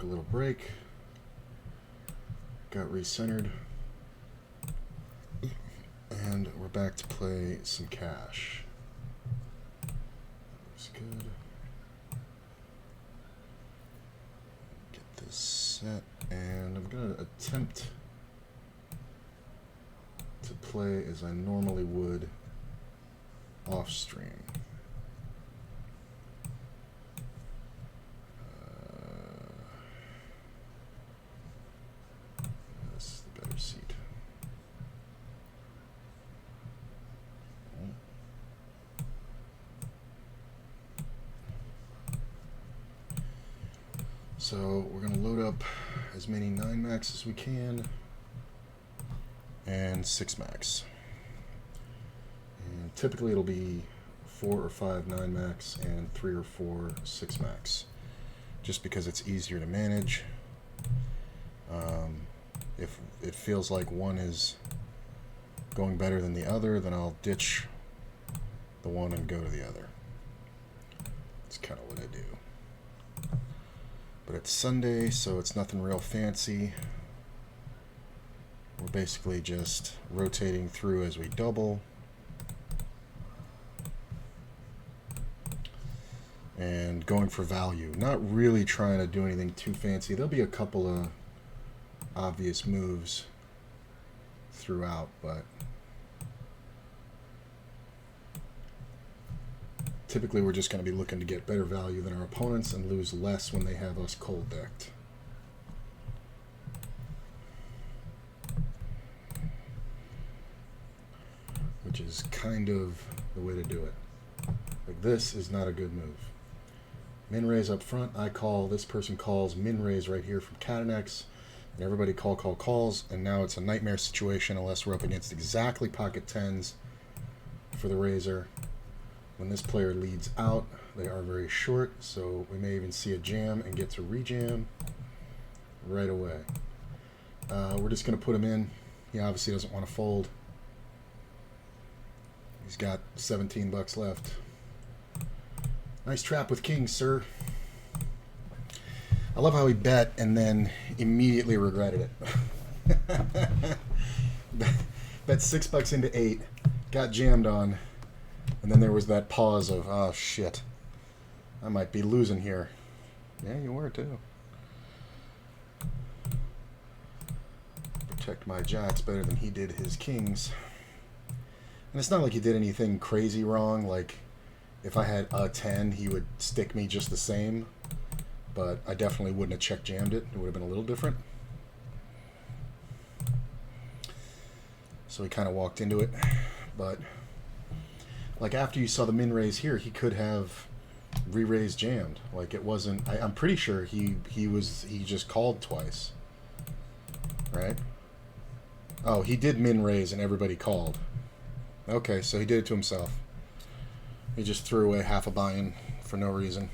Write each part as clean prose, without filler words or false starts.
a little break. Got recentered. And we're back to play some cash. Looks good. Get this set, and I'm going to attempt to play as I normally would off stream. This is the better seat. So we're going to load up as many 9 max as we can and 6 max. And typically it'll be 4 or 5 9 max and 3 or 4 6 max, just because it's easier to manage. If it feels like one is going better than the other, then I'll ditch the one and go to the other. That's kind of what I do. But it's Sunday, so it's nothing real fancy. We're basically just rotating through as we double. And going for value. Not really trying to do anything too fancy. There'll be a couple of obvious moves throughout, but typically we're just going to be looking to get better value than our opponents and lose less when they have us cold decked. Which is kind of the way to do it. Like, this is not a good move. Min raise up front, I call, this person calls, min raise right here from Catanex, and everybody calls, and now it's a nightmare situation unless we're up against exactly pocket tens for the raiser. When this player leads out, they are very short, so we may even see a jam and get to rejam right away. We're just going to put him in. He obviously doesn't want to fold. He's got 17 bucks left. Nice trap with kings, sir. I love how he bet and then immediately regretted it. Bet 6 bucks into 8, got jammed on. And then there was that pause of, oh shit, I might be losing here. Yeah, you were too. Protect my jacks better than he did his kings. And it's not like he did anything crazy wrong. Like, if I had a 10, he would stick me just the same. But I definitely wouldn't have check jammed it. It would have been a little different. So he kind of walked into it. But like, after you saw the min raise here, he could have re-raised jammed. Like, it wasn't. I'm pretty sure he just called twice, right? Oh, he did min raise and everybody called. Okay, so he did it to himself. He just threw away half a buy-in for no reason.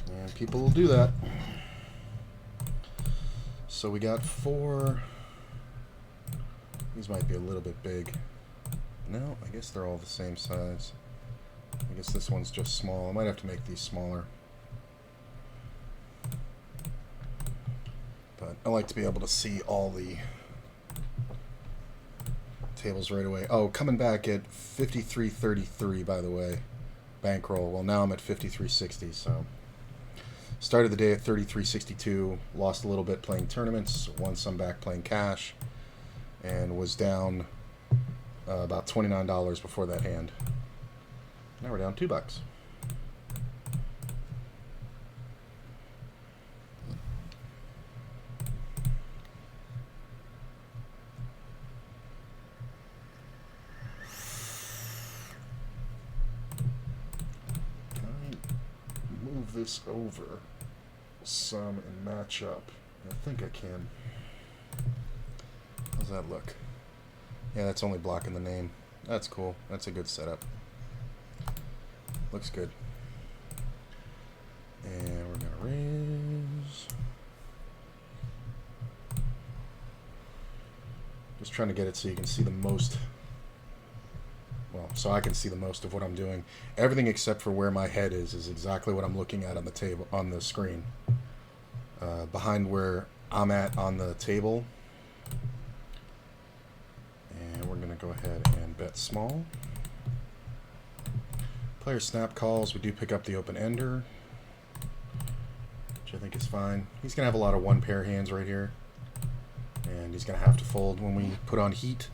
And people will do that. So we got 4. These might be a little bit big. No, I guess they're all the same size. I guess this one's just small. I might have to make these smaller. But I like to be able to see all the tables right away. Oh, coming back at 53.33, by the way. Bankroll. Well, now I'm at 53.60, so started the day at 33.62, lost a little bit playing tournaments, won some back playing cash, and was down about $29 before that hand. Now we're down $2. Move this over some and match up. I think I can. How's that look? Yeah, that's only blocking the name. That's cool. That's a good setup. Looks good. And we're gonna raise. Just trying to get it so you can see the most. Well, so I can see the most of what I'm doing. Everything except for where my head is exactly what I'm looking at on the table, on the screen. behind where I'm at on the table. And we're going to go ahead and bet small. Player snap calls. We do pick up the open ender, which I think is fine. He's going to have a lot of one pair hands right here, and he's going to have to fold when we put on heat.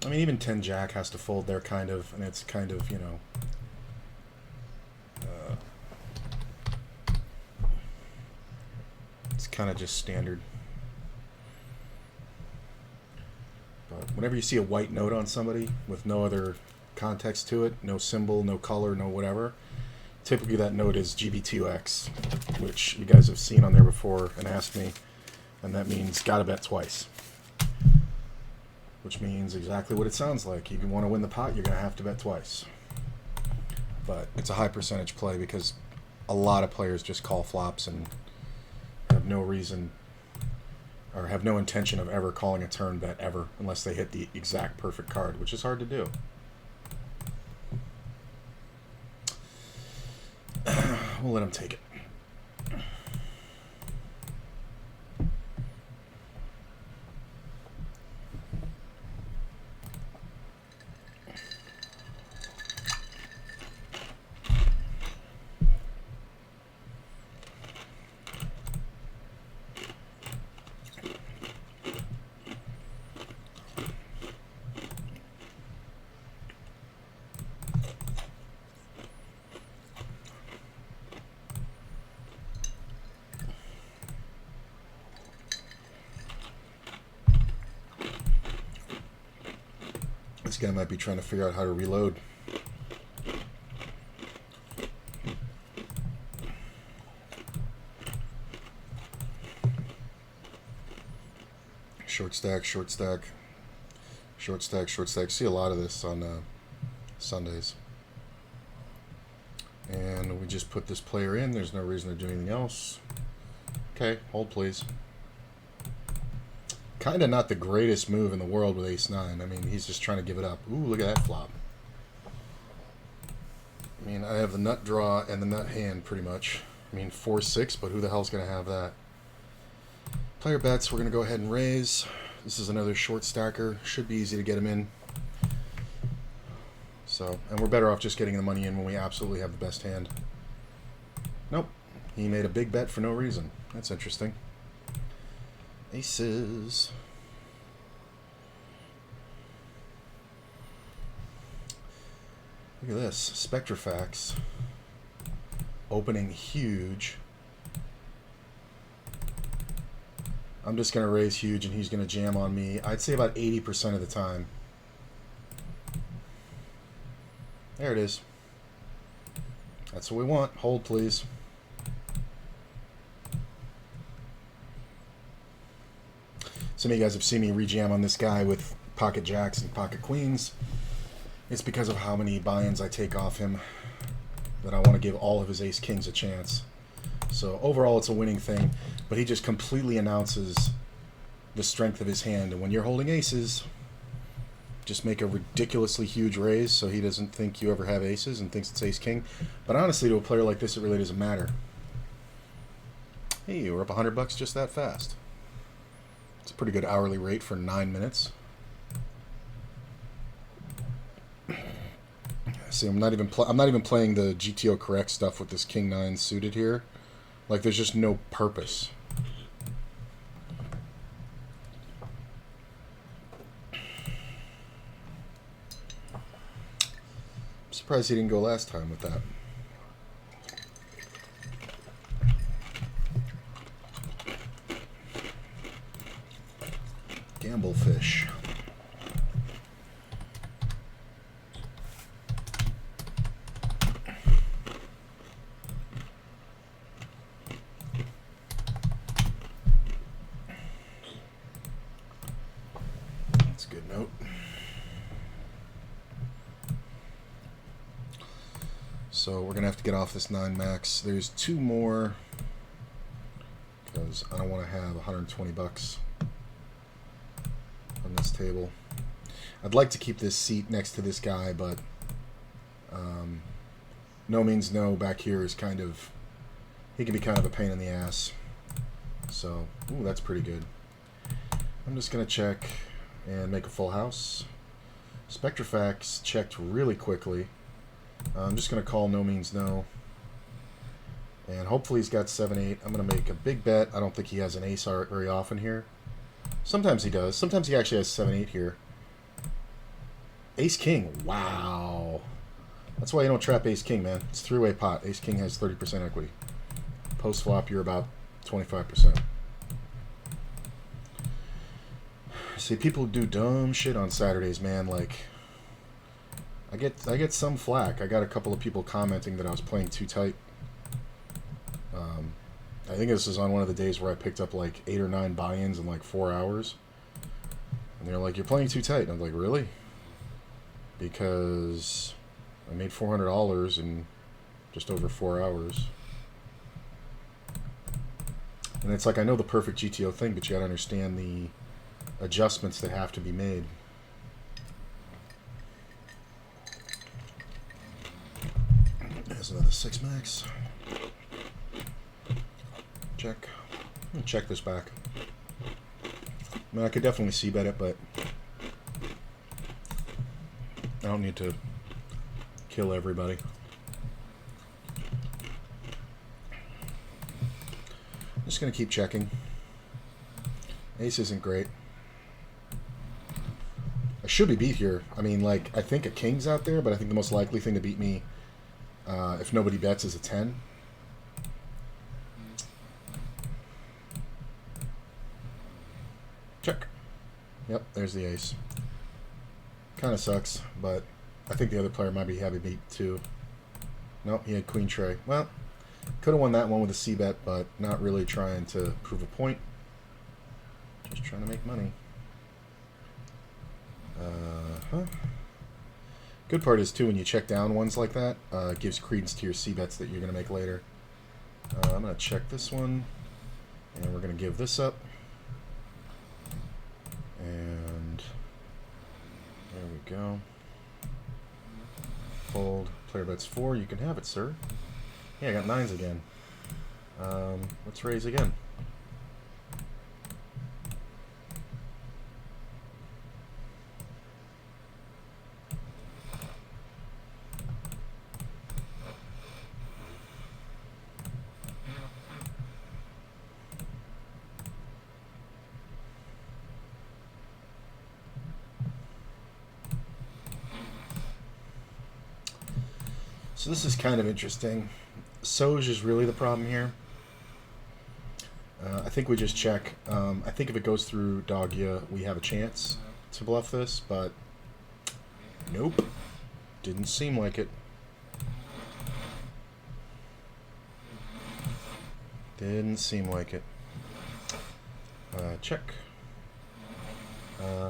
I mean, even 10 jack has to fold there, kind of, and it's kind of, you know, it's kind of just standard. But whenever you see a white note on somebody with no other context to it, no symbol, no color, no whatever, typically that note is GB2X, which you guys have seen on there before and asked me, and that means gotta bet twice. Which means exactly what it sounds like. You want to win the pot, you're going to have to bet twice. But it's a high percentage play because a lot of players just call flops and have no reason or have no intention of ever calling a turn bet ever unless they hit the exact perfect card, which is hard to do. We'll let them take it. This guy might be trying to figure out how to reload. Short stack, short stack, short stack, short stack. See a lot of this on Sundays. And we just put this player in. There's no reason to do anything else. Okay, hold please. Kind of not the greatest move in the world with ace-9. I mean, he's just trying to give it up. Ooh, look at that flop. I mean, I have the nut draw and the nut hand pretty much. I mean, 4-6, but who the hell's going to have that? Player bets, we're going to go ahead and raise. This is another short stacker. Should be easy to get him in. So, and we're better off just getting the money in when we absolutely have the best hand. Nope. He made a big bet for no reason. That's interesting. Aces. Look at this. Spectrafax. Opening huge. I'm just going to raise huge and he's going to jam on me. I'd say about 80% of the time. There it is. That's what we want. Hold, please. Some of you guys have seen me rejam on this guy with pocket jacks and pocket queens. It's because of how many buy-ins I take off him that I want to give all of his ace kings a chance. So overall it's a winning thing, but he just completely announces the strength of his hand. And when you're holding aces, just make a ridiculously huge raise so he doesn't think you ever have aces and thinks it's ace king. But honestly, to a player like this, it really doesn't matter. Hey, we're up $100 just that fast. It's a pretty good hourly rate for 9 minutes. See, I'm not even playing the GTO correct stuff with this King 9 suited here. Like, there's just no purpose. I'm surprised he didn't go last time with that. Gamble fish. That's a good note. So we're gonna have to get off this 9 max. There's 2 more because I don't want to have $120 on this table. I'd like to keep this seat next to this guy, but no means no back here is kind of, he can be kind of a pain in the ass. So, ooh, that's pretty good. I'm just going to check and make a full house. Spectrofacts checked really quickly. I'm just going to call no means no. And hopefully he's got 7-8. I'm going to make a big bet. I don't think he has an ace very often here. Sometimes he does. Sometimes he actually has 7-8 here. Ace-king. Wow. That's why you don't trap ace-king, man. It's three-way pot. Ace-king has 30% equity. Post-flop, you're about 25%. See, people do dumb shit on Saturdays, man. Like, I get some flack. I got a couple of people commenting that I was playing too tight. I think this is on one of the days where I picked up like 8 or 9 buy-ins in like 4 hours. And they're like, you're playing too tight. And I'm like, really? Because I made $400 in just over 4 hours. And it's like, I know the perfect GTO thing, but you gotta understand the adjustments that have to be made. There's another 6 max. Check. I'm gonna check this back. I mean, I could definitely c-bet it, but I don't need to kill everybody. I'm just gonna keep checking. Ace isn't great. I should be beat here. I mean, like, I think a king's out there, but I think the most likely thing to beat me, if nobody bets, is a 10. Check. Yep, there's the ace. Kind of sucks, but I think the other player might be happy beat too. Nope, he had queen tray. Well, could have won that one with a c-bet, but not really trying to prove a point. Just trying to make money. Good part is too, when you check down ones like that, it gives credence to your c-bets that you're going to make later. I'm going to check this one, and we're going to give this up. And there we go. Fold. Player bets 4. You can have it, sir. Yeah, I got 9s again. Let's raise again. So this is kind of interesting. Soj is really the problem here. I think we just check. I think if it goes through Dogya, we have a chance to bluff this, but nope. Didn't seem like it. Didn't seem like it. Check.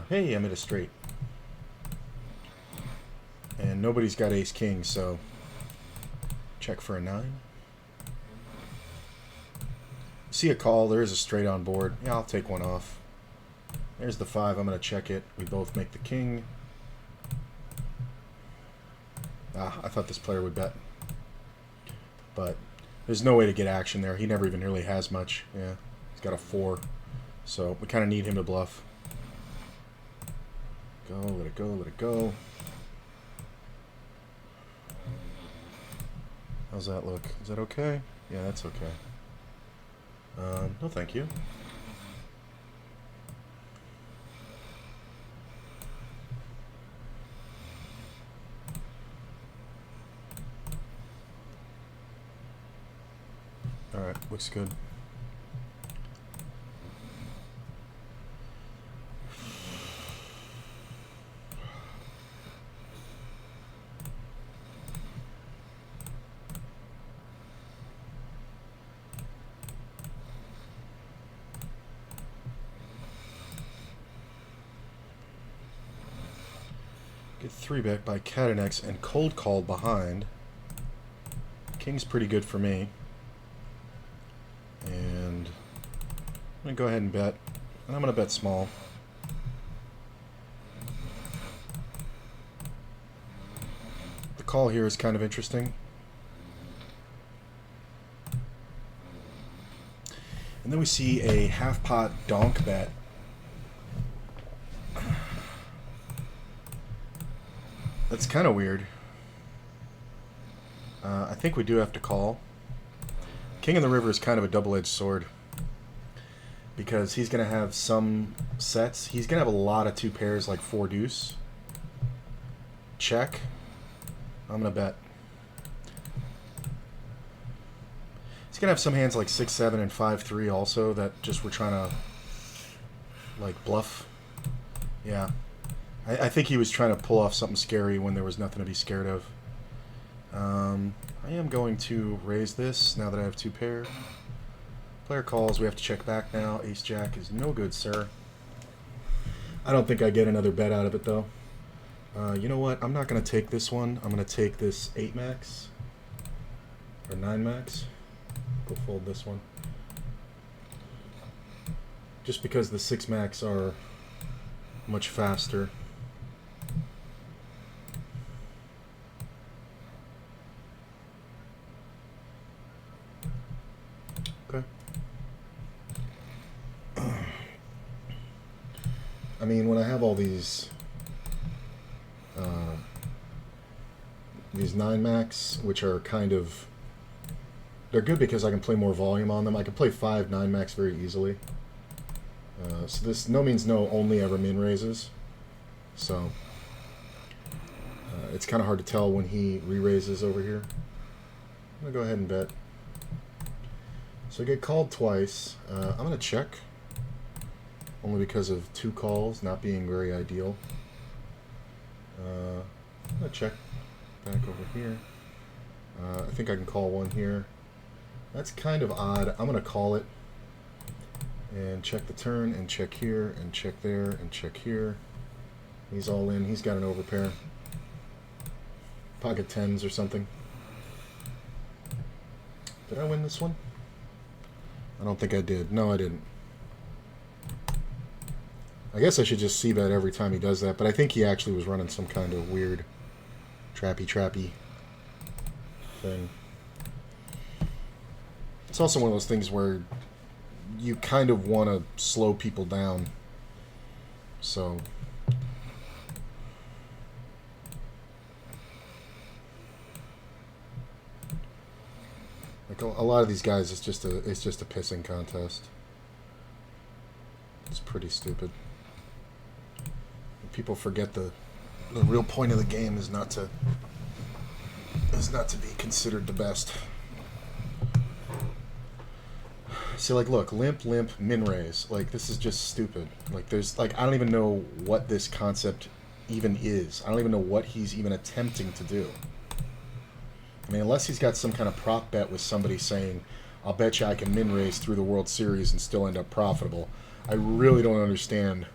Hey, I'm at a straight. And nobody's got ace-king, so check for a 9. See a call, there is a straight on board. Yeah, I'll take one off. There's the 5, I'm going to check it. We both make the king. I thought this player would bet. But there's no way to get action there. He never even really has much. Yeah, he's got a 4. So we kind of need him to bluff. Go, let it go, let it go. How's that look? Is that okay? Yeah, that's okay. No thank you. Alright, looks good. Get 3-bet by Catanex and cold called behind. King's pretty good for me. And I'm going to go ahead and bet. And I'm going to bet small. The call here is kind of interesting. And then we see a half pot donk bet. That's kind of weird. I think we do have to call. King of the River is kind of a double-edged sword, because he's going to have some sets. He's going to have a lot of two pairs, like 4 deuce. Check. I'm going to bet. He's going to have some hands like 6-7 and 5-3 also that just were trying to, like, bluff. Yeah. I think he was trying to pull off something scary when there was nothing to be scared of. I am going to raise this now that I have 2 pair. Player calls. We have to check back now. Ace-Jack is no good, sir. I don't think I get another bet out of it, though. You know what? I'm not going to take this one. I'm going to take this 8 max. Or 9 max. Go fold this one. Just because the 6 max are much faster. Okay. I mean, when I have all these 9 max, which are kind of, they're good because I can play more volume on them. I can play 5 9 max very easily. So this no means no only ever min raises. So it's kind of hard to tell when he re-raises over here. I'm gonna go ahead and bet. So I get called twice. I'm gonna check, only because of 2 calls not being very ideal. I'm gonna check back over here. I think I can call one here. That's kind of odd. I'm gonna call it and check the turn and check here and check there and check here. He's all in. He's got an overpair. Pocket 10s or something. Did I win this one? I don't think I did. No, I didn't. I guess I should just c-bet every time he does that, but I think he actually was running some kind of weird trappy thing. It's also one of those things where you kind of want to slow people down. So like a lot of these guys, it's just a pissing contest. It's pretty stupid. People forget the real point of the game is not to be considered the best. See, like, look, limp, min raise. Like, this is just stupid. Like, there's, like, I don't even know what this concept even is. I don't even know what he's even attempting to do. I mean, unless he's got some kind of prop bet with somebody saying, I'll bet you I can min raise through the World Series and still end up profitable. I really don't understand.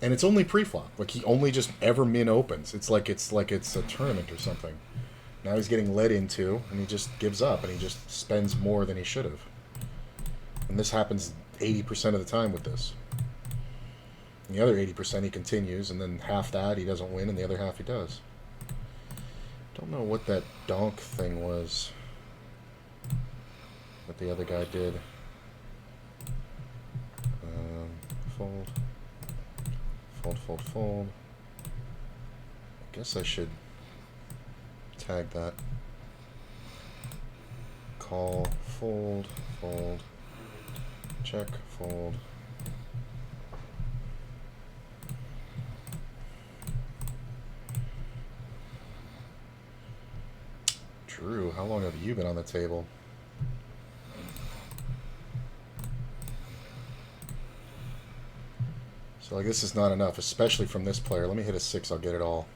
And it's only pre-flop. Like, he only just ever min opens. It's like it's a tournament or something. Now he's getting led into, and he just gives up, and he just spends more than he should have. And this happens 80% of the time with this. And the other 80% he continues, and then half that he doesn't win, and the other half he does. Don't know what that donk thing was that the other guy did. Fold. Fold. I guess I should tag that. Call, fold, check, fold. Drew, how long have you been on the table? So like, this is not enough, especially from this player. Let me hit a 6, I'll get it all.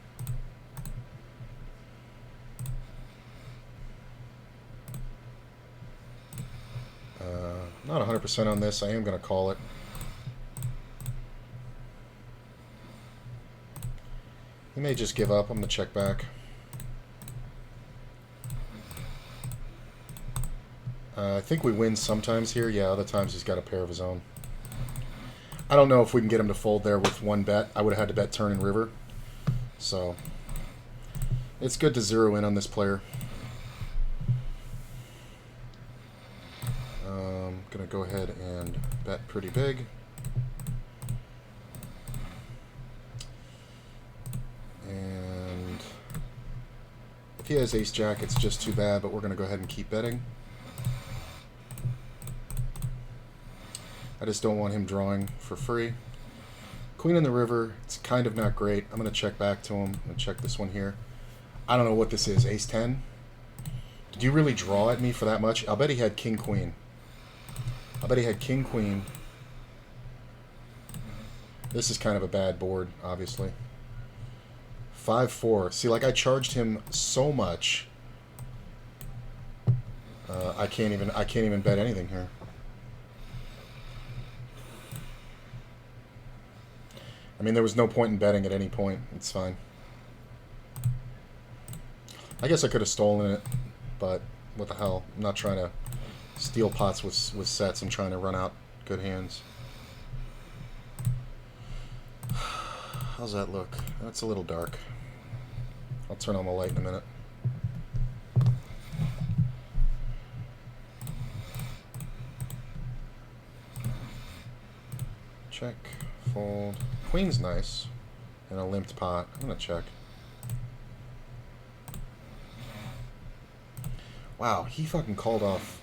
Not 100% on this. I am going to call it. He may just give up. I'm going to check back. I think we win sometimes here. Yeah, other times he's got a pair of his own. I don't know if we can get him to fold there with one bet. I would have had to bet turn and river. So it's good to zero in on this player. going to go ahead and bet pretty big. And if he has ace-jack, it's just too bad, but we're going to go ahead and keep betting. I just don't want him drawing for free. Queen in the river, it's kind of not great. I'm going to check back to him. I'm going to check this one here. I don't know what this is. Ace-10? Did you really draw at me for that much? I'll bet he had king-queen. I'll bet he had king-queen. This is kind of a bad board, obviously. 5-4. See, like, I charged him so much. I can't even bet anything here. I mean, there was no point in betting at any point. It's fine. I guess I could have stolen it, but what the hell? I'm not trying to steal pots with sets. I'm trying to run out good hands. How's that look? That's a little dark. I'll turn on the light in a minute. Check, fold. Queen's nice. And a limped pot. I'm going to check. Wow, he fucking called off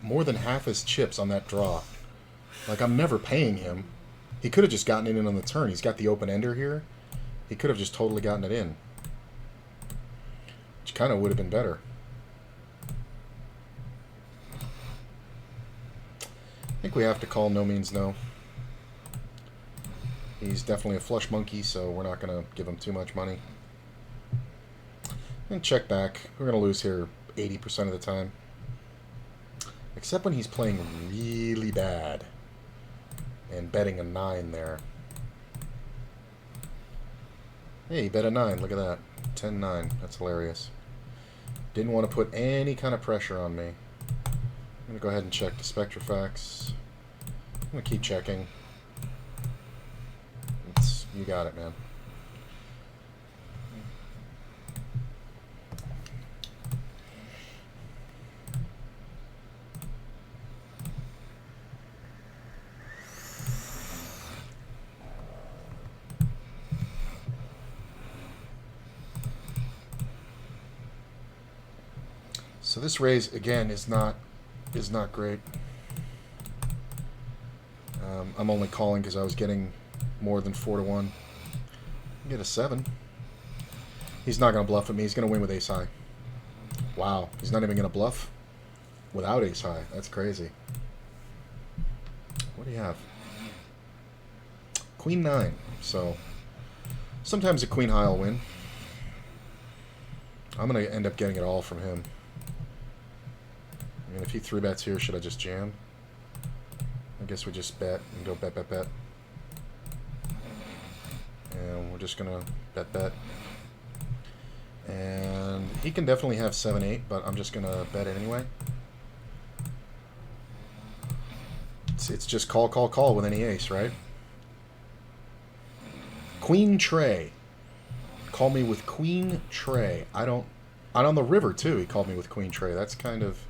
more than half his chips on that draw. Like, I'm never paying him. He could have just gotten it in on the turn. He's got the open ender here. He could have just totally gotten it in. Which kind of would have been better. I think we have to call no means no. He's definitely a flush monkey, so we're not going to give him too much money. And check back. We're going to lose here 80% of the time. Except when he's playing really bad. And betting a 9 there. Hey, he bet a 9. Look at that. 10-9. That's hilarious. Didn't want to put any kind of pressure on me. I'm going to go ahead and check the Spectrafacts. I'm going to keep checking. You got it, man. So this raise again is not great. I'm only calling because I was getting more than 4-1. Get a 7. He's not going to bluff at me. He's going to win with ace high. Wow. He's not even going to bluff without ace high. That's crazy. What do you have? Queen 9. So sometimes a queen high will win. I'm going to end up getting it all from him. I mean, if he 3-bets here, should I just jam? I guess we just bet and go bet, bet, bet. And we're just going to bet. And he can definitely have 7-8, but I'm just going to bet it anyway. It's just call, call, call with any ace, right? Queen tray. Call me with queen tray. And on the river, too, he called me with queen tray. That's kind of...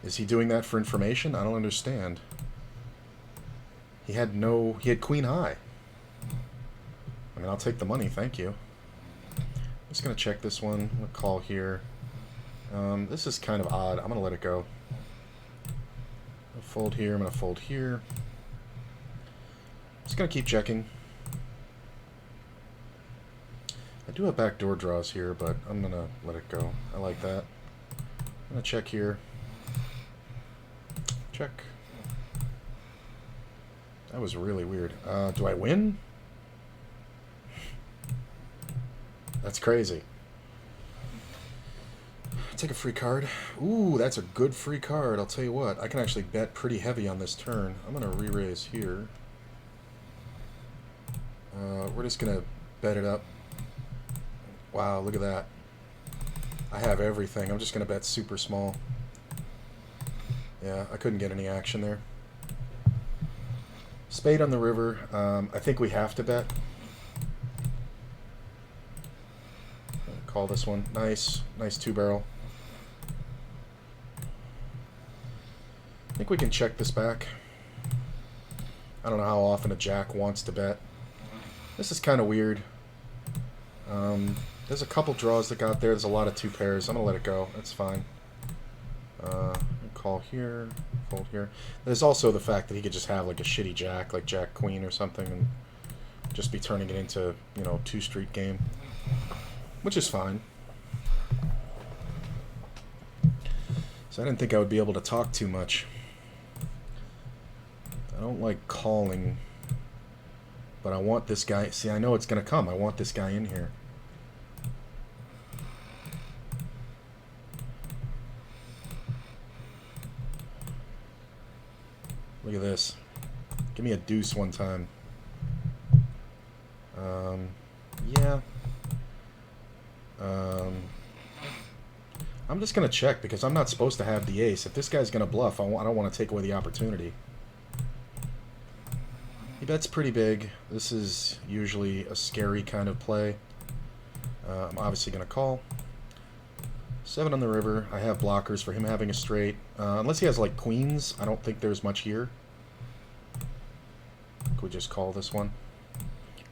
Is he doing that for information? I don't understand. He had queen high. I mean, I'll take the money, thank you. I'm just going to check this one. I'm going to call here. This is kind of odd. I'm going to let it go. I'll fold here. I'm going to fold here. Just going to keep checking. I do have backdoor draws here, but I'm going to let it go. I like that. I'm going to check here. Check. That was really weird. Do I win? That's crazy. Take a free card. Ooh, that's a good free card. I'll tell you what. I can actually bet pretty heavy on this turn. I'm going to re-raise here. We're just going to bet it up. Wow, look at that. I have everything. I'm just going to bet super small. Yeah, I couldn't get any action there. Spade on the river. I think we have to bet. Call this one. Nice. Nice 2-barrel. think we can check this back. I don't know how often a jack wants to bet. This is kind of weird. There's a couple draws that got there. There's a lot of 2 pairs. I'm going to let it go. That's fine. Call here, fold here. There's also the fact that he could just have like a shitty jack, like jack queen or something, and just be turning it into, you know, 2 street game, which is fine. So I didn't think I would be able to talk too much. I don't like calling, but I want this guy. See, I know it's going to come. I want this guy in here. Look at this. Give me a deuce one time. Yeah. I'm just going to check because I'm not supposed to have the ace. If this guy's going to bluff, I don't want to take away the opportunity. He bets pretty big. This is usually a scary kind of play. I'm obviously going to call. 7 on the river. I have blockers for him having a straight. Unless he has like queens, I don't think there's much here. Could we just call this one?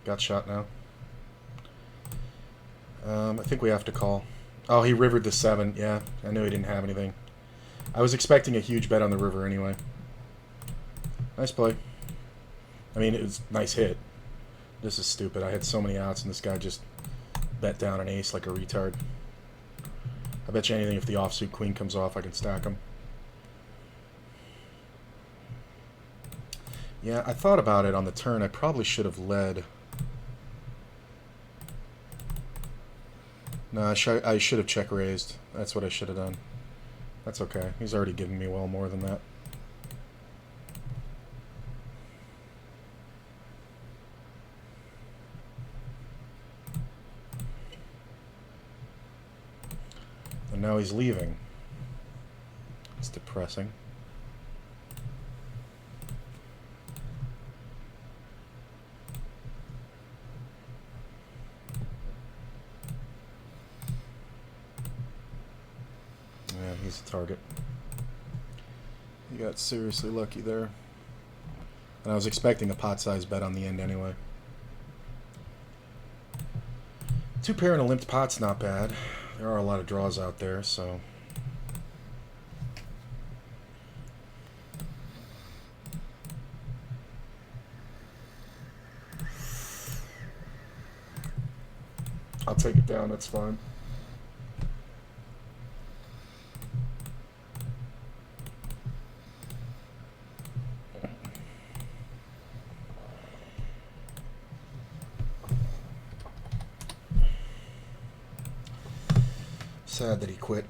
Got shot now. I think we have to call. Oh, he rivered the 7. Yeah, I knew he didn't have anything. I was expecting a huge bet on the river anyway. Nice play. I mean, it was a nice hit. This is stupid. I had so many outs, and this guy just bet down an ace like a retard. I bet you anything if the offsuit queen comes off, I can stack him. Yeah, I thought about it on the turn. I probably should have led. No, I should have check raised. That's what I should have done. That's okay. He's already given me well more than that. And now he's leaving. It's depressing. Yeah, he's a target. You got seriously lucky there. And I was expecting a pot size bet on the end anyway. 2 pair and a limped pot's not bad. There are a lot of draws out there, so. I'll take it down, that's fine. Sad that he quit.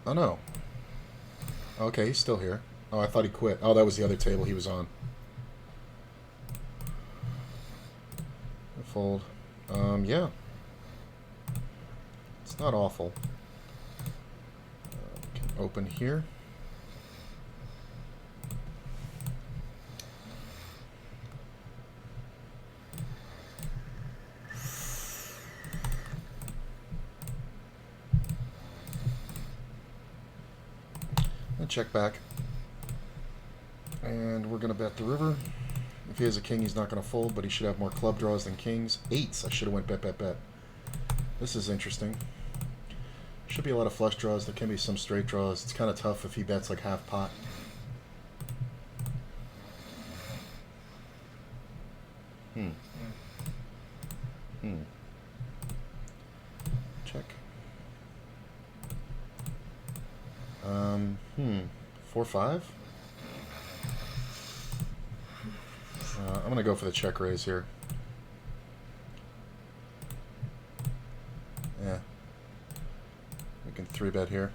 Oh no. Okay, he's still here. Oh, I thought he quit. Oh, that was the other table he was on. Fold. Yeah. It's not awful. Can open here. And check back. And we're going to bet the river. If he has a king, he's not going to fold, but he should have more club draws than kings. 8s. I should have went bet, bet, bet. This is interesting. Should be a lot of flush draws. There can be some straight draws. It's kind of tough if he bets like half pot. Check. 4-5. I'm going to go for the check raise here. Yeah. We can 3-bet here.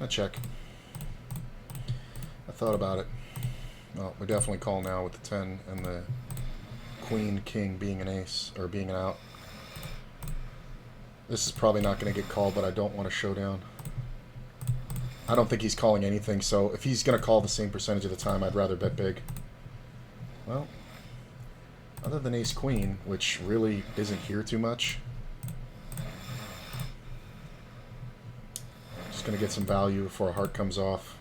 A check. I thought about it. Well, we definitely call now with the 10 and the queen, king being an ace, or being an out. This is probably not going to get called, but I don't want to showdown. I don't think he's calling anything, so if he's going to call the same percentage of the time, I'd rather bet big. Well, other than ace-queen, which really isn't here too much, just going to get some value before a heart comes off.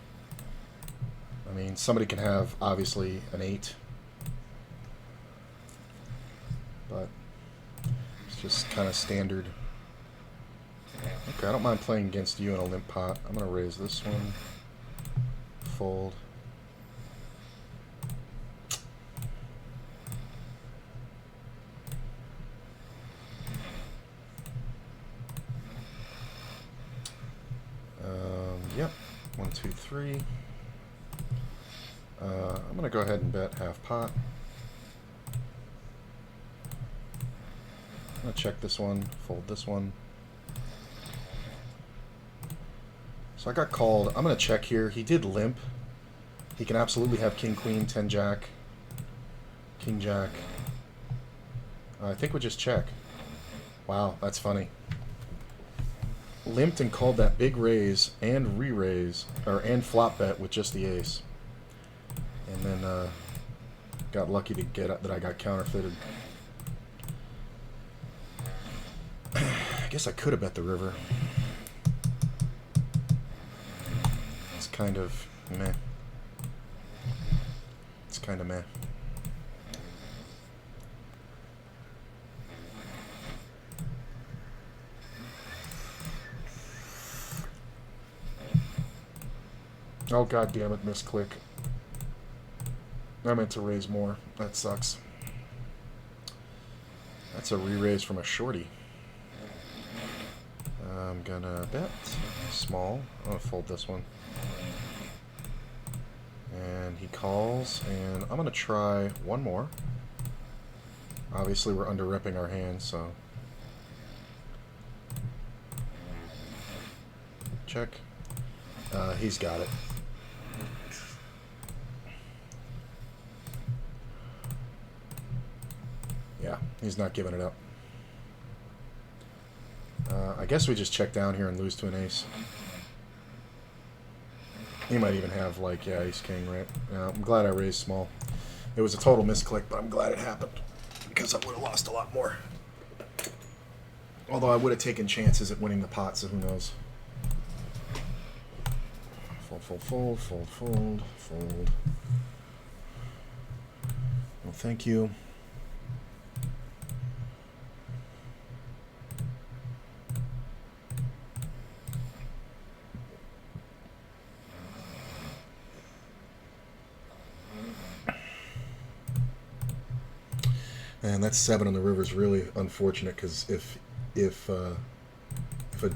I mean, somebody can have, obviously, an 8. But it's just kind of standard. Okay, I don't mind playing against you in a limp pot. I'm going to raise this one. Fold. Yep. 1, 2, 3. I'm going to go ahead and bet half pot. I'm going to check this one, fold this one. So I got called. I'm going to check here. He did limp. He can absolutely have king, queen, 10, jack, king, jack. I think we'll just check. Wow, that's funny. Limped and called that big raise and re-raise, and flop bet with just the ace. And then got lucky to get that I got counterfeited. I guess I could have bet the river. It's kind of meh. It's kind of meh. Oh, god damn it, misclick. I meant to raise more. That sucks. That's a re-raise from a shorty. I'm gonna bet small. I'm gonna fold this one. And he calls, and I'm gonna try one more. Obviously, we're under-repping our hand, so. Check. He's got it. Yeah, he's not giving it up. I guess we just check down here and lose to an ace. He might even have, like, yeah, ace-king, right? I'm glad I raised small. It was a total misclick, but I'm glad it happened, because I would have lost a lot more. Although I would have taken chances at winning the pot, so who knows. Fold, fold, fold, fold, fold, fold. Well, thank you. And that 7 on the river is really unfortunate, because if a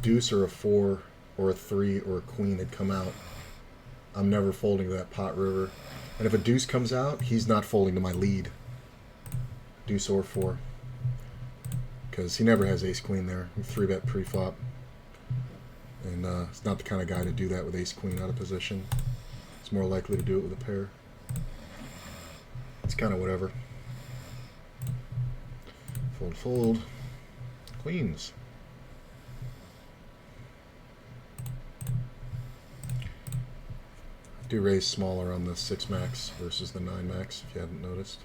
deuce or a 4 or a 3 or a queen had come out, I'm never folding to that pot river. And if a deuce comes out, he's not folding to my lead. Deuce or 4. Because he never has ace-queen there. 3-bet pre-flop. And it's not the kind of guy to do that with ace-queen out of position. It's more likely to do it with a pair. It's kind of whatever. Fold, fold. Queens. I do raise smaller on the 6 max versus the 9 max, if you hadn't noticed.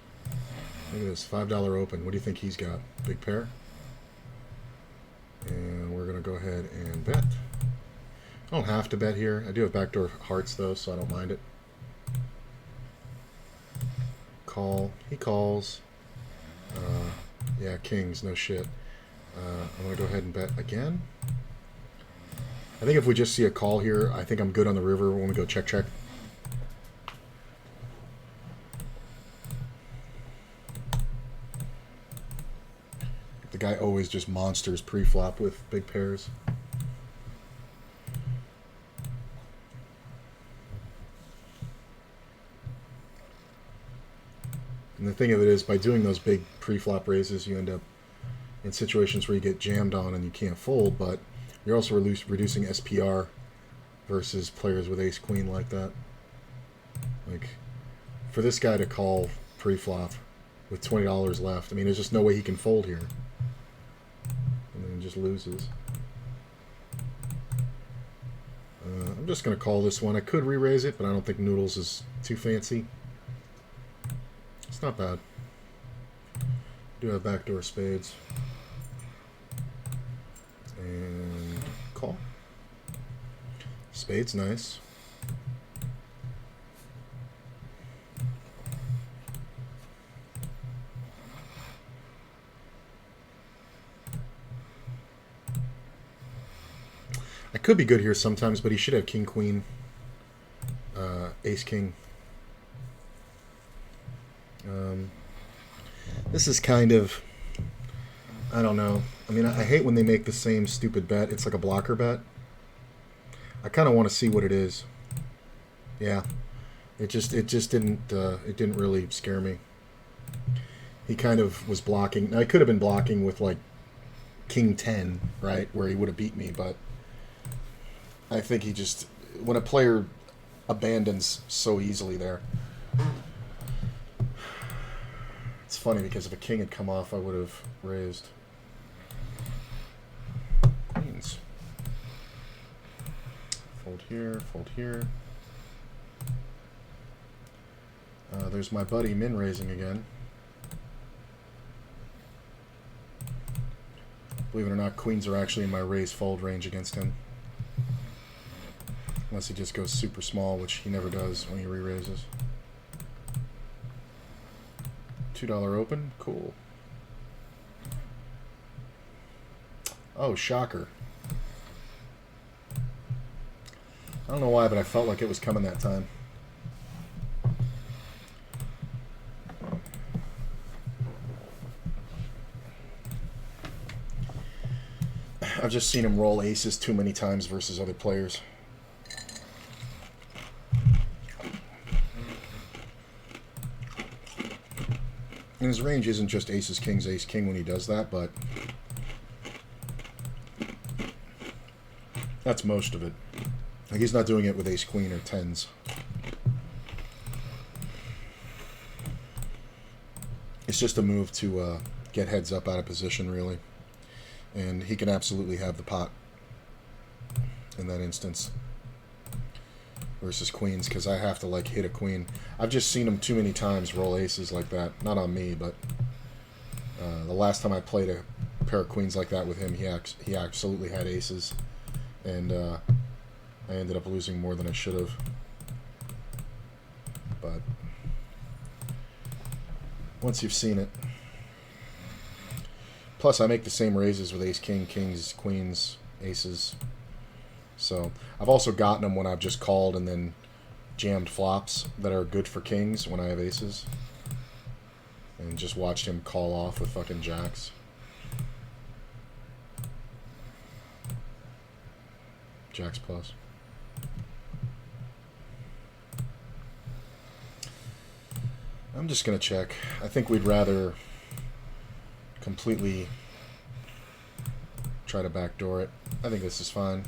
Look at this, $5 open. What do you think he's got? Big pair? And we're going to go ahead and bet. I don't have to bet here. I do have backdoor hearts, though, so I don't mind it. Call. He calls. Yeah, kings, no shit. I'm going to go ahead and bet again. I think if we just see a call here, I think I'm good on the river when we go check, check. The guy always just monsters pre-flop with big pairs. And the thing of it is, by doing those big pre-flop raises, you end up in situations where you get jammed on and you can't fold, but you're also reducing SPR versus players with ace-queen like that. Like, for this guy to call pre-flop with $20 left. I mean, there's just no way he can fold here. And then he just loses. I'm just going to call this one. I could re-raise it, but I don't think Noodles is too fancy. It's not bad. Do have backdoor spades. And call. Spades, nice. I could be good here sometimes, but he should have king, queen, ace, king. This is kind of, I don't know. I mean, I hate when they make the same stupid bet. It's like a blocker bet. I kind of want to see what it is. Yeah, it just didn't really scare me. He kind of was blocking. Now, he could have been blocking with like king 10, right, where he would have beat me, but I think he just, when a player abandons so easily there. It's funny because if a king had come off, I would have raised. Queens. Fold here, fold here. There's my buddy min raising again. Believe it or not, queens are actually in my raise fold range against him. Unless he just goes super small, which he never does when he re-raises. $2 open, cool. Oh, shocker. I don't know why, but I felt like it was coming that time. I've just seen him roll aces too many times versus other players. And his range isn't just aces, kings, ace, king when he does that, but that's most of it. Like, he's not doing it with ace, queen, or tens. It's just a move to get heads up out of position, really. And he can absolutely have the pot in that instance versus queens, because I have to like hit a queen. I've just seen him too many times roll aces like that. Not on me, but the last time I played a pair of queens like that with him, he absolutely had aces, and I ended up losing more than I should have. But once you've seen it. Plus, I make the same raises with ace, king, kings, queens, aces. So I've also gotten them when I've just called and then jammed flops that are good for kings when I have aces. And just watched him call off with fucking jacks. Jacks plus. I'm just going to check. I think we'd rather completely try to backdoor it. I think this is fine.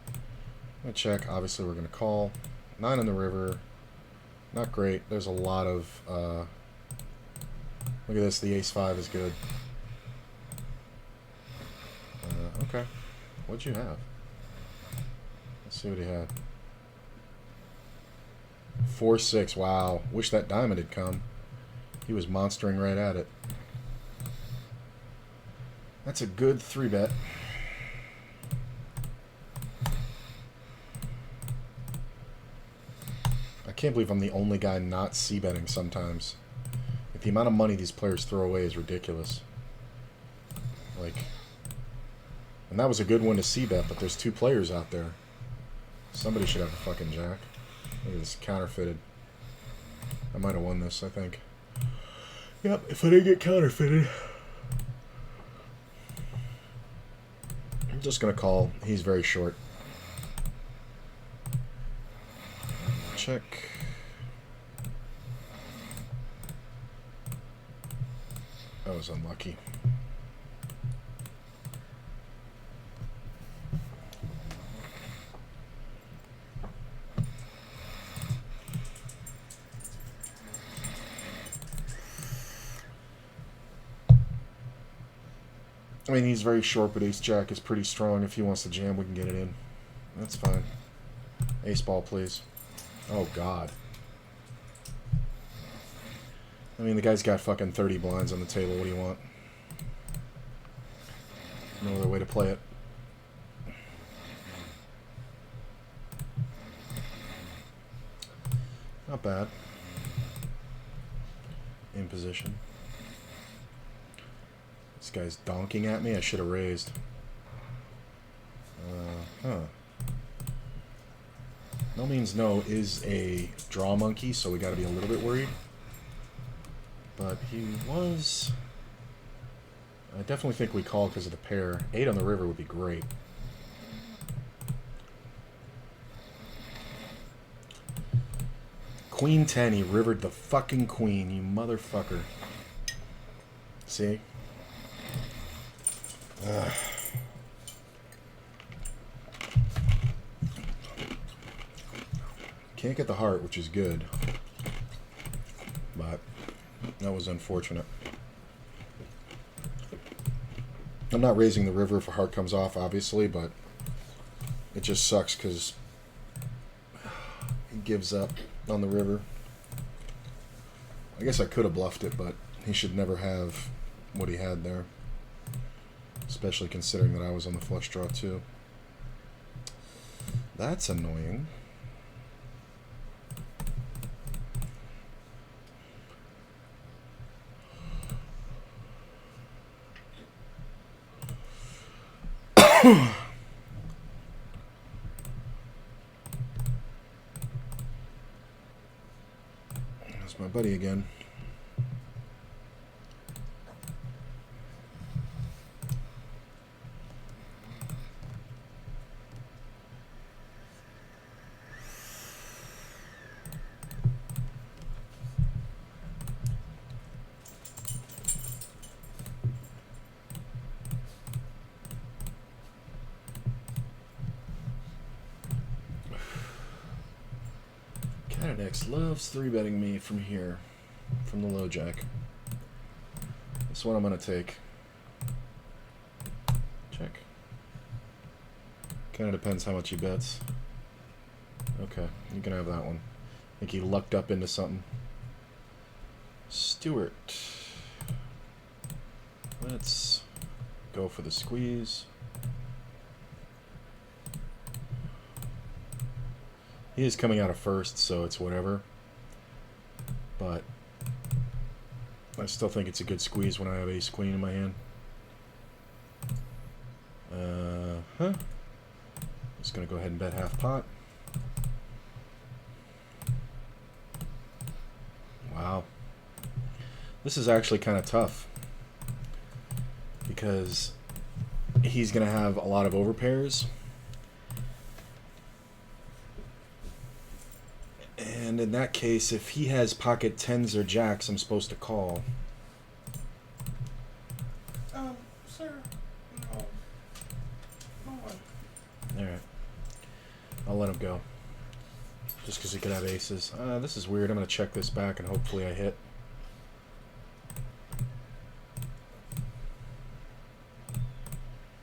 I'm going to check. Obviously, we're going to call. 9 on the river. Not great. There's a lot of... look at this. The ace-5 is good. Okay. What'd you have? Let's see what he had. 4-6. Wow. Wish that diamond had come. He was monstering right at it. That's a good 3-bet. I can't believe I'm the only guy not c-betting sometimes. Like, the amount of money these players throw away is ridiculous. Like, and that was a good one to c-bet, but there's 2 players out there. Somebody should have a fucking jack. Look at this, counterfeited. I might have won this, I think. Yep, if I didn't get counterfeited. I'm just going to call. He's very short. Check. That was unlucky. I mean, he's very short, but ace-jack is pretty strong. If he wants to jam, we can get it in. That's fine. Ace-ball, please. Oh, God. I mean, the guy's got fucking 30 blinds on the table. What do you want? No other way to play it. Not bad. In position. This guy's donking at me. I should have raised. Huh. No means no is a draw monkey, so we got to be a little bit worried. But he was... I definitely think we call because of the pair. 8 on the river would be great. Queen 10, he rivered the fucking queen, you motherfucker. See? Ugh. Can't get the heart, which is good. But that was unfortunate. I'm not raising the river if a heart comes off, obviously, but it just sucks because he gives up on the river. I guess I could have bluffed it, but he should never have what he had there. Especially considering that I was on the flush draw too. That's annoying. That's my buddy again. Next loves 3-betting me from here, from the low jack. This one I'm going to take. Check. Kind of depends how much he bets. Okay, you can have that one. I think he lucked up into something. Stewart. Let's go for the squeeze. He is coming out of first, so it's whatever. But I still think it's a good squeeze when I have ace queen in my hand. Just gonna go ahead and bet half pot. Wow. This is actually kind of tough because he's gonna have a lot of overpairs. And in that case, if he has pocket 10s or jacks, I'm supposed to call. Sir, no. Alright. I'll let him go. Just because he could have aces. This is weird. I'm going to check this back and hopefully I hit.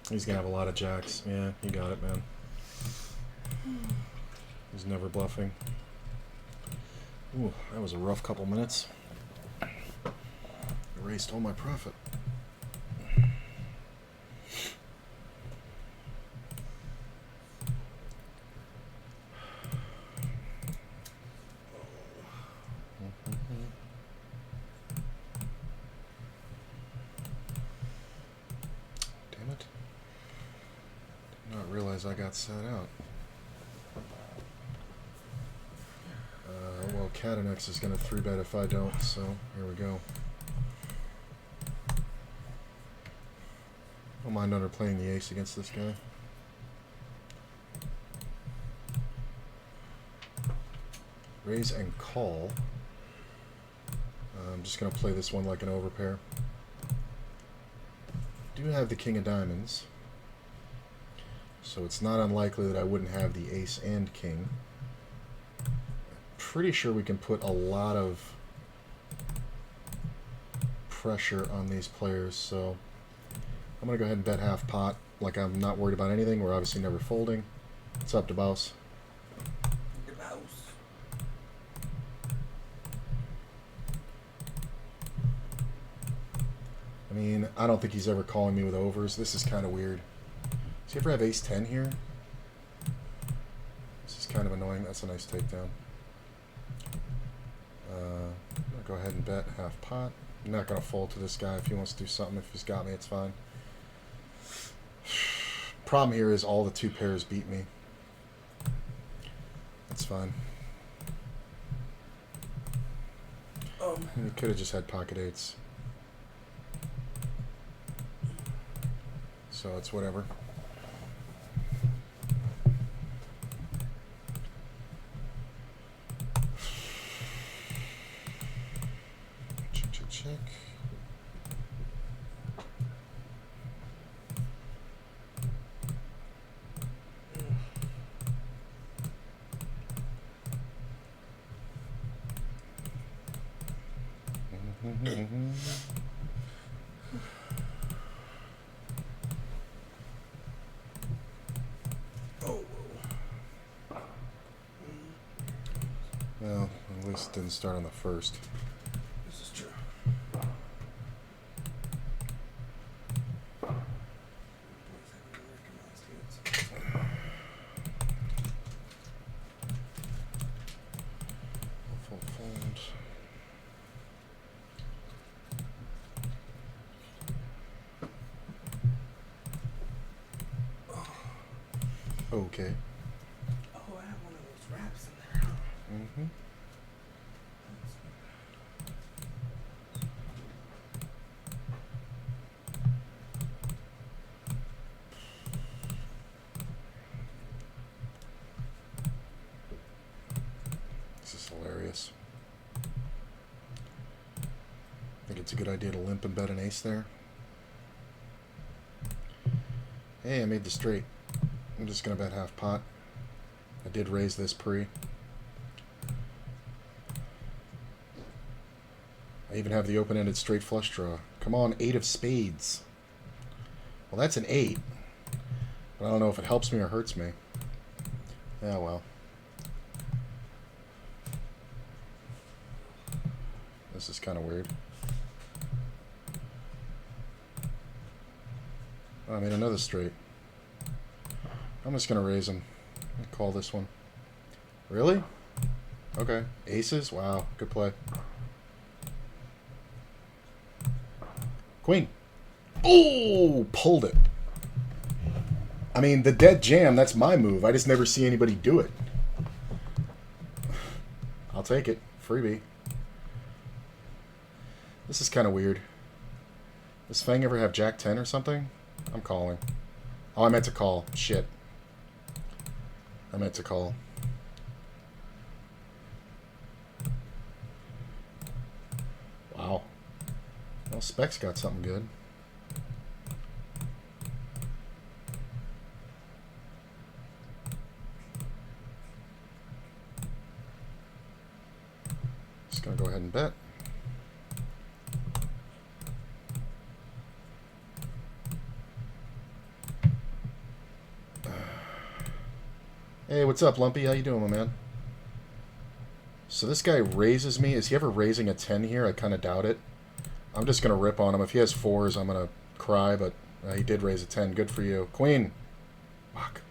He's going to have a lot of jacks. Yeah, you got it, man. He's never bluffing. Ooh, that was a rough couple minutes. Erased all my profit. Damn it. Did not realize I got sat out. Well, Catanex is going to 3-bet if I don't, so here we go. Don't mind underplaying the ace against this guy. Raise and call. I'm just going to play this one like an overpair. Do have the king of diamonds, so it's not unlikely that I wouldn't have the ace and king. Pretty sure we can put a lot of pressure on these players, so I'm going to go ahead and bet half pot. Like I'm not worried about anything. We're obviously never folding. What's up, DeBouse? I mean, I don't think he's ever calling me with overs. This is kind of weird. Does he ever have ace-10 here? This is kind of annoying. That's a nice takedown. I'm going to go ahead and bet half pot. I'm not going to fold to this guy if he wants to do something. If he's got me, it's fine. Problem here is all the two pairs beat me. That's fine. He could have just had pocket eights. So it's whatever. Check, check, check. Well, at least it didn't start on the first. This is true. Fold. Okay. Oh, I have one of those wraps in there. Mm-hmm. This is hilarious. I think it's a good idea to limp and bet an ace there. Hey, I made the straight. I'm just going to bet half pot. I did raise this pre. I even have the open-ended straight flush draw. Come on, 8 of spades. Well, that's an 8. But I don't know if it helps me or hurts me. Yeah, well. This is kind of weird. Oh, I made another straight. I'm just going to raise him. I'll call this one. Really? Okay. Aces? Wow. Good play. Queen. Oh! Pulled it. I mean, the dead jam, that's my move. I just never see anybody do it. I'll take it. Freebie. This is kind of weird. Does Fang ever have Jack 10 or something? I'm calling. Oh, I meant to call. Shit. I meant to call. Wow. Well, Specs got something good. Just gonna go ahead and bet. Hey, what's up, Lumpy? How you doing, my man? So this guy raises me. Is he ever raising a 10 here? I kind of doubt it. I'm just going to rip on him. If he has 4s, I'm going to cry, but he did raise a 10. Good for you. Queen. Fuck.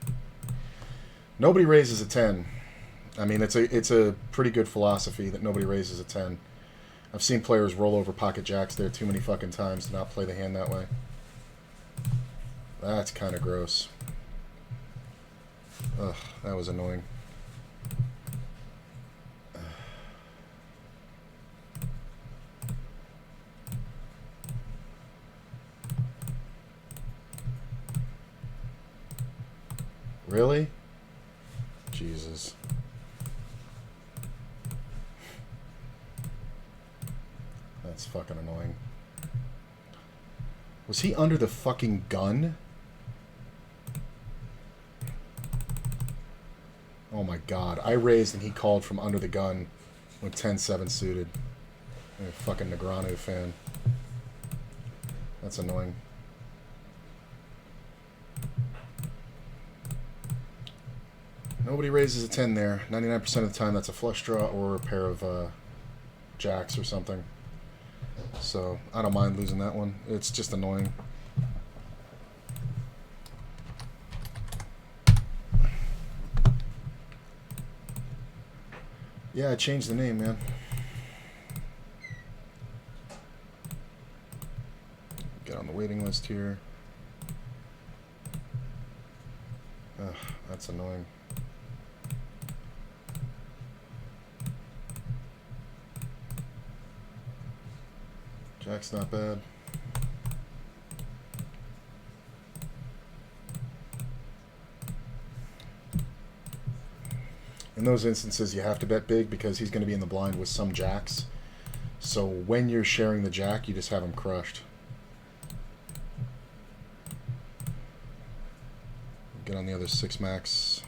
Nobody raises a 10. I mean, it's a pretty good philosophy that nobody raises a 10. I've seen players roll over pocket jacks there too many fucking times to not play the hand that way. That's kind of gross. Ugh, that was annoying. Really? Jesus. That's fucking annoying. Was he under the fucking gun? Oh my god. I raised and he called from under the gun with 10-7 suited. I'm a fucking Negreanu fan. That's annoying. Nobody raises a 10 there. 99% of the time that's a flush draw or a pair of jacks or something. So I don't mind losing that one. It's just annoying. Yeah, I changed the name, man. Get on the waiting list here. Ugh, that's annoying. Jack's not bad. In those instances, you have to bet big because he's going to be in the blind with some jacks. So when you're sharing the jack, you just have him crushed. Get on the other 6 max.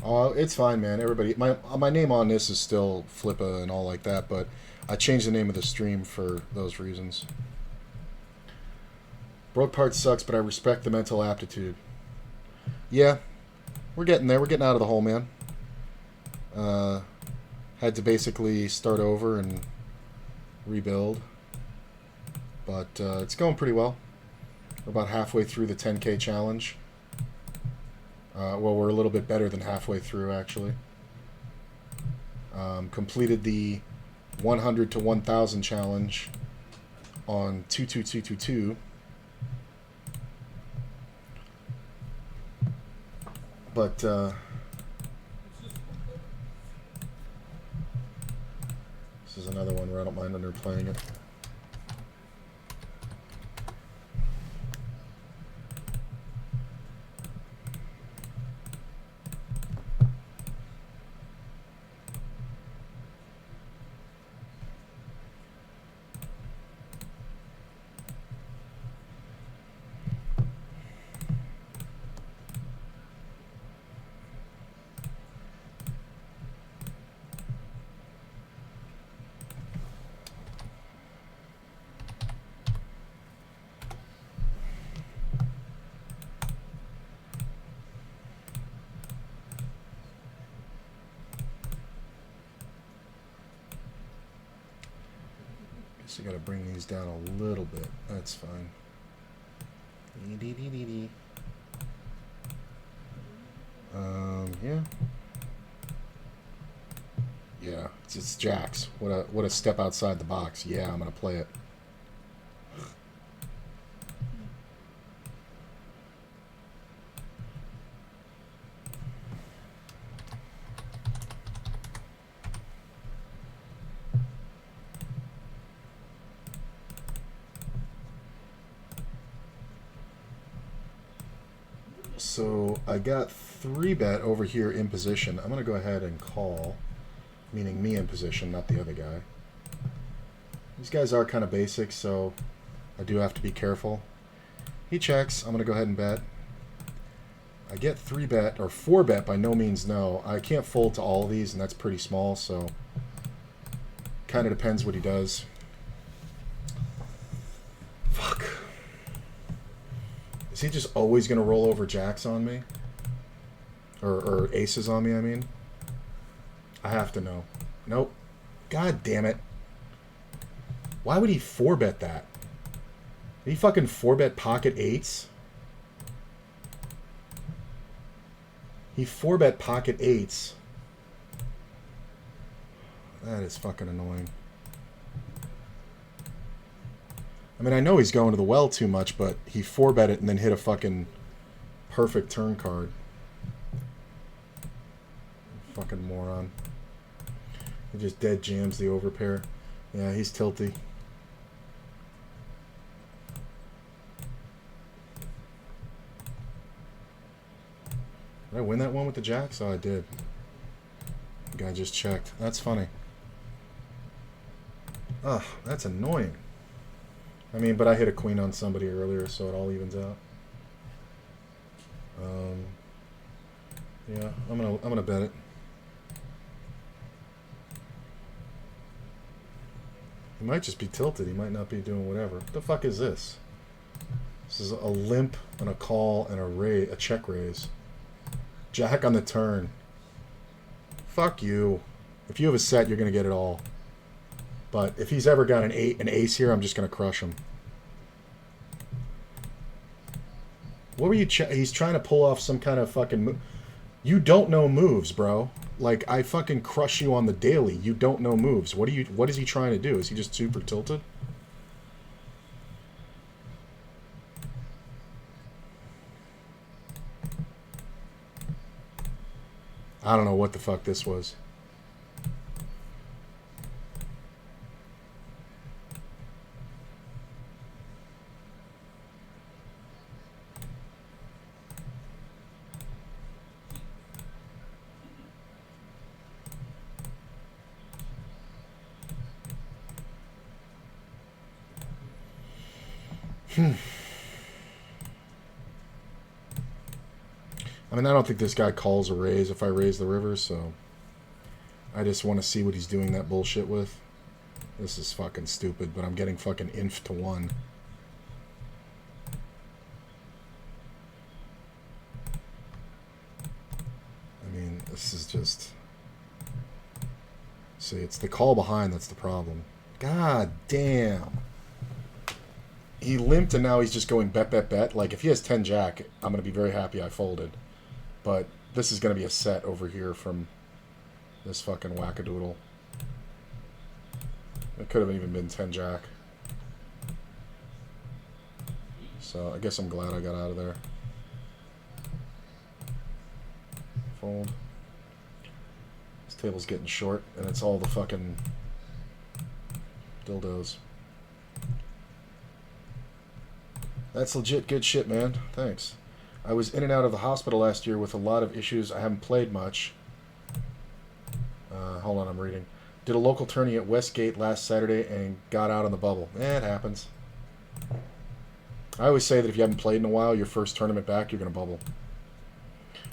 Oh, it's fine, man. Everybody, my name on this is still Flippa and all like that, but I changed the name of the stream for those reasons. Broke part sucks, but I respect the mental aptitude. Yeah, we're getting there. We're getting out of the hole, man. Had to basically start over and rebuild, but it's going pretty well. We're about halfway through the 10K challenge. Well, we're a little bit better than halfway through, actually. Completed the 100 to 1,000 challenge on 22222. But this is another one where I don't mind underplaying it. So I gotta bring these down a little bit. That's fine. Yeah. Yeah, it's jacks. What a step outside the box. Yeah, I'm gonna play it. So I got 3-bet over here in position. I'm going to go ahead and call, meaning me in position, not the other guy. These guys are kind of basic, so I do have to be careful. He checks. I'm going to go ahead and bet. I get 3-bet, or 4-bet by no means no. I can't fold to all of these, and that's pretty small, so kind of depends what he does. Fuck. Is he just always going to roll over jacks on me? Or aces on me, I mean? I have to know. Nope. God damn it. Why would he 4-bet that? Did he fucking 4-bet pocket 8s? He 4-bet pocket 8s. That is fucking annoying. I mean, I know he's going to the well too much, but he 4-bet it and then hit a fucking perfect turn card. Fucking moron. He just dead jams the overpair. Yeah, he's tilty. Did I win that one with the jacks? Oh, I did. The guy just checked. That's funny. Ugh, that's annoying. I mean, but I hit a queen on somebody earlier, so it all evens out. Yeah, I'm gonna bet it. He might just be tilted. He might not be doing whatever. What the fuck is this? This is a limp and a call and a check raise. Jack on the turn. Fuck you. If you have a set, you're going to get it all. But if he's ever got an ace here, I'm just going to crush him. What were you... he's trying to pull off some kind of fucking move. You don't know moves, bro. Like, I fucking crush you on the daily. You don't know moves. What is he trying to do? Is he just super tilted? I don't know what the fuck this was. I mean, I don't think this guy calls a raise if I raise the river, so I just want to see what he's doing that bullshit with. This is fucking stupid, but I'm getting fucking inf to 1. I mean, this is just... See, it's the call behind that's the problem. God damn. He limped and now he's just going bet, bet, bet. Like, if he has 10 jack, I'm going to be very happy I folded. But this is going to be a set over here from this fucking wackadoodle. It could have even been 10 jack. So I guess I'm glad I got out of there. Fold. This table's getting short, and it's all the fucking dildos. That's legit good shit, man. Thanks. I was in and out of the hospital last year with a lot of issues. I haven't played much. Hold on, I'm reading. Did a local tourney at Westgate last Saturday and got out on the bubble. It happens. I always say that if you haven't played in a while, your first tournament back, you're going to bubble.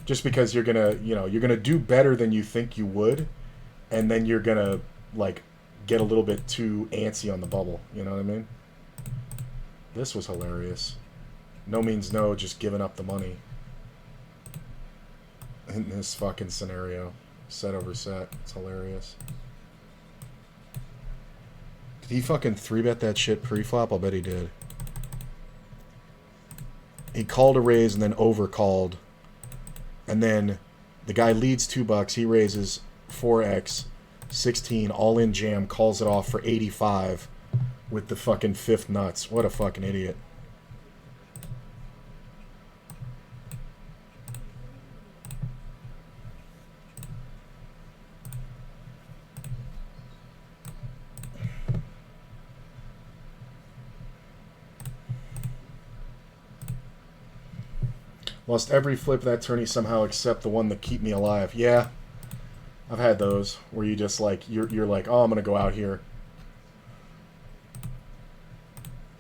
Just because you're going to, you're going to do better than you think you would, and then you're going to, like, get a little bit too antsy on the bubble. You know what I mean? This was hilarious. No means no, just giving up the money. In this fucking scenario. Set over set. It's hilarious. Did he fucking 3-bet that shit pre-flop? I'll bet he did. He called a raise and then overcalled. And then the guy leads $2. He raises 4x, 16, all-in jam, calls it off for 85 with the fucking 5th nuts. What a fucking idiot. Lost every flip that tourney somehow except the one that keep me alive. Yeah, I've had those where you just like you're like, oh, I'm gonna go out here,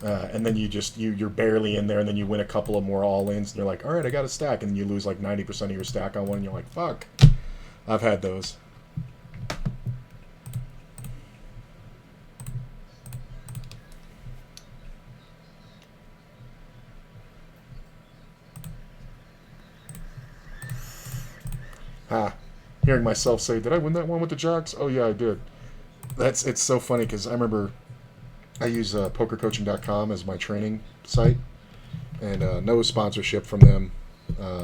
and then you're barely in there, and then you win a couple of more all-ins, and you're like, all right, I got a stack, and then you lose like 90% of your stack on one, and you're like, fuck. I've had those. Hearing myself say, did I win that one with the jacks? Oh yeah, I did. It's so funny because I remember I use pokercoaching.com as my training site, and no sponsorship from them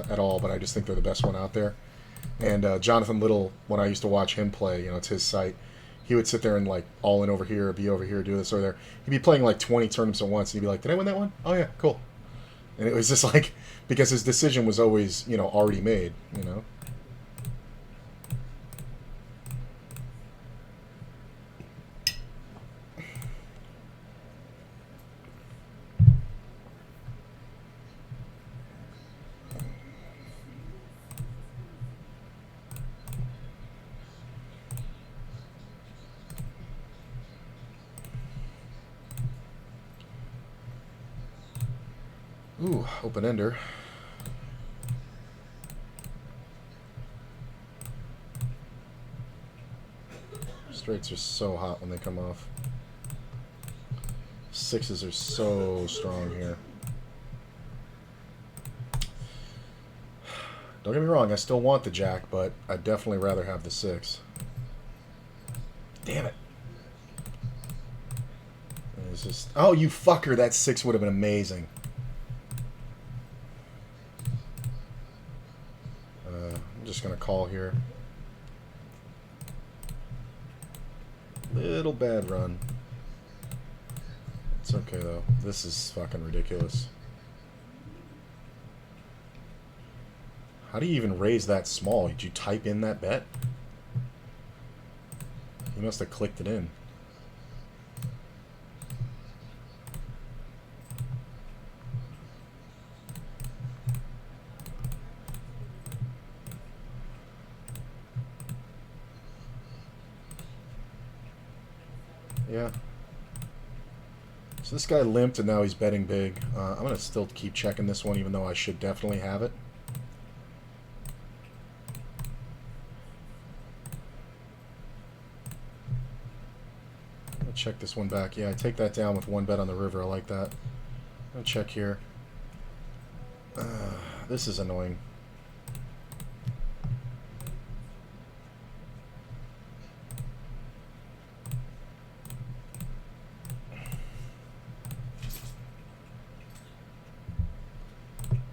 at all, but I just think they're the best one out there. And Jonathan Little, when I used to watch him play, it's his site, he would sit there and like all in over here, be over here, do this over there. He'd be playing like 20 tournaments at once, and he'd be like, did I win that one? Oh yeah, cool. And it was just like, because his decision was always, already made, Ooh, open ender. Straights are so hot when they come off. Sixes are so strong here. Don't get me wrong, I still want the jack, but I'd definitely rather have the 6. Damn it. It's just... Oh, you fucker, that 6 would have been amazing. I'm just going to call here. Little bad run. It's okay, though. This is fucking ridiculous. How do you even raise that small? Did you type in that bet? You must have clicked it in. Yeah. So this guy limped and now he's betting big. I'm going to still keep checking this one even though I should definitely have it. Check this one back. Yeah, I take that down with 1 bet on the river. I like that. I'm going to check here. This is annoying.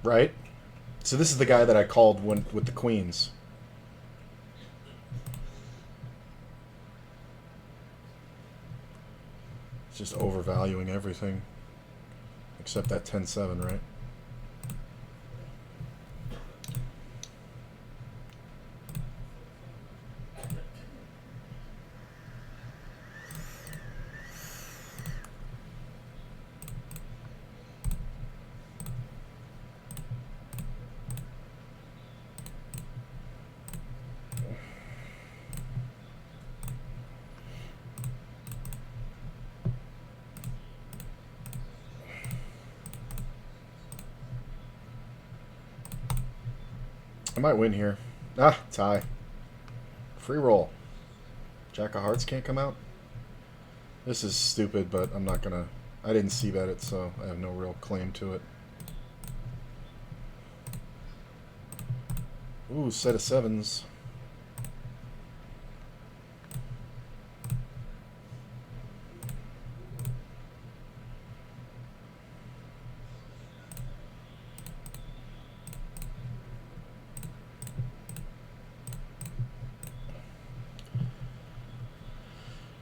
Right? So this is the guy that I called with the queens. Just overvaluing everything except that 10-7, right? I might win here. Ah, tie. Free roll. Jack of Hearts can't come out? This is stupid, but I'm not gonna... I didn't see bet it, so I have no real claim to it. Ooh, set of 7s.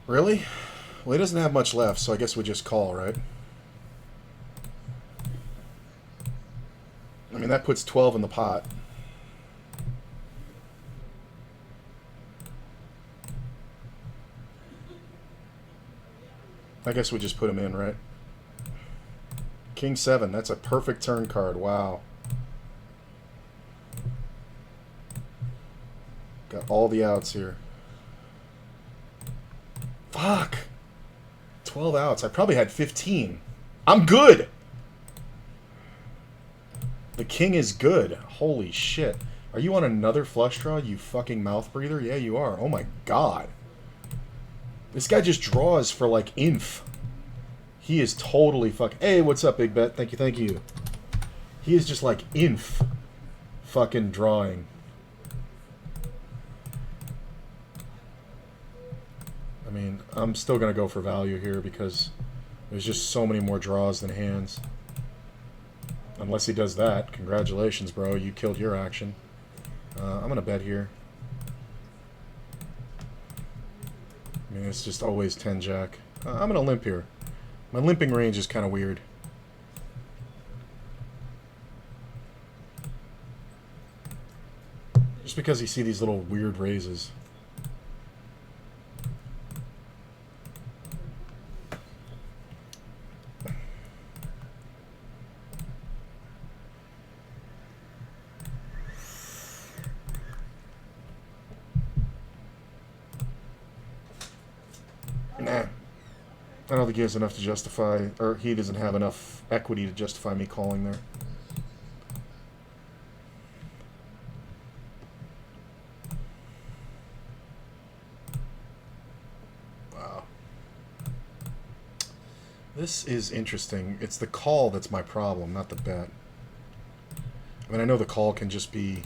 Really? Well, he doesn't have much left, so I guess we just call, right? I mean, that puts 12 in the pot. I guess we just put him in, right? King 7, that's a perfect turn card. Wow. Got all the outs here. Fuck. 12 outs. I probably had 15. I'm good. The king is good. Holy shit. Are you on another flush draw, you fucking mouth breather? Yeah, you are. Oh my god. This guy just draws for like inf. He is totally fucking... Hey, what's up, Big Bet? Thank you, thank you. He is just like inf fucking drawing. I mean, I'm still going to go for value here because there's just so many more draws than hands. Unless he does that. Congratulations, bro. You killed your action. I'm going to bet here. I mean, it's just always 10 jack. I'm going to limp here. My limping range is kind of weird. Just because you see these little weird raises. Nah. I don't think he has enough to justify, or he doesn't have enough equity to justify me calling there. Wow. This is interesting. It's the call that's my problem, not the bet. I mean, I know the call can just be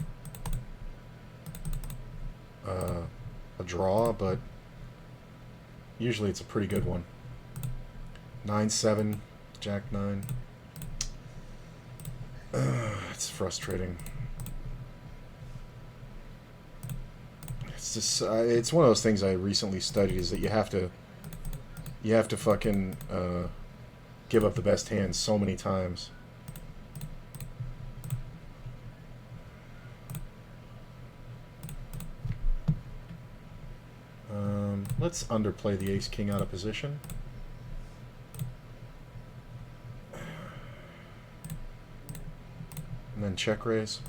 a draw, but usually it's a pretty good one. 9-7, Jack 9. It's frustrating. It's just it's one of those things I recently studied, is that you have to fucking give up the best hands so many times. Let's underplay the ace king out of position. And then check raise.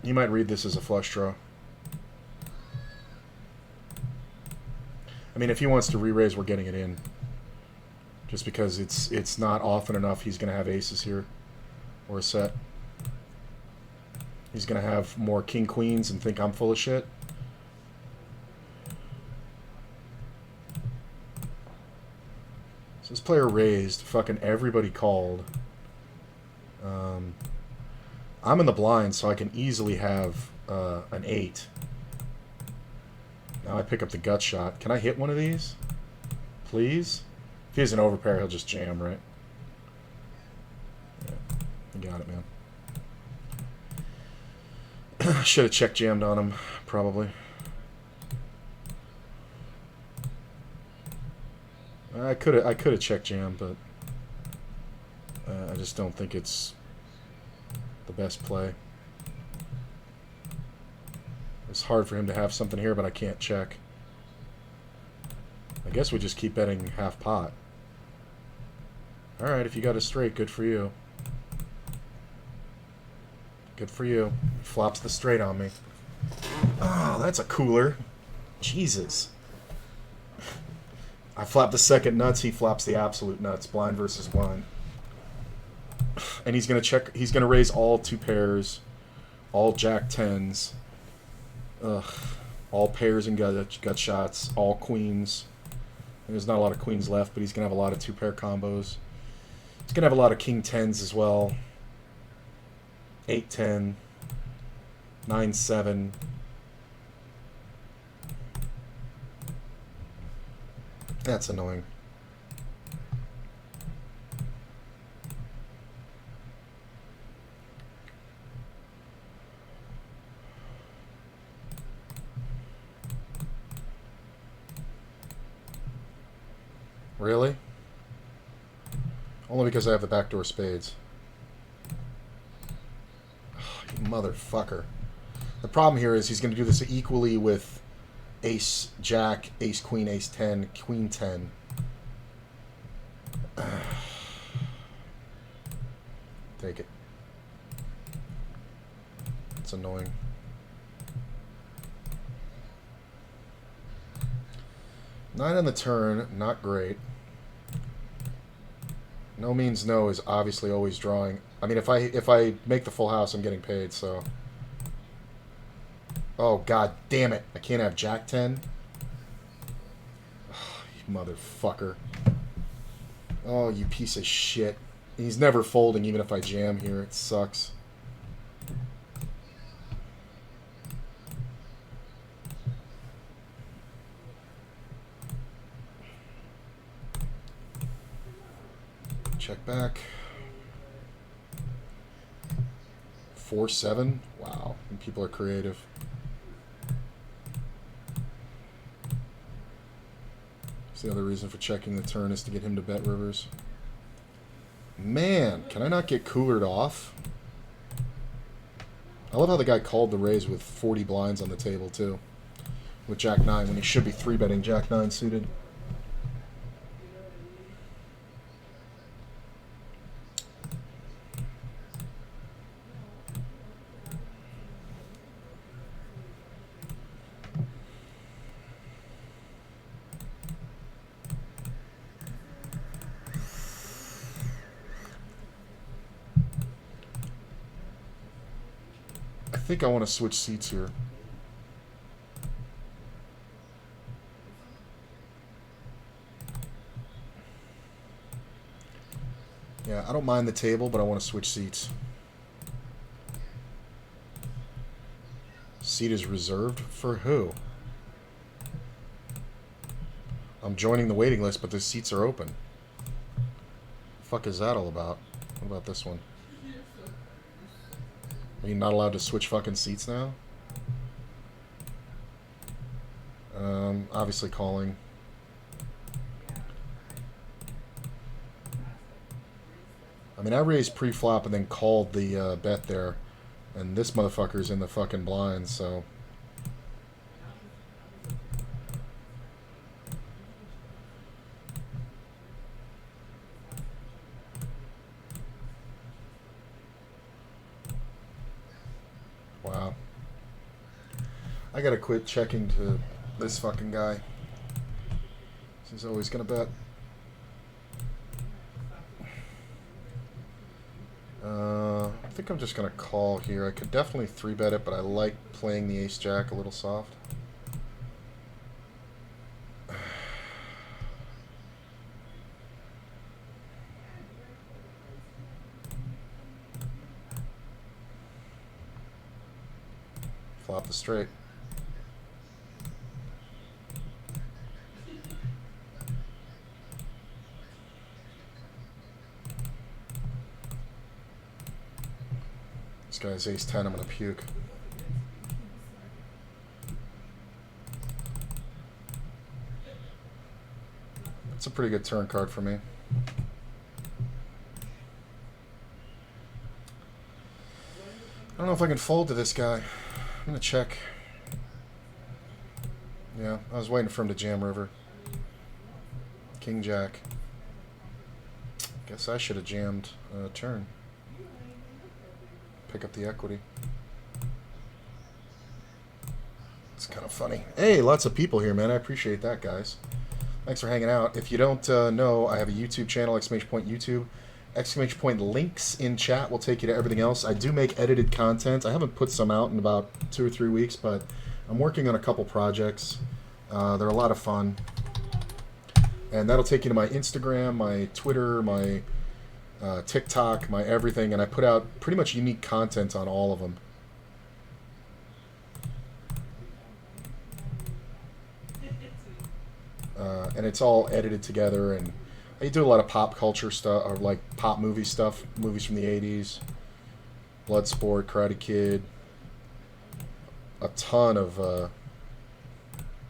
You might read this as a flush draw. I mean, if he wants to re-raise, we're getting it in. Just because it's not often enough he's going to have aces here. Or a set. He's going to have more king queens and think I'm full of shit. So this player raised. Fucking everybody called. I'm in the blind, so I can easily have an 8. Now I pick up the gut shot. Can I hit one of these? Please? If he has an overpair, he'll just jam, right? Yeah, you got it, man. Should have check jammed on him, probably. I could have check jammed, but I just don't think it's the best play. It's hard for him to have something here, but I can't check. I guess we just keep betting half pot. Alright, if you got a straight, good for you. Good for you. He flops the straight on me. Oh, that's a cooler. Jesus. I flop the second nuts, he flops the absolute nuts. Blind versus blind. And he's gonna check. He's gonna raise all 2 pairs, all jack 10s, all pairs and gut shots, all queens. There's not a lot of queens left, but he's gonna have a lot of 2-pair combos. He's gonna have a lot of king 10s as well. 8-10, 9-7. That's annoying. Really? Only because I have the backdoor spades. Oh, you motherfucker. The problem here is he's going to do this equally with ace, jack, ace, queen, ace 10, queen 10. Take it. It's annoying. Nine on the turn, not great. No means no is obviously always drawing. I mean, if I make the full house, I'm getting paid, so. Oh, god damn it. I can't have jack 10. Oh, you motherfucker. Oh, you piece of shit. He's never folding even if I jam here. It sucks. Check back. 4-7. Wow. And people are creative. So the other reason for checking the turn is to get him to bet rivers. Man, can I not get coolered off? I love how the guy called the raise with 40 blinds on the table, too. With Jack 9, when he should be 3-betting Jack 9 suited. I think I want to switch seats here. Yeah, I don't mind the table, but I want to switch seats. Seat is reserved for who? I'm joining the waiting list, but the seats are open. The fuck is that all about? What about this one? Are you not allowed to switch fucking seats now? Obviously calling. I mean, I raised pre-flop and then called the bet there. And this motherfucker's in the fucking blinds, so... Wow. I gotta quit checking to this fucking guy. He's always gonna bet. I think I'm just gonna call here. I could definitely 3-bet it, but I like playing the ace-jack a little soft. Flop the straight. This guy's ace-10, I'm gonna puke. That's a pretty good turn card for me. I don't know if I can fold to this guy. I'm gonna check. Yeah, I was waiting for him to jam river. King Jack. Guess I should have jammed turn. Pick up the equity. It's kind of funny. Hey, lots of people here, man. I appreciate that, guys. Thanks for hanging out. If you don't know, I have a YouTube channel, exclamation point YouTube. Exclamation point links in chat will take you to everything else. I do make edited content. I haven't put some out in about 2 or 3 weeks, but I'm working on a couple projects. They're a lot of fun. And that'll take you to my Instagram, my Twitter, my TikTok, my everything, and I put out pretty much unique content on all of them. And it's all edited together, and I do a lot of pop culture stuff, or like pop movie stuff, movies from the 80s, Bloodsport, Karate Kid, a ton of,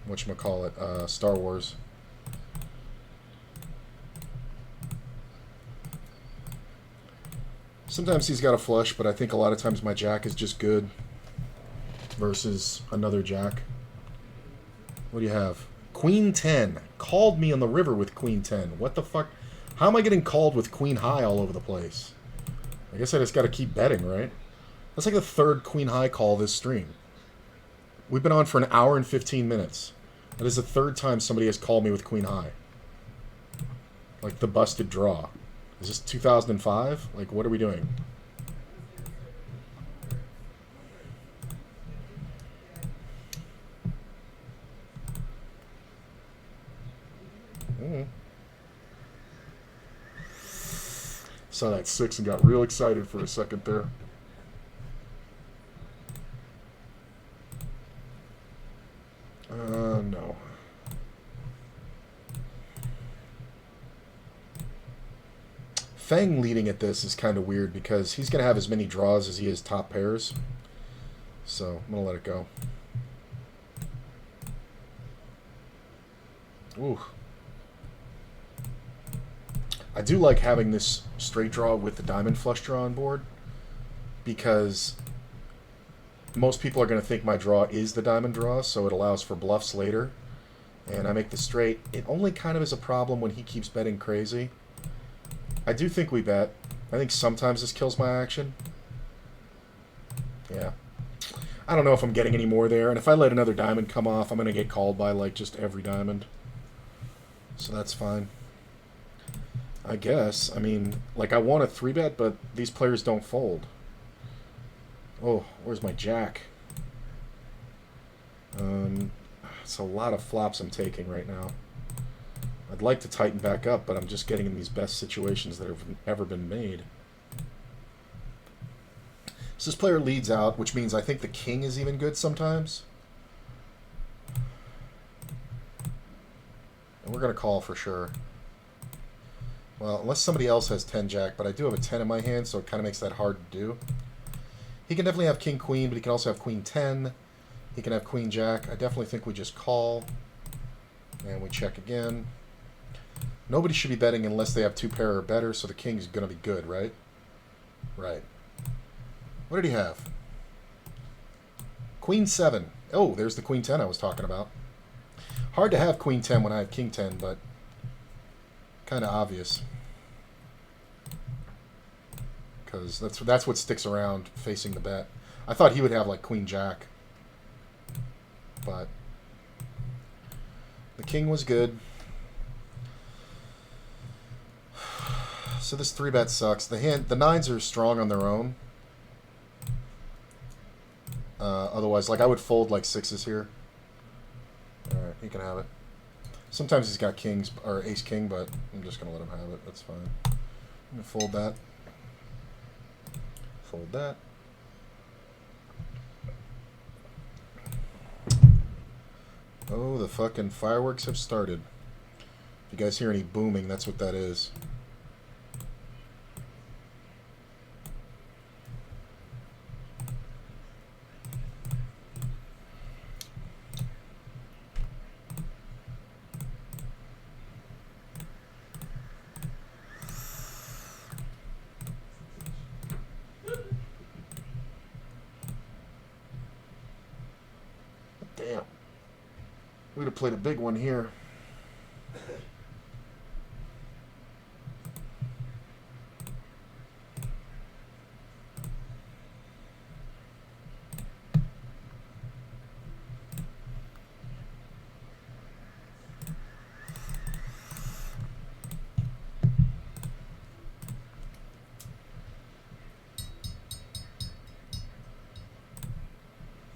whatchamacallit, Star Wars. Sometimes he's got a flush, but I think a lot of times my jack is just good versus another jack. What do you have? Queen 10. Called me on the river with Queen 10. What the fuck? How am I getting called with Queen High all over the place? I guess I just got to keep betting, right? That's like the 3rd Queen High call this stream. We've been on for an hour and 15 minutes. That is the 3rd time somebody has called me with Queen High. Like the busted draw. Is this 2005? Like, what are we doing? Saw that 6 and got real excited for a second there. No. Feng leading at this is kind of weird because he's going to have as many draws as he has top pairs. So, I'm going to let it go. Ooh. I do like having this straight draw with the diamond flush draw on board because most people are going to think my draw is the diamond draw, so it allows for bluffs later. And I make the straight. It only kind of is a problem when he keeps betting crazy. I do think we bet. I think sometimes this kills my action. Yeah. I don't know if I'm getting any more there. And if I let another diamond come off, I'm going to get called by, like, just every diamond. So that's fine. I guess. I mean, like, I want a 3-bet, but these players don't fold. Oh, where's my jack? It's a lot of flops I'm taking right now. I'd like to tighten back up, but I'm just getting in these best situations that have ever been made. So this player leads out, which means I think the king is even good sometimes. And we're going to call for sure. Well, unless somebody else has 10-jack, but I do have a 10 in my hand, so it kind of makes that hard to do. He can definitely have king-queen, but he can also have queen-10. He can have queen-jack. I definitely think we just call. And we check again. Nobody should be betting unless they have 2 pair or better, so the king's going to be good, right? Right. What did he have? Queen-7. Oh, there's the queen-10 I was talking about. Hard to have queen-10 when I have king-10, but kind of obvious. Because that's what sticks around facing the bet. I thought he would have, like, queen-jack. But the king was good. So this 3-bet sucks. The 9s are strong on their own. Otherwise, like, I would fold like 6s here. All right, he can have it. Sometimes he's got kings or ace-king, but I'm just gonna let him have it. That's fine. I'm gonna fold that. Fold that. Oh, the fucking fireworks have started. If you guys hear any booming, that's what that is. Damn. We'd have played a big one here.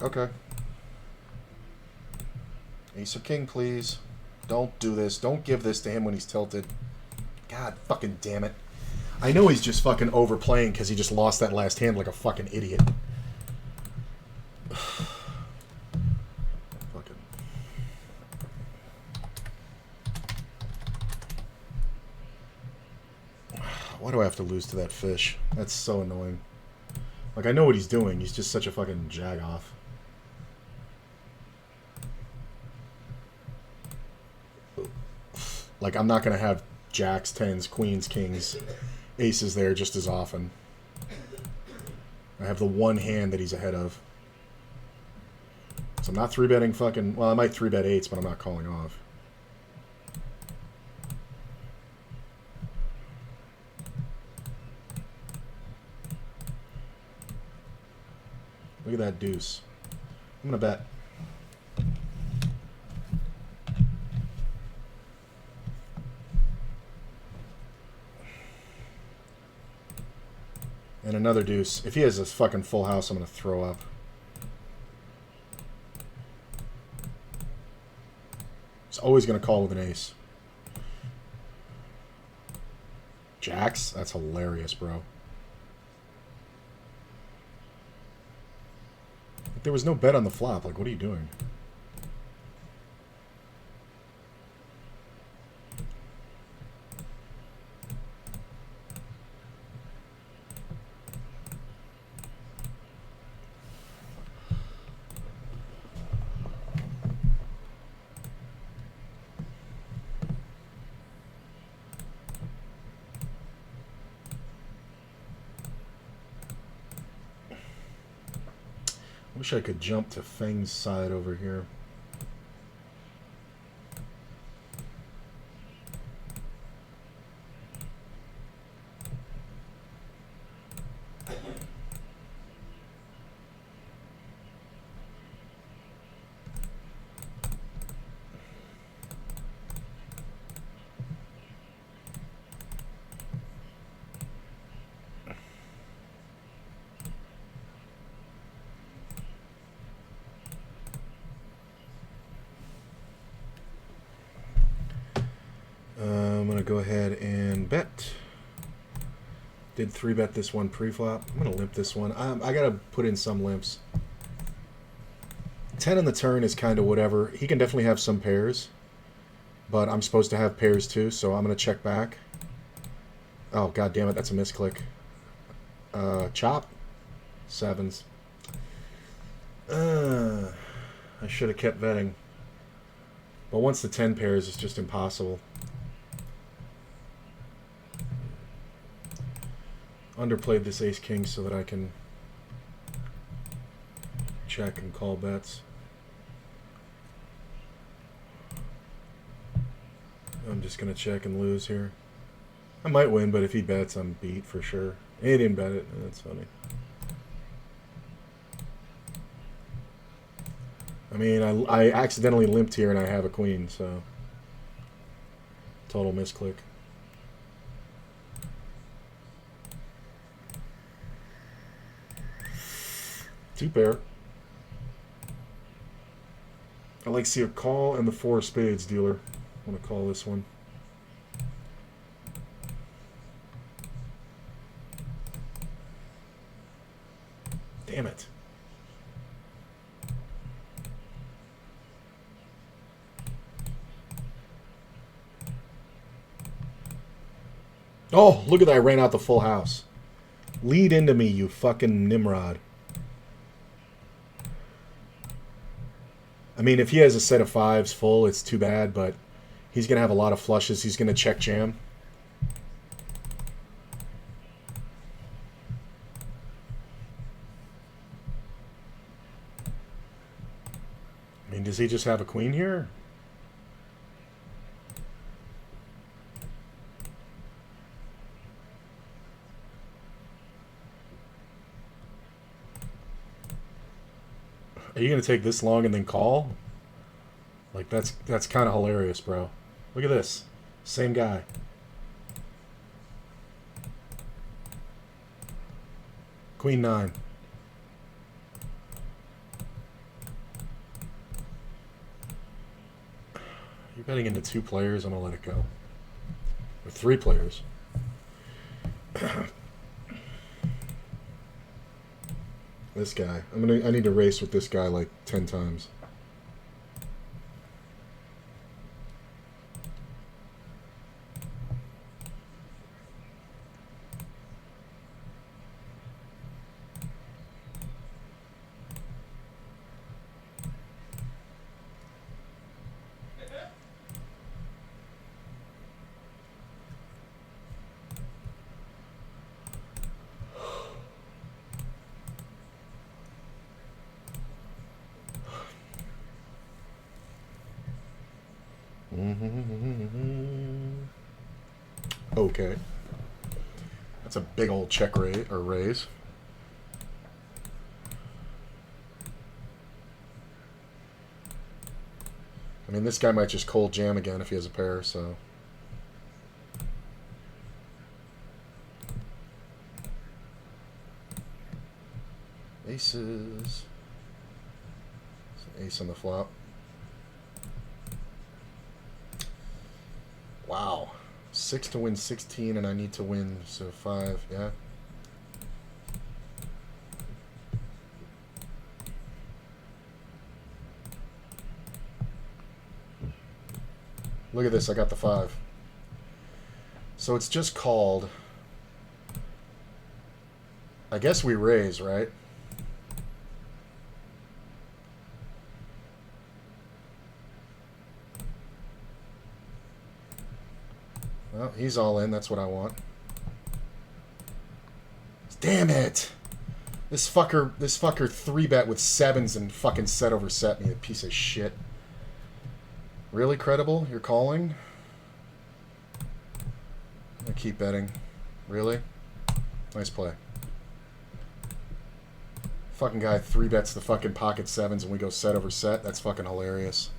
Okay. Ace or king, please. Don't do this. Don't give this to him when he's tilted. God fucking damn it. I know he's just fucking overplaying because he just lost that last hand like a fucking idiot. Fucking. Why do I have to lose to that fish? That's so annoying. Like, I know what he's doing. He's just such a fucking jag-off. Like, I'm not going to have jacks, 10s, queens, kings, aces there just as often. I have the one hand that he's ahead of. So I'm not 3-betting fucking... Well, I might 3-bet 8s, but I'm not calling off. Look at that deuce. I'm going to bet. And another deuce. If he has a fucking full house, I'm going to throw up. He's always going to call with an ace. Jacks? That's hilarious, bro. There was no bet on the flop. Like, what are you doing? Wish I could jump to Feng's side over here. Did 3-bet this one pre-flop. I'm going to limp this one. I got to put in some limps. 10 on the turn is kind of whatever. He can definitely have some pairs. But I'm supposed to have pairs too, so I'm going to check back. Oh, god damn it, that's a misclick. Chop. 7s. I should have kept betting. But once the 10 pairs, it's just impossible. Underplayed this ace-king so that I can check and call bets. I'm just going to check and lose here. I might win, but if he bets, I'm beat for sure. He didn't bet it. That's funny. I mean, I accidentally limped here and I have a queen, so... Total misclick. Two pair. I like to see a call and the 4 of spades, dealer. I want to call this one. Damn it. Oh, look at that. I ran out the full house. Lead into me, you fucking Nimrod. I mean, if he has a set of 5s full, it's too bad, but he's going to have a lot of flushes. He's going to check jam. I mean, does he just have a queen here? Are you going to take this long and then call? Like, that's kind of hilarious, bro. Look at this. Same guy. Queen 9. You're betting into 2 players. I'm going to let it go. Or 3 players. This guy. I need to race with this guy like 10 times. Okay. That's a big old check raise or raise. I mean, this guy might just cold jam again if he has a pair, so. Aces. It's an ace on the flop. Wow. 6 to win 16, and I need to win, so 5, yeah. Look at this, I got the 5. So it's just called. I guess we raise, right? Well, he's all in. That's what I want. Damn it! This fucker 3-bet with 7s and fucking set over set me, a piece of shit. Really credible? You're calling? I keep betting. Really? Nice play. Fucking guy 3-bets the fucking pocket 7s and we go set over set. That's fucking hilarious.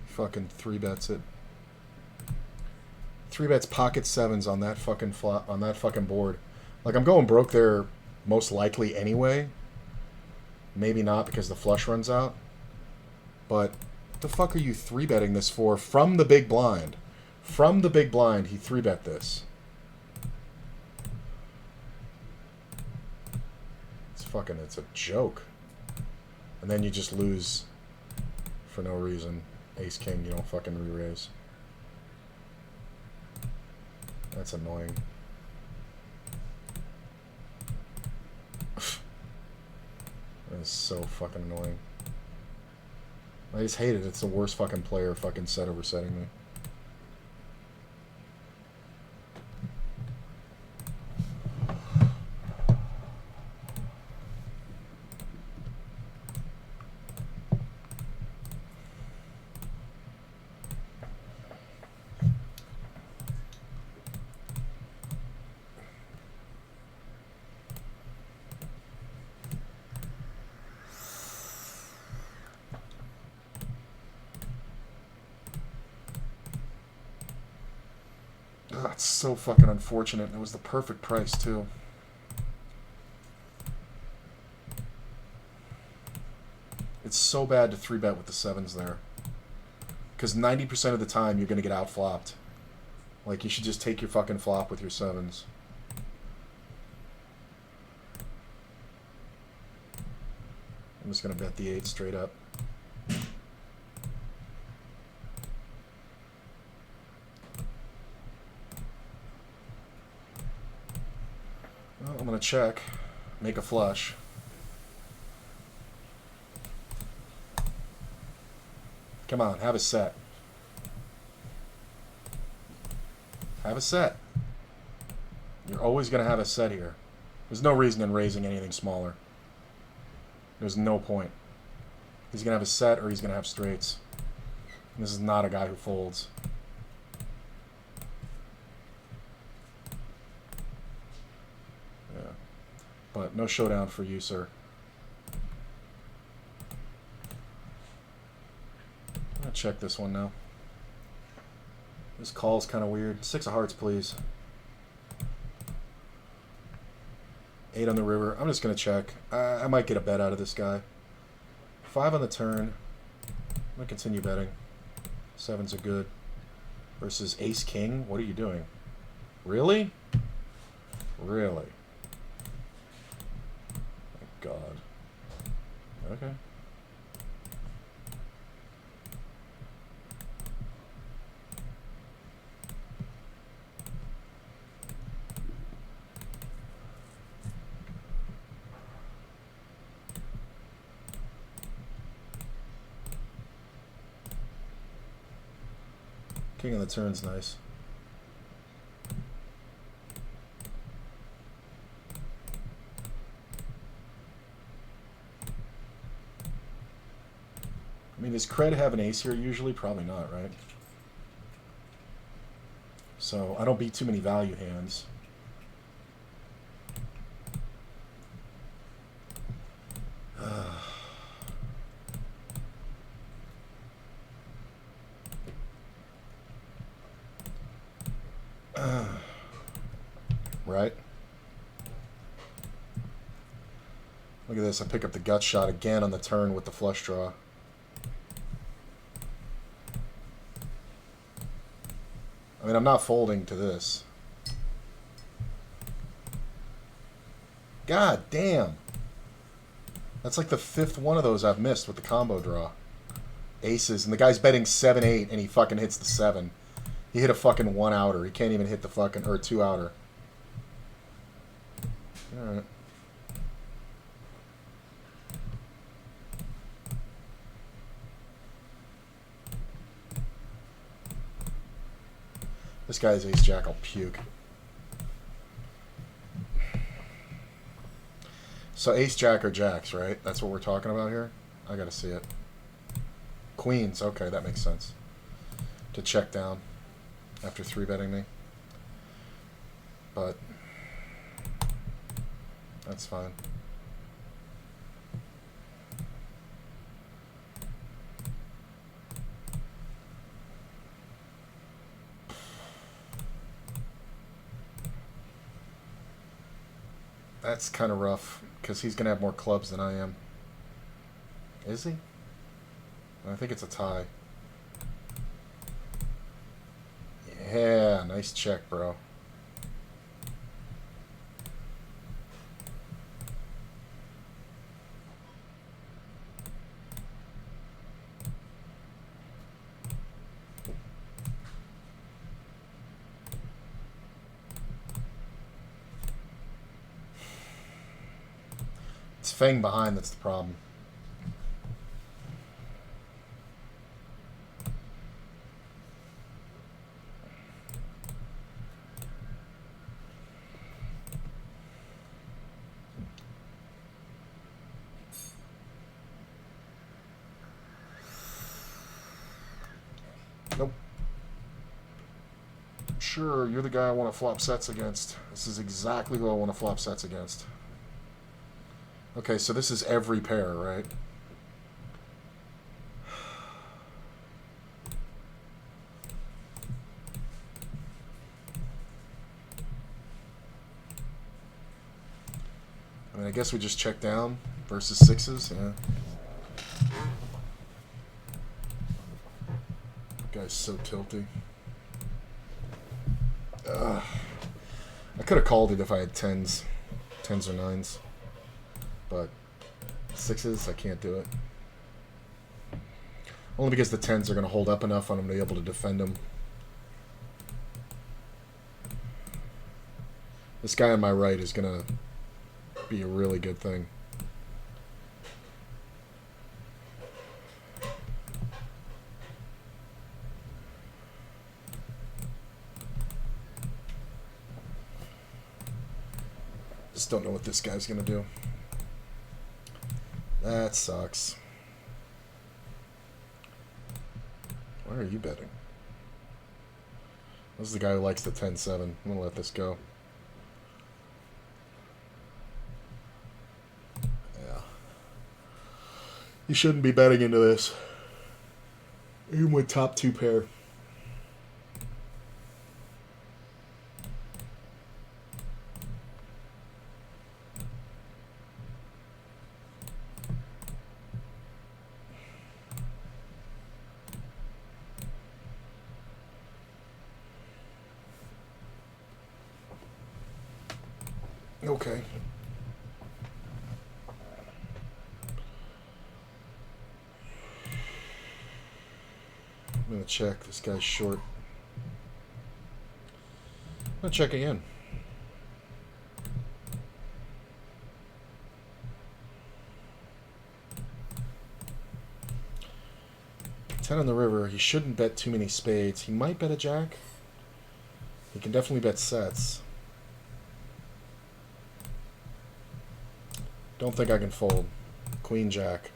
Fucking 3-bets it. 3-bets pocket 7s on that fucking flop, on that fucking board. Like, I'm going broke there most likely anyway. Maybe not because the flush runs out. But what the fuck are you 3-betting this for from the big blind? From the big blind, he 3-bet this. It's a joke. And then you just lose for no reason. Ace king, you don't fucking re-raise. That's annoying. That is so fucking annoying. I just hate it. It's the worst fucking player fucking set over setting me. That's so fucking unfortunate. It was the perfect price, too. It's so bad to 3-bet with the 7s there. Because 90% of the time, you're going to get out-flopped. Like, you should just take your fucking flop with your 7s. I'm just going to bet the 8 straight up. Well, I'm going to check. Make a flush. Come on, have a set. Have a set. You're always going to have a set here. There's no reason in raising anything smaller. There's no point. He's going to have a set or he's going to have straights. And this is not a guy who folds. Yeah. But no showdown for you, sir. I'm going to check this one now. This call's kind of weird. 6 of hearts, please. 8 on the river. I'm just going to check. I might get a bet out of this guy. 5 on the turn. I'm going to continue betting. 7s are good. Versus ace king. What are you doing? Really? Really? Thank God. Okay. King on the turn's nice. I mean, does Cred have an ace here usually? Probably not, right? So I don't beat too many value hands. Right? Look at this. I pick up the gut shot again on the turn with the flush draw. I mean, I'm not folding to this. God damn. That's like the 5th one of those I've missed with the combo draw. Aces. And the guy's betting 7-8 and he fucking hits the 7. He hit a fucking 1-outer. He can't even hit the fucking... or 2-outer. Alright. This guy's ace jack will puke. So ace jack or jacks, right? That's what we're talking about here? I gotta see it. Queens, okay, that makes sense. To check down after 3-betting me. But that's fine. That's kind of rough, because he's going to have more clubs than I am. Is he? I think it's a tie. Yeah, nice check, bro. It's Fang behind that's the problem. Nope. Sure, you're the guy I want to flop sets against. This is exactly who I want to flop sets against. Okay, so this is every pair, right? I mean, I guess we just check down versus sixes, yeah. Guy's so tilty. I could have called it if I had tens or nines, but sixes, I can't do it. Only because the tens are going to hold up enough on him to be able to defend him. This guy on my right is going to be a really good thing. Just don't know what this guy's going to do. That sucks. Why are you betting? This is the guy who likes the 10-7. I'm going to let this go. Yeah. You shouldn't be betting into this. Even with top two pair. Okay. I'm going to check. This guy's short. I'm going to check again. Ten on the river. He shouldn't bet too many spades. He might bet a jack. He can definitely bet sets. Don't think I can fold. Queen jack.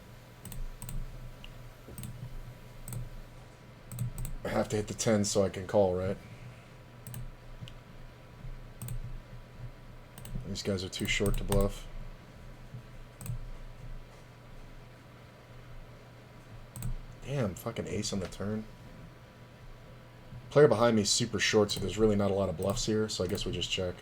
I have to hit the 10 so I can call, right? These guys are too short to bluff. Damn, fucking ace on the turn. Player behind me is super short, so there's really not a lot of bluffs here, so I guess we just check.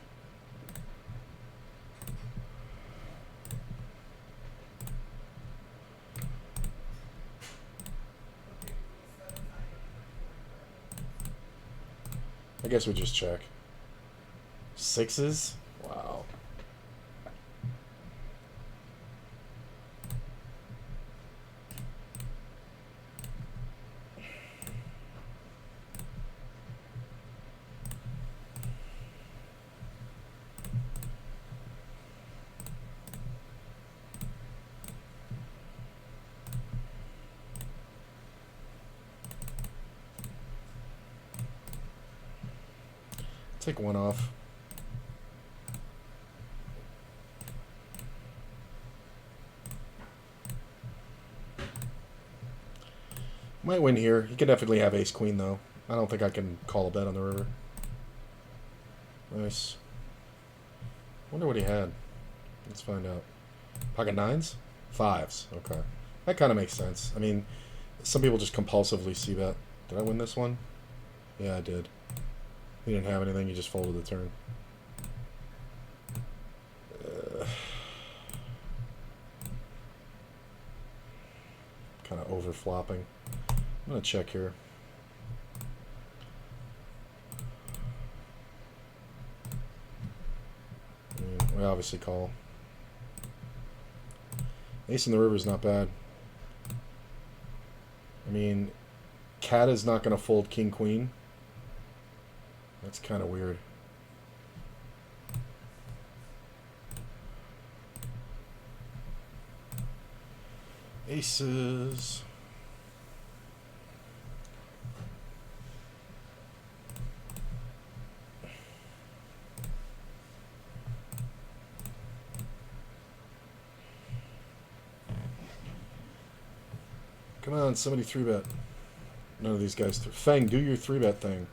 I guess we just check. Sixes? Wow. Take one off. Might win here. He can definitely have ace-queen, though. I don't think I can call a bet on the river. Nice. Wonder what he had. Let's find out. Pocket nines? Fives. Okay. That kind of makes sense. I mean, some people just compulsively see bet. Did I win this one? Yeah, I did. He didn't have anything. He just folded the turn. flopping. I'm going to check here. We obviously call. Ace in the river is not bad. I mean, cat is not going to fold king queen. That's kind of weird. Aces. Come on, somebody 3-bet. None of these guys. Feng, do your 3-bet thing.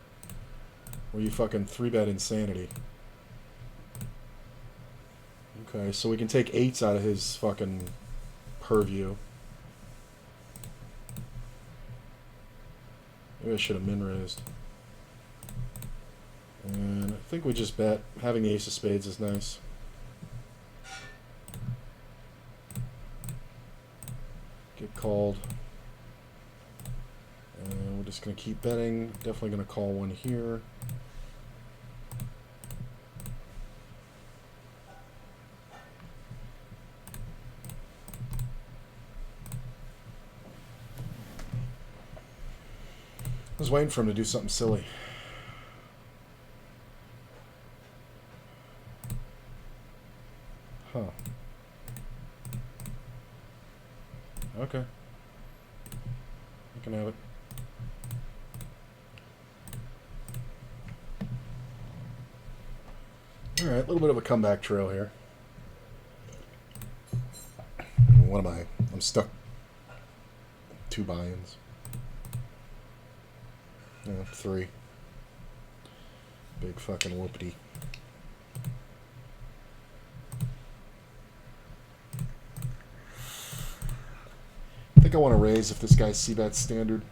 Where you fucking 3-bet insanity. Okay, so we can take 8s out of his fucking purview. Maybe I should have min-raised. And I think we just bet. Having the ace of spades is nice. Get called. And we're just going to keep betting. Definitely going to call one here. I was waiting for him to do something silly. Huh. Okay. You can have it. Alright, a little bit of a comeback trail here. What am I? I'm stuck. 2 buy-ins. Yeah, 3. Big fucking whoopity. I think I want to raise if this guy's c-bet standard.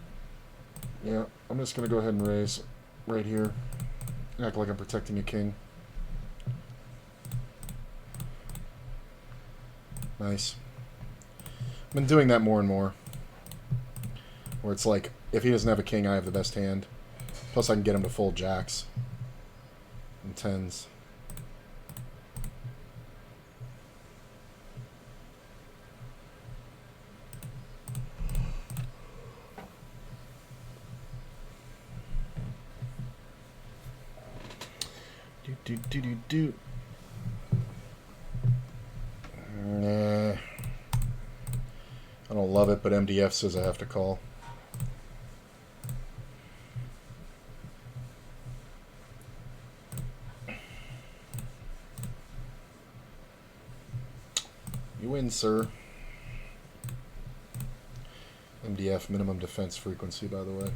Yeah, I'm just going to go ahead and raise right here. Act like I'm protecting a king. Nice. I've been doing that more and more. Where it's like, if he doesn't have a king, I have the best hand. Plus I can get him to fold jacks. And 10s. Do. Nah. I don't love it, but MDF says I have to call. You win, sir. MDF, minimum defense frequency, by the way.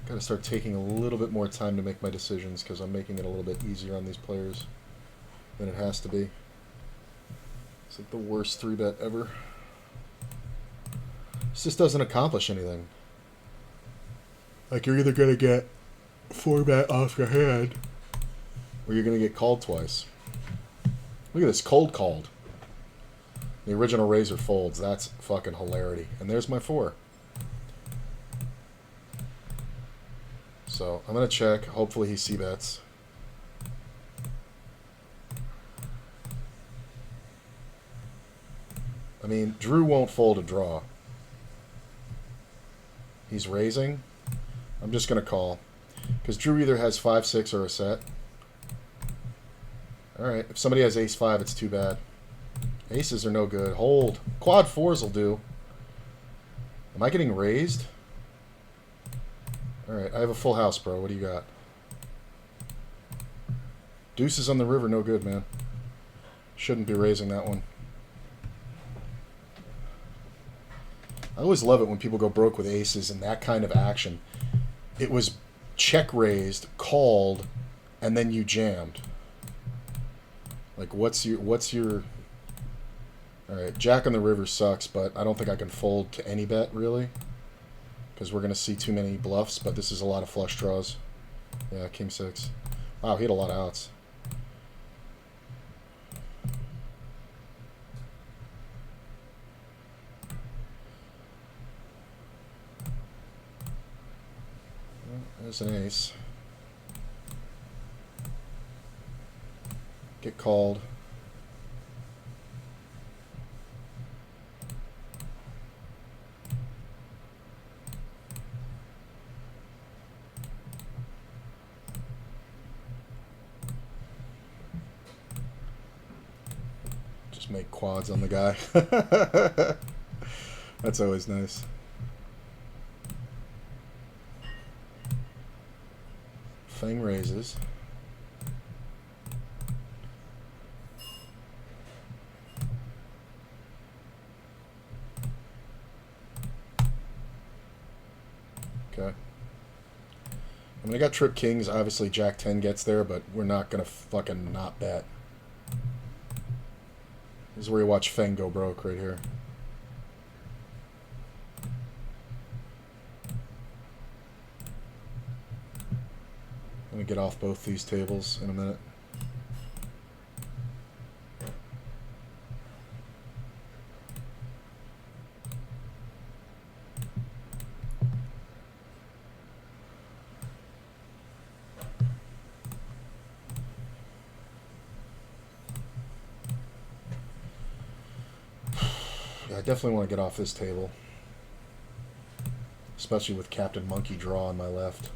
Gotta start taking a little bit more time to make my decisions because I'm making it a little bit easier on these players than it has to be. It's like the worst 3-bet ever. This just doesn't accomplish anything. Like, you're either gonna get 4-bet off your hand or you're gonna get called twice. Look at this, cold called. The original razor folds. That's fucking hilarity. And there's my 4. So I'm going to check. Hopefully he c-bets. I mean, Drew won't fold a draw. He's raising. I'm just going to call. Because Drew either has 5-6 or a set. Alright, if somebody has ace-5, it's too bad. Aces are no good. Hold. Quad 4s will do. Am I getting raised? Alright, I have a full house, bro. What do you got? Deuces on the river, no good, man. Shouldn't be raising that one. I always love it when people go broke with aces and that kind of action. It was check raised, called, and then you jammed. Like, what's your... Alright, jack on the river sucks, but I don't think I can fold to any bet, really. Because we're going to see too many bluffs, but this is a lot of flush draws. Yeah, king 6. Wow, he had a lot of outs. There's an ace. Get called. Just make quads on the guy. That's always nice. Thing raises. Okay. I mean, I got trip kings. Obviously, Jack 10 gets there, but we're not going to fucking not bet. This is where you watch Feng go broke right here. I'm going to get off both these tables in a minute. Yeah, I definitely want to get off this table. Especially with Captain Monkey Draw on my left.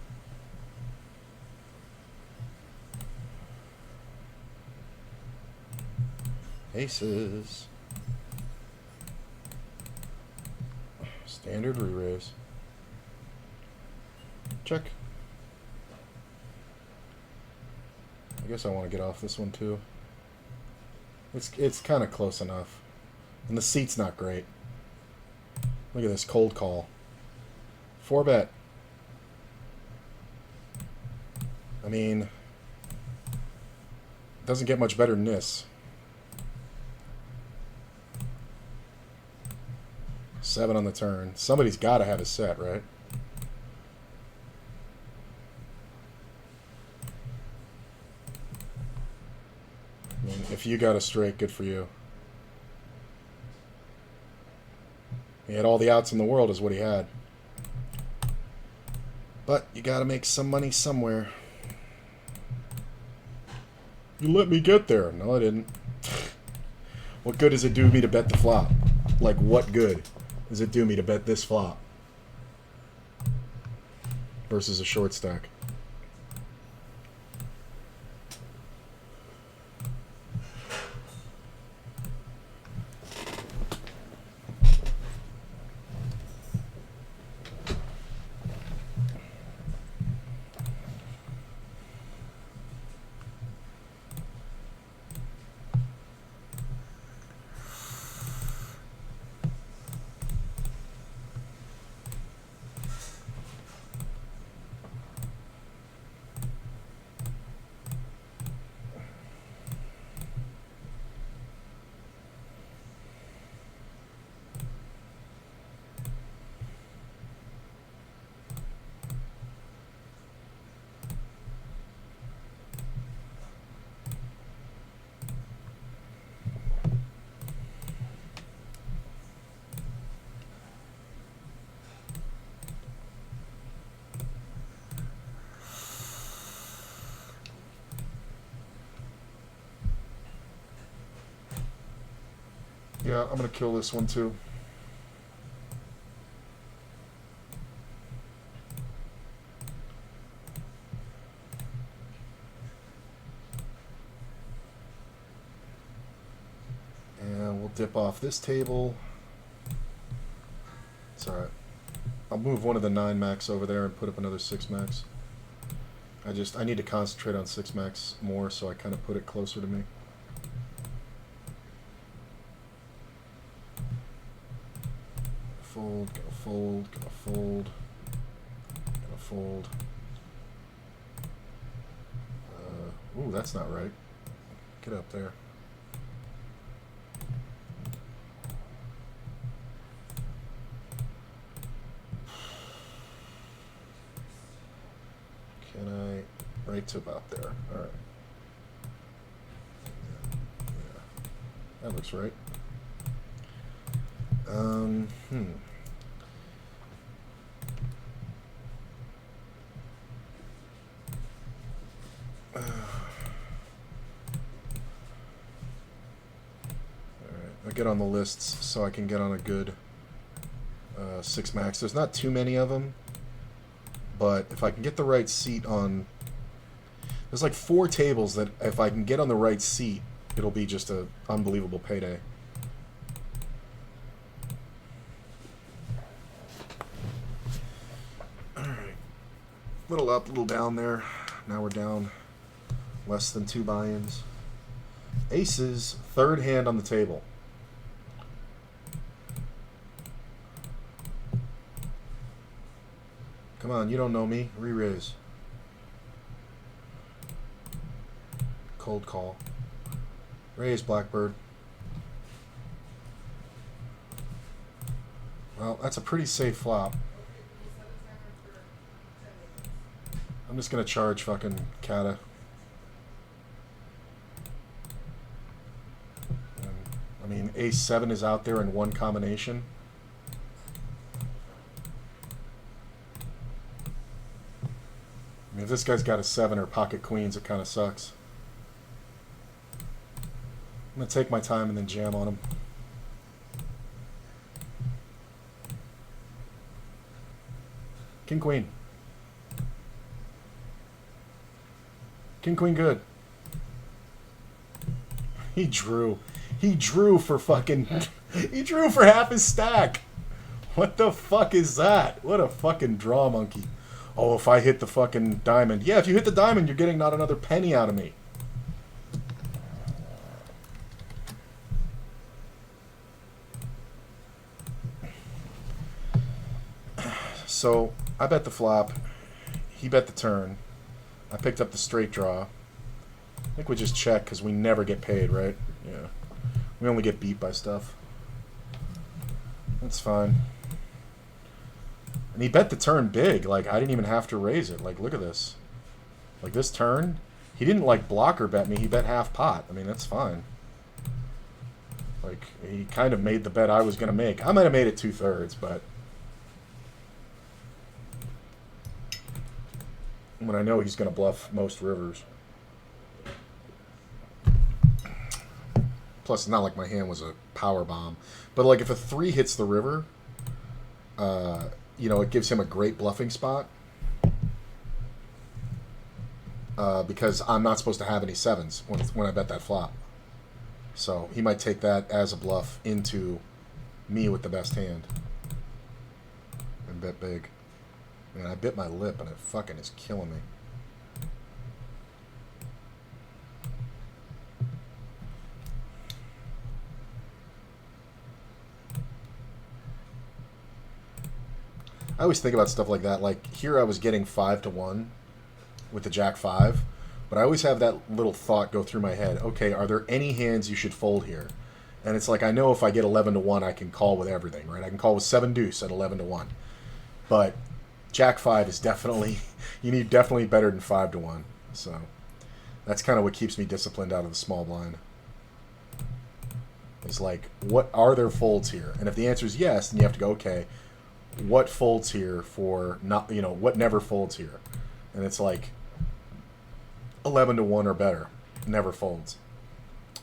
Aces. Standard re-raise. Check. I guess I want to get off this one too. It's kind of close enough. And the seat's not great. Look at this cold call. 4-bet. I mean, it doesn't get much better than this. 7 on the turn. Somebody's got to have a set, right? I mean, if you got a straight, good for you. He had all the outs in the world is what he had. But you got to make some money somewhere. You let me get there. No, I didn't. What good does it do me to bet the flop? Like, what good does it do me to bet this flop versus a short stack? Yeah, I'm going to kill this one too. And we'll dip off this table. It's alright. I'll move one of the 9 max over there and put up another 6 max. I need to concentrate on 6 max more, so I kind of put it closer to me. Fold, gonna fold, gonna fold, gonna fold. Ooh, that's not right. Get up there. Can I? Right to about there. All right. Yeah, that looks right. get on the lists so I can get on a good 6 max. There's not too many of them, but if I can get the right seat on... There's like 4 tables that if I can get on the right seat, it'll be just an unbelievable payday. Alright. Little up, little down there. Now we're down less than 2 buy-ins. Aces, 3rd hand on the table. Come on, you don't know me. Re-raise. Cold call. Raise, Blackbird. Well, that's a pretty safe flop. I'm just gonna charge fucking Kata. I mean, Ace-7 is out there in one combination. I mean, if this guy's got a 7 or pocket queens, it kind of sucks. I'm going to take my time and then jam on him. King, queen. King, queen, good. He drew. He drew for fucking... he drew for half his stack. What the fuck is that? What a fucking draw monkey. Oh, if I hit the fucking diamond. Yeah, if you hit the diamond, you're getting not another penny out of me. So, I bet the flop. He bet the turn. I picked up the straight draw. I think we just check because we never get paid, right? Yeah. We only get beat by stuff. That's fine. And he bet the turn big. Like, I didn't even have to raise it. Like, look at this. Like, this turn, he didn't, like, block or bet me. He bet half pot. I mean, that's fine. Like, he kind of made the bet I was going to make. I might have made it 2/3, but... when I know he's going to bluff most rivers. Plus, it's not like my hand was a power bomb. But, like, if a 3 hits the river, you know, it gives him a great bluffing spot. Because I'm not supposed to have any 7s when I bet that flop. So, he might take that as a bluff into me with the best hand. And bet big. Man, I bit my lip and it fucking is killing me. I always think about stuff like that. Like, here I was getting 5-1 with the Jack-5, but I always have that little thought go through my head. Okay, are there any hands you should fold here? And it's like, I know if I get 11-1, I can call with everything, right? I can call with 7 deuce at 11-1. But Jack-5 is definitely, you need definitely better than 5-1. So that's kind of what keeps me disciplined out of the small blind. It's like, what are there folds here? And if the answer is yes, then you have to go, okay, what folds here for not, you know, what never folds here? And it's like 11-1 or better never folds,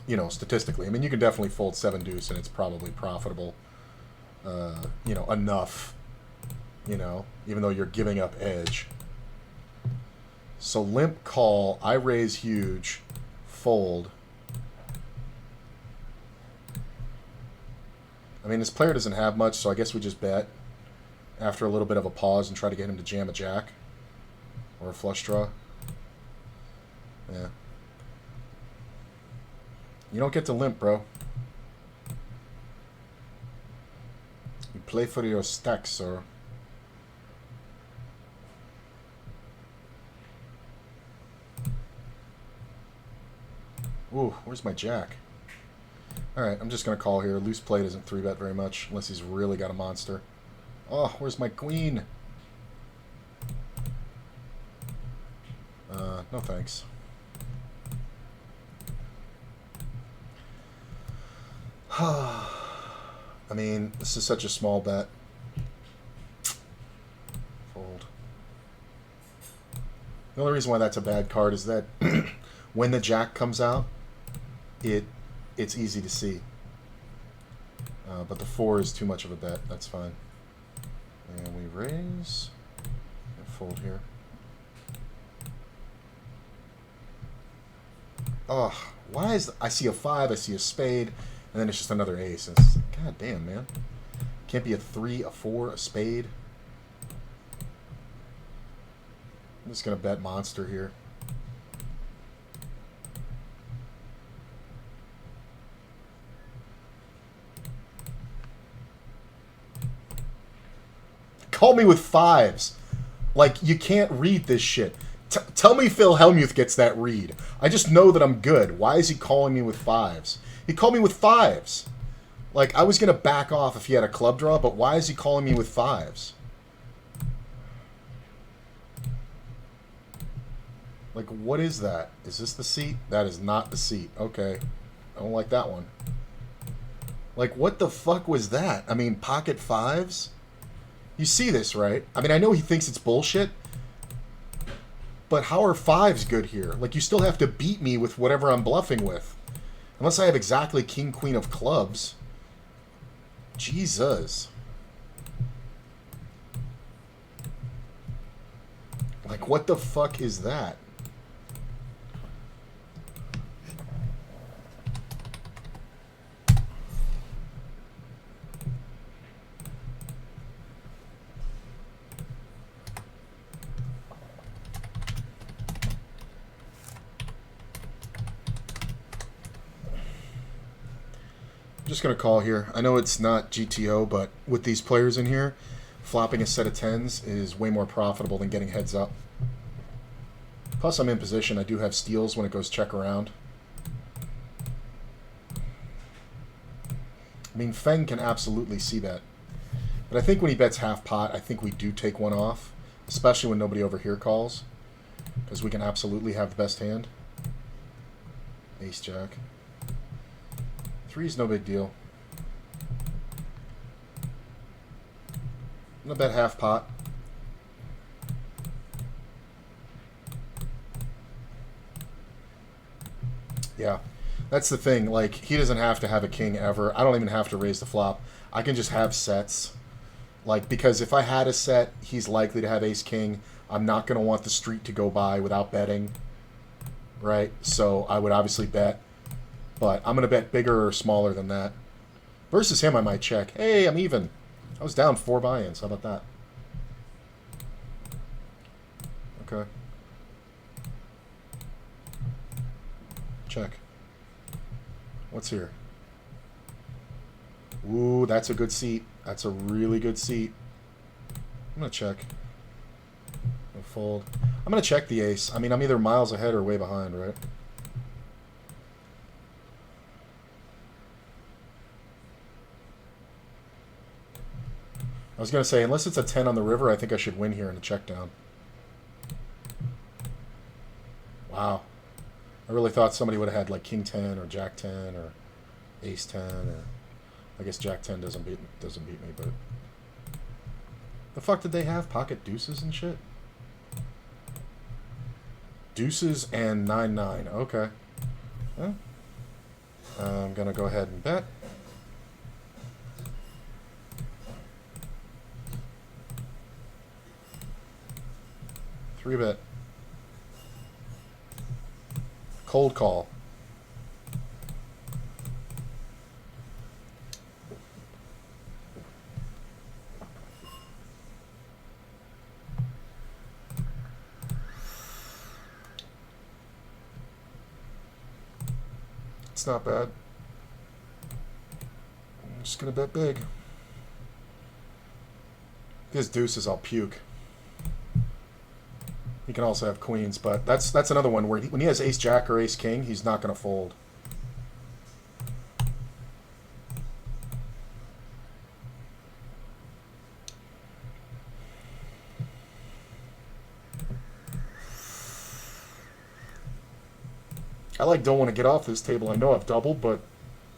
you know, statistically. I mean, you can definitely fold 7 deuce and it's probably profitable, you know, enough, you know, even though you're giving up edge. So limp call, I raise huge, fold. I mean, this player doesn't have much, so I guess we just bet after a little bit of a pause and try to get him to jam a jack or a flush draw. Yeah. You don't get to limp, bro. You play for your stack, sir. Ooh, where's my jack? Alright, I'm just going to call here. Loose play doesn't 3-bet very much unless he's really got a monster. Oh, where's my queen? No thanks. I mean, this is such a small bet. Fold. The only reason why that's a bad card is that when the jack comes out, it's easy to see. But the 4 is too much of a bet. That's fine. And we raise and fold here. Oh, why is... I see a 5, I see a spade, and then it's just another ace. It's, God damn, man. Can't be a 3, a 4, a spade. I'm just going to bet monster here. Call me with 5s. Like, you can't read this shit. Tell me Phil Hellmuth gets that read. I just know that I'm good. Why is he calling me with 5s? He called me with 5s. Like, I was going to back off if he had a club draw, but why is he calling me with 5s? Like, what is that? Is this the seat? That is not the seat. Okay. I don't like that one. Like, what the fuck was that? I mean, pocket 5s? You see this, right? I mean, I know he thinks it's bullshit, but how are 5s good here? Like, you still have to beat me with whatever I'm bluffing with. Unless I have exactly king, queen of clubs. Jesus. Like, what the fuck is that? Just going to call here. I know it's not GTO, but with these players in here, flopping a set of 10s is way more profitable than getting heads up. Plus, I'm in position. I do have steals when it goes check around. I mean, Feng can absolutely see that. But I think when he bets half pot, I think we do take one off, especially when nobody over here calls, because we can absolutely have the best hand. Ace-Jack. 3 is no big deal. I'm going to bet half pot. Yeah, that's the thing. Like, he doesn't have to have a king ever. I don't even have to raise the flop. I can just have sets. Like, because if I had a set, he's likely to have ace-king. I'm not going to want the street to go by without betting. Right? So I would obviously bet. But I'm going to bet bigger or smaller than that. Versus him, I might check. Hey, I'm even. I was down 4 buy-ins. How about that? Okay. Check. What's here? Ooh, that's a good seat. That's a really good seat. I'm going to check. I'm going to fold. I'm going to check the ace. I mean, I'm either miles ahead or way behind, right? I was going to say, unless it's a 10 on the river, I think I should win here in a check down. Wow. I really thought somebody would have had like king 10 or jack 10 or ace 10 or... I guess jack 10 doesn't beat me, but... The fuck did they have? Pocket deuces and shit? Deuces and 9-9. Okay. Well, I'm going to go ahead and bet. Three bet. Cold call. It's not bad. I'm just gonna bet big. His deuces, I'll puke. He can also have queens, but that's another one where when he has ace-jack or ace-king, he's not going to fold. I don't want to get off this table. I know I've doubled, but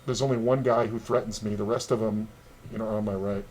there's only one guy who threatens me. The rest of them, are on my right.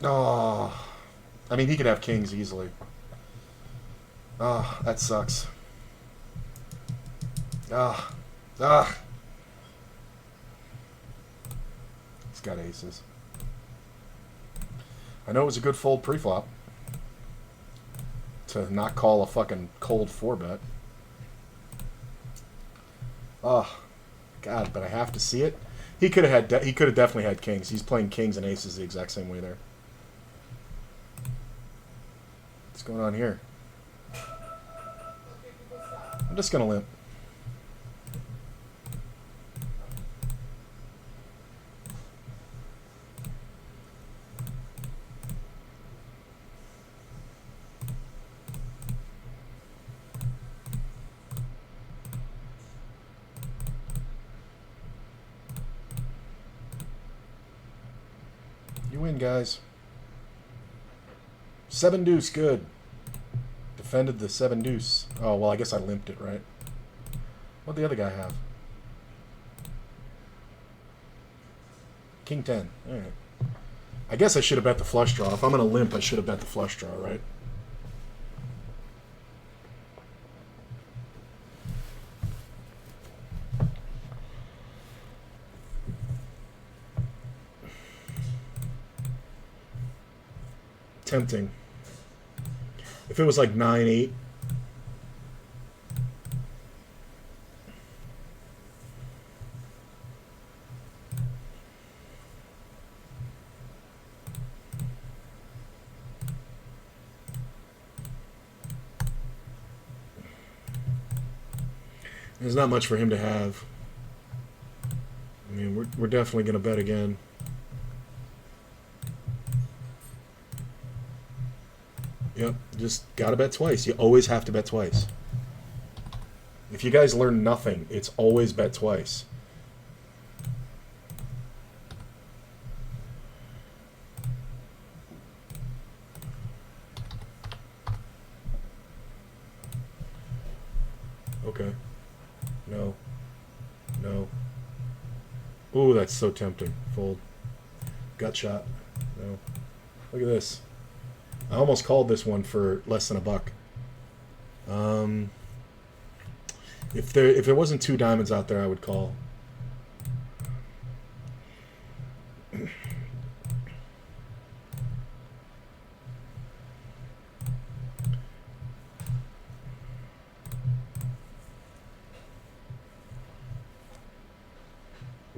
Oh, I mean, he could have kings easily. Oh, that sucks. Ah, ah. He's got aces. I know it was a good fold pre-flop to not call a fucking cold 4-bet. Oh, God, but I have to see it. He could have had. He could have definitely had kings. He's playing kings and aces the exact same way there. What's going on here? I'm just gonna limp. You win, guys. 7 deuce, good. Defended the 7 deuce. Oh, well, I guess I limped it, right? What'd the other guy have? King 10. All right. I guess I should have bet the flush draw. If I'm going to limp, I should have bet the flush draw, right? Tempting. If it was like 9-8. There's not much for him to have. I mean, we're definitely going to bet again. Yep, just got to bet twice. You always have to bet twice. If you guys learn nothing, it's always bet twice. Okay. No. No. Ooh, that's so tempting. Fold. Gut shot. No. Look at this. I almost called this one for less than $1. If there wasn't 2 diamonds out there, I would call.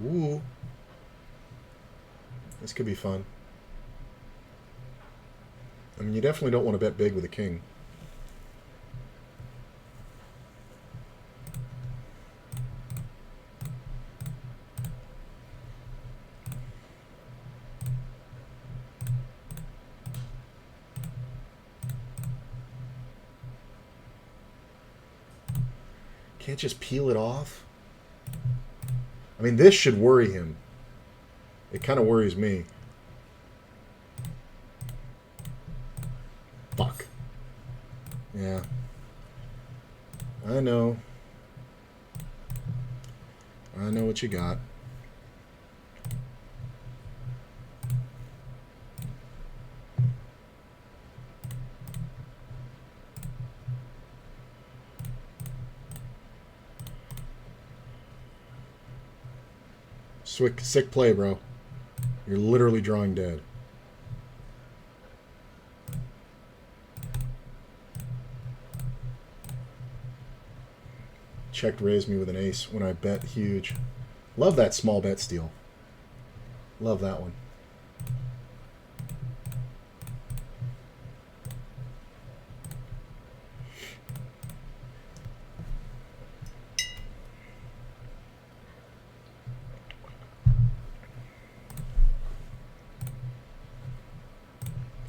Ooh. This could be fun. I mean, you definitely don't want to bet big with a king. Can't just peel it off? I mean, this should worry him. It kind of worries me. Fuck. Yeah. I know. I know what you got. Sick play, bro. You're literally drawing dead. Checked raised me with an ace when I bet huge. Love that small bet steal. Love that one.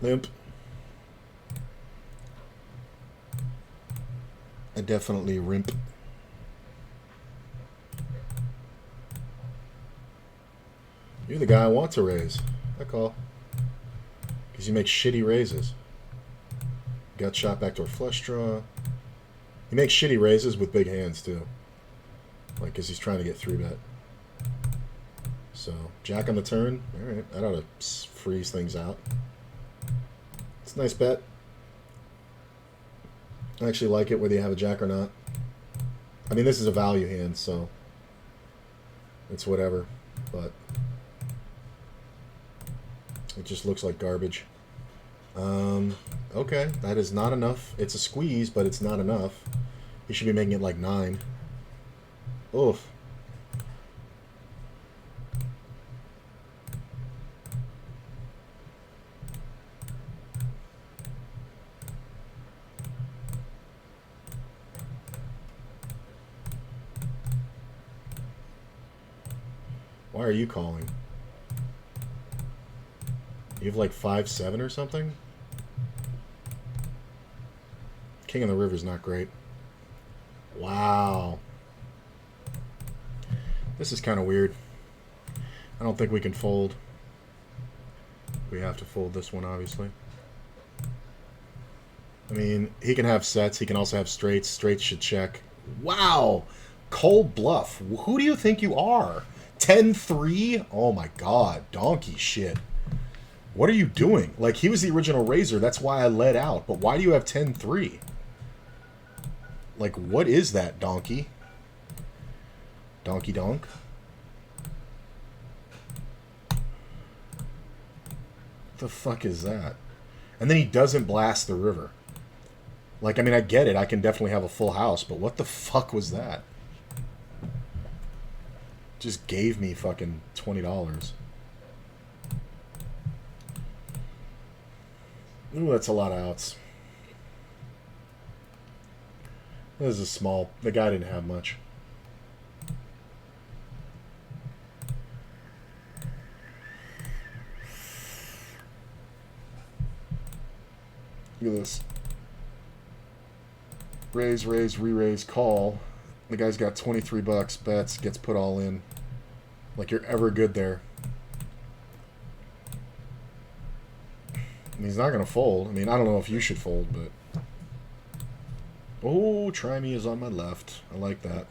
Limp. I definitely rimp. You're the guy I want to raise. I call. Because you make shitty raises. Gut shot backdoor flush draw. He makes shitty raises with big hands, too. Like, because he's trying to get 3-bet. So, jack on the turn. Alright, that ought to freeze things out. It's a nice bet. I actually like it whether you have a jack or not. I mean, this is a value hand, so it's whatever, but it just looks like garbage. Okay, that is not enough. It's a squeeze, but it's not enough. You should be making it like 9. Oof. Why are you calling? You have like 5-7 or something? King of the River's not great. Wow. This is kind of weird. I don't think we can fold. We have to fold this one, obviously. I mean, he can have sets. He can also have straights. Straights should check. Wow. Cold bluff. Who do you think you are? 10-3? Oh my god. Donkey shit. What are you doing? Like, he was the original raiser. That's why I led out. But why do you have 10-3? Like, what is that, donkey? Donkey donk? What the fuck is that? And then he doesn't blast the river. Like, I mean, I get it. I can definitely have a full house, but what the fuck was that? Just gave me fucking $20. Ooh, that's a lot of outs. This is a small... The guy didn't have much. Look at this. Raise, raise, re-raise, call. The guy's got 23 bucks, bets, gets put all in. Like you're ever good there. And he's not going to fold. I mean, I don't know if you should fold, but... Oh, try me is on my left. I like that.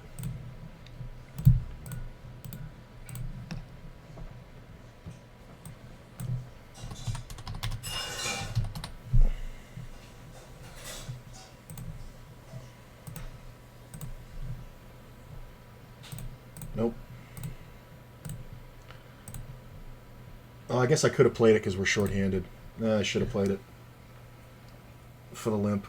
Nope. Oh, I guess I could have played it because we're short-handed. Nah, I should have played it. For the limp.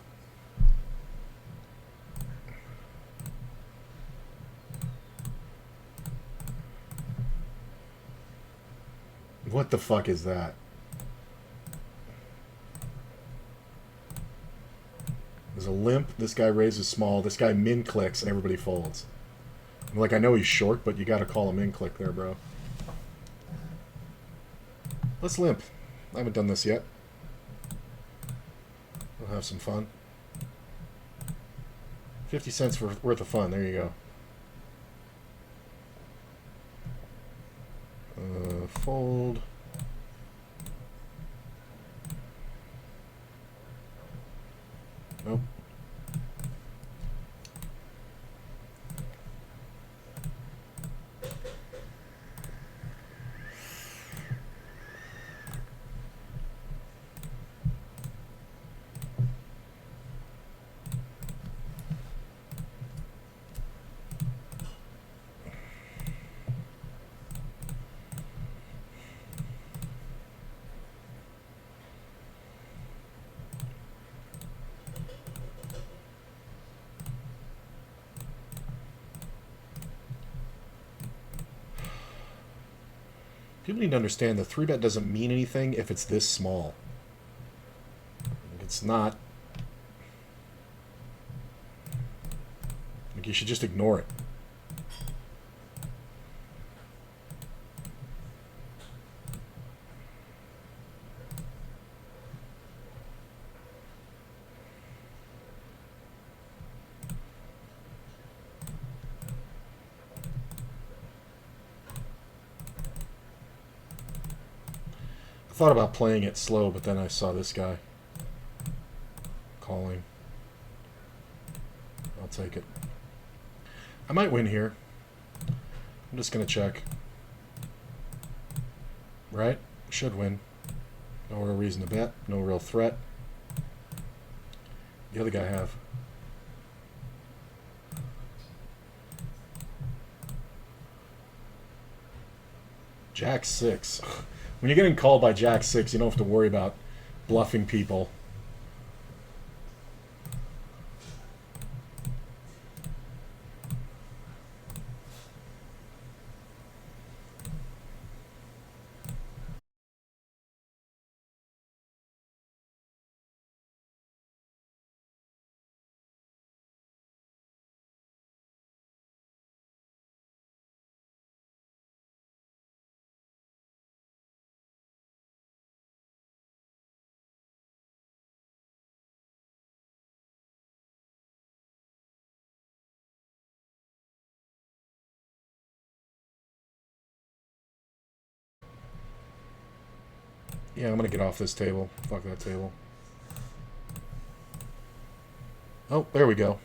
What the fuck is that? There's a limp. This guy raises small. This guy min clicks and everybody folds. I'm like, I know he's short, but you got to call him in click there, bro. Let's limp. I haven't done this yet. We'll have some fun. 50 cents worth of fun. There you go. Fold. Nope. People need to understand the 3-bet doesn't mean anything if it's this small. It's not. Like, you should just ignore it. I thought about playing it slow, but then I saw this guy calling. I'll take it. I might win here. I'm just going to check. Right? Should win. No real reason to bet. No real threat. The other guy have. Jack 6. When you're getting called by Jack 6, you don't have to worry about bluffing people. Yeah, I'm gonna get off this table. Fuck that table. Oh, there we go.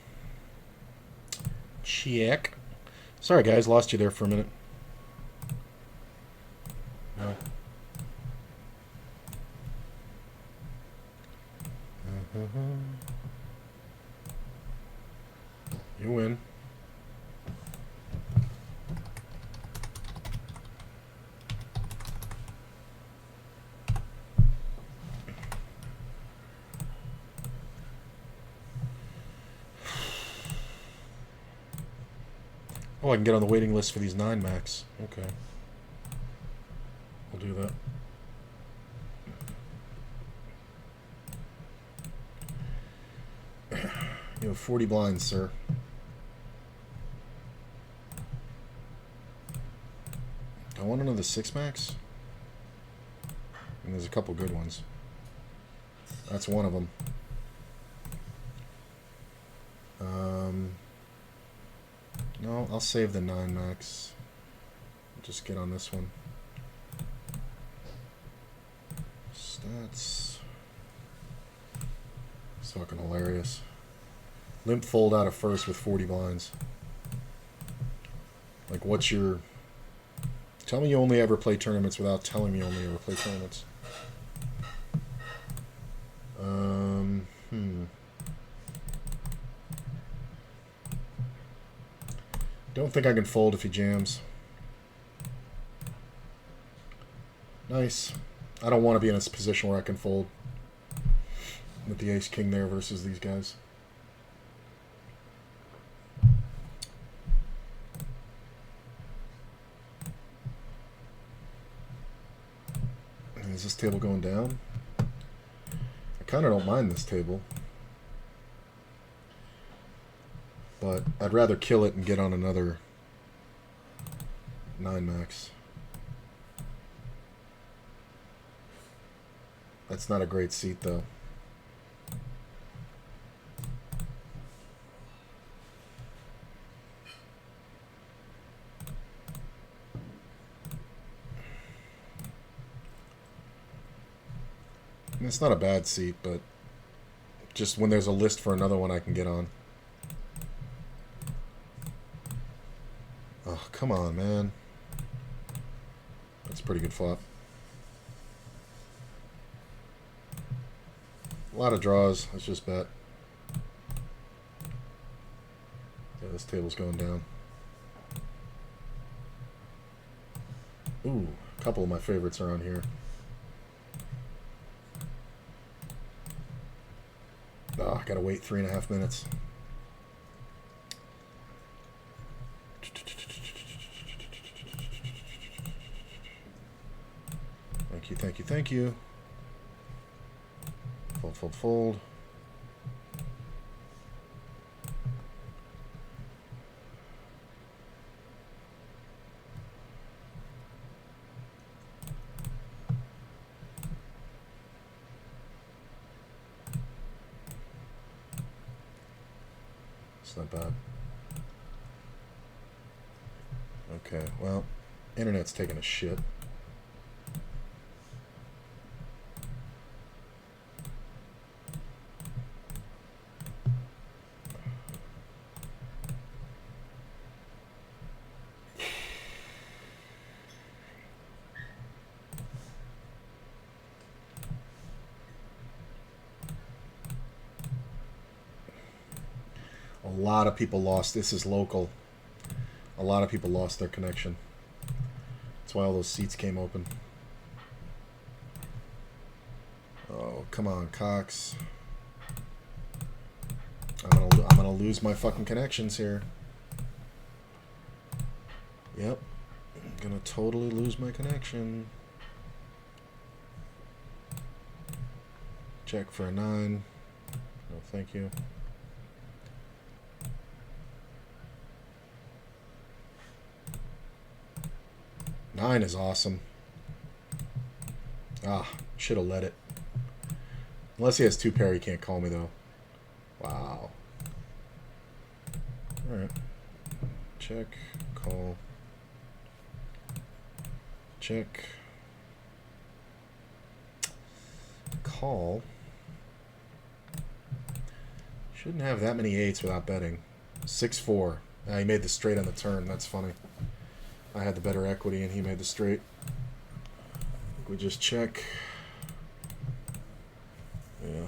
Check. Sorry, guys, lost you there for a minute. No. You win. Oh, I can get on the waiting list for these 9 max. Okay. We'll do that. You have 40 blinds, sir. I want another 6 max. And there's a couple good ones. That's one of them. No, I'll save the 9 max. Just get on this one. Stats. It's fucking hilarious. Limp fold out of first with 40 blinds. Like, what's your... Tell me you only ever play tournaments without telling me you only ever play tournaments. Don't think I can fold if he jams. Nice. I don't want to be in a position where I can fold with the ace-king there versus these guys. Is this table going down? I kind of don't mind this table. But I'd rather kill it and get on another 9 max. That's not a great seat, though. And it's not a bad seat, but just when there's a list for another one I can get on. Oh, come on, man. That's a pretty good flop. A lot of draws. Let's just bet. Yeah, this table's going down. Ooh, a couple of my favorites are on here. Oh, I gotta wait 3.5 minutes. Thank you, thank you, thank you. Fold, fold, fold. It's not bad. Okay, well, internet's taking a shit. lot of people lost. This is local. A lot of people lost their connection. That's why all those seats came open. Oh, come on, Cox. I'm gonna lose my fucking connections here. Yep. I'm gonna totally lose my connection. Check for a 9. No, thank you. Nine is awesome. Ah, should have let it. Unless he has 2 pair, he can't call me though. Wow. Alright. Check. Call. Check. Call. Shouldn't have that many 8s without betting. 6-4. He made the straight on the turn. That's funny. I had the better equity and he made the straight. We just check. Yeah.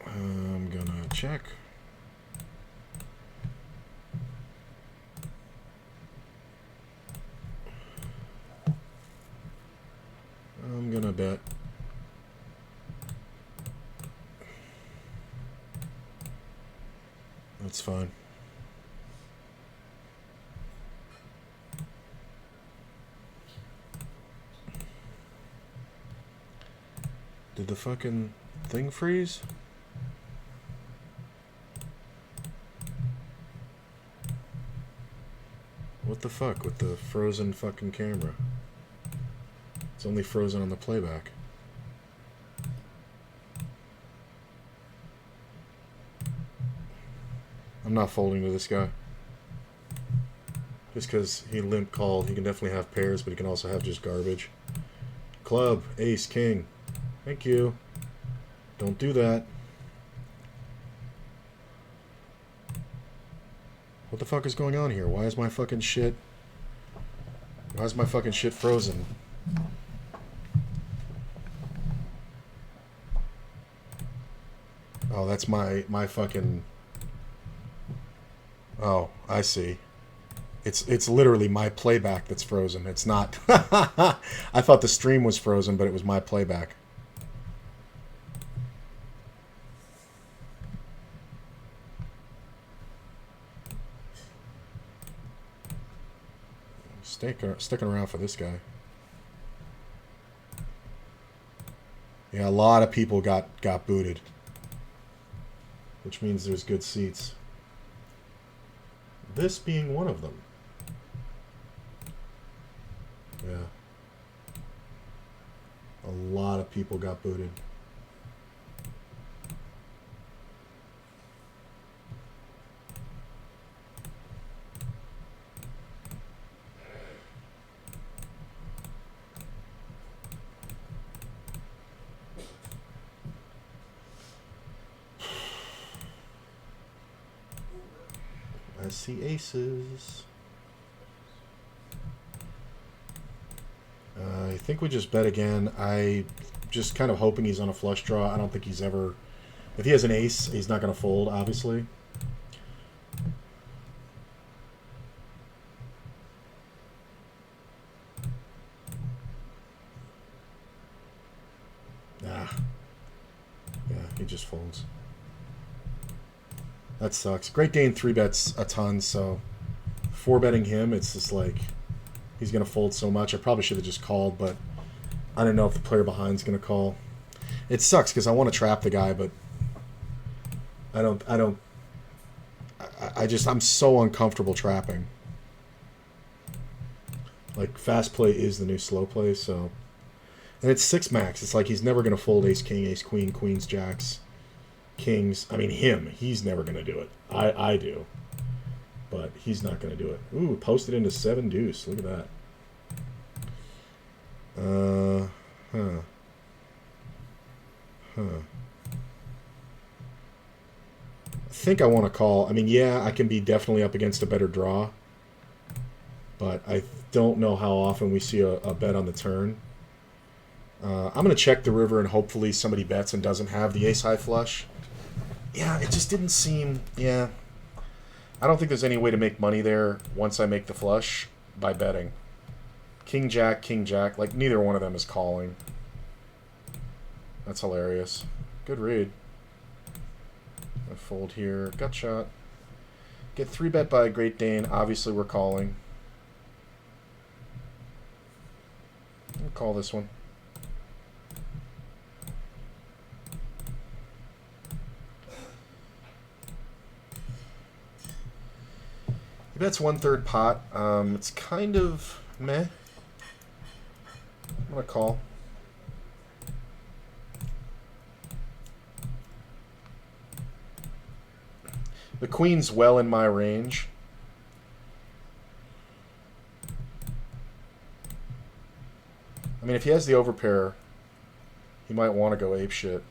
I'm gonna check. I'm gonna bet. That's fine. Did the fucking thing freeze? What the fuck with the frozen fucking camera? It's only frozen on the playback. I'm not folding to this guy. Just because he limp called, he can definitely have pairs, but he can also have just garbage. Club, ace, king. Thank you. Don't do that. What the fuck is going on here? Why is my fucking shit... Why is my fucking shit frozen? Oh, that's my fucking... Oh, I see. It's literally my playback that's frozen. It's not... I thought the stream was frozen, but it was my playback. Sticking around for this guy. Yeah, a lot of people got booted. Which means there's good seats. This being one of them. Yeah. A lot of people got booted. I see aces. I think we just bet again. I just kind of hoping he's on a flush draw. I don't think he's ever... If he has an ace, he's not going to fold, obviously. Ah. Yeah, he just folds. That sucks. Great Dane 3-bets a ton, so 4-betting him, it's just like he's going to fold so much. I probably should have just called, but I don't know if the player behind's going to call. It sucks because I want to trap the guy, but I'm so uncomfortable trapping. Like, fast play is the new slow play, so. And it's 6 max. It's like he's never going to fold ace, king, ace, queen, queens, jacks. Kings, I mean he's never going to do it. I do. But he's not going to do it. Ooh, posted into 7 deuce. Look at that. I think I want to call. I mean, yeah, I can be definitely up against a better draw. but I don't know how often we see a bet on the turn. I'm going to check the river and hopefully somebody bets and doesn't have the ace-high flush. Yeah, it just didn't seem... Yeah. I don't think there's any way to make money there once I make the flush by betting. King, jack. Like, neither one of them is calling. That's hilarious. Good read. I fold here. Gut shot. Get 3-bet by a Great Dane. Obviously, we're calling. I'll call this one. He bets 1/3 pot. It's kind of meh. I'm going to call. The queen's well in my range. I mean, if he has the overpair, he might want to go apeshit.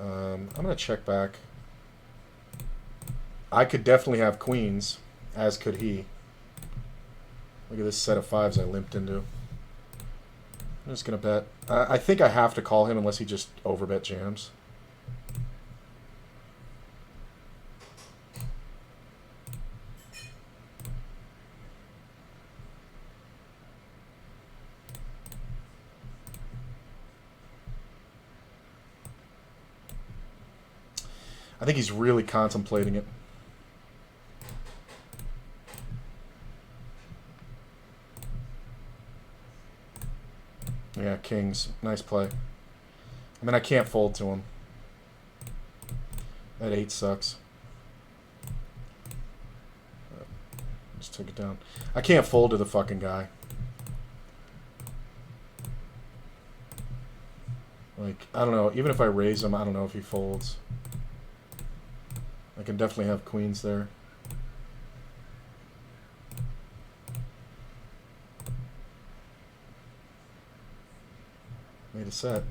I'm going to check back. I could definitely have queens, as could he. Look at this set of fives I limped into. I'm just going to bet. I think I have to call him unless he just overbet jams. I think he's really contemplating it. Yeah, kings. Nice play. I mean, I can't fold to him. That 8 sucks. Just took it down. I can't fold to the fucking guy. Like, I don't know. Even if I raise him, I don't know if he folds. I can definitely have queens there. Made a set.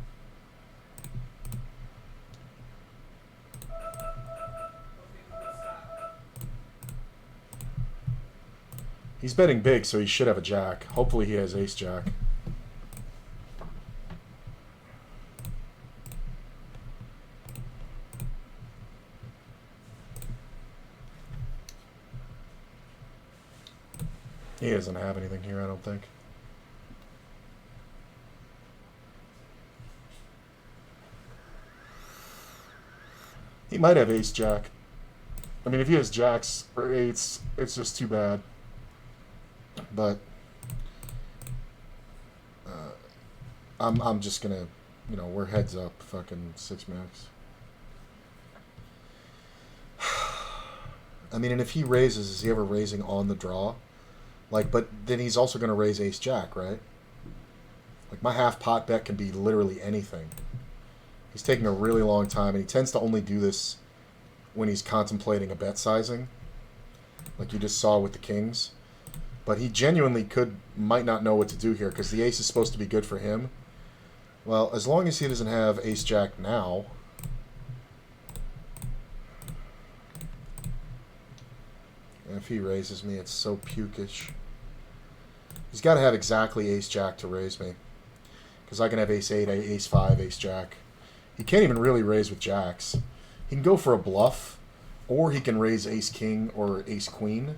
He's betting big, so he should have a jack. Hopefully he has ace-jack. He doesn't have anything here, I don't think. He might have ace-jack. I mean, if he has jacks or eights, it's just too bad. But I'm just gonna, you know, we're heads up, fucking 6 max. I mean, and if he raises, is he ever raising on the draw? Like, but then he's also gonna raise ace-jack, right? Like, my half pot bet can be literally anything. He's taking a really long time, and he tends to only do this when he's contemplating a bet sizing, like you just saw with the kings. But he genuinely might not know what to do here, because the ace is supposed to be good for him. Well, as long as he doesn't have ace-jack now. And if he raises me, it's so pukish. He's got to have exactly ace-jack to raise me, because I can have ace-8, ace-5, ace-jack. He can't even really raise with jacks. He can go for a bluff, or he can raise ace-king or ace-queen.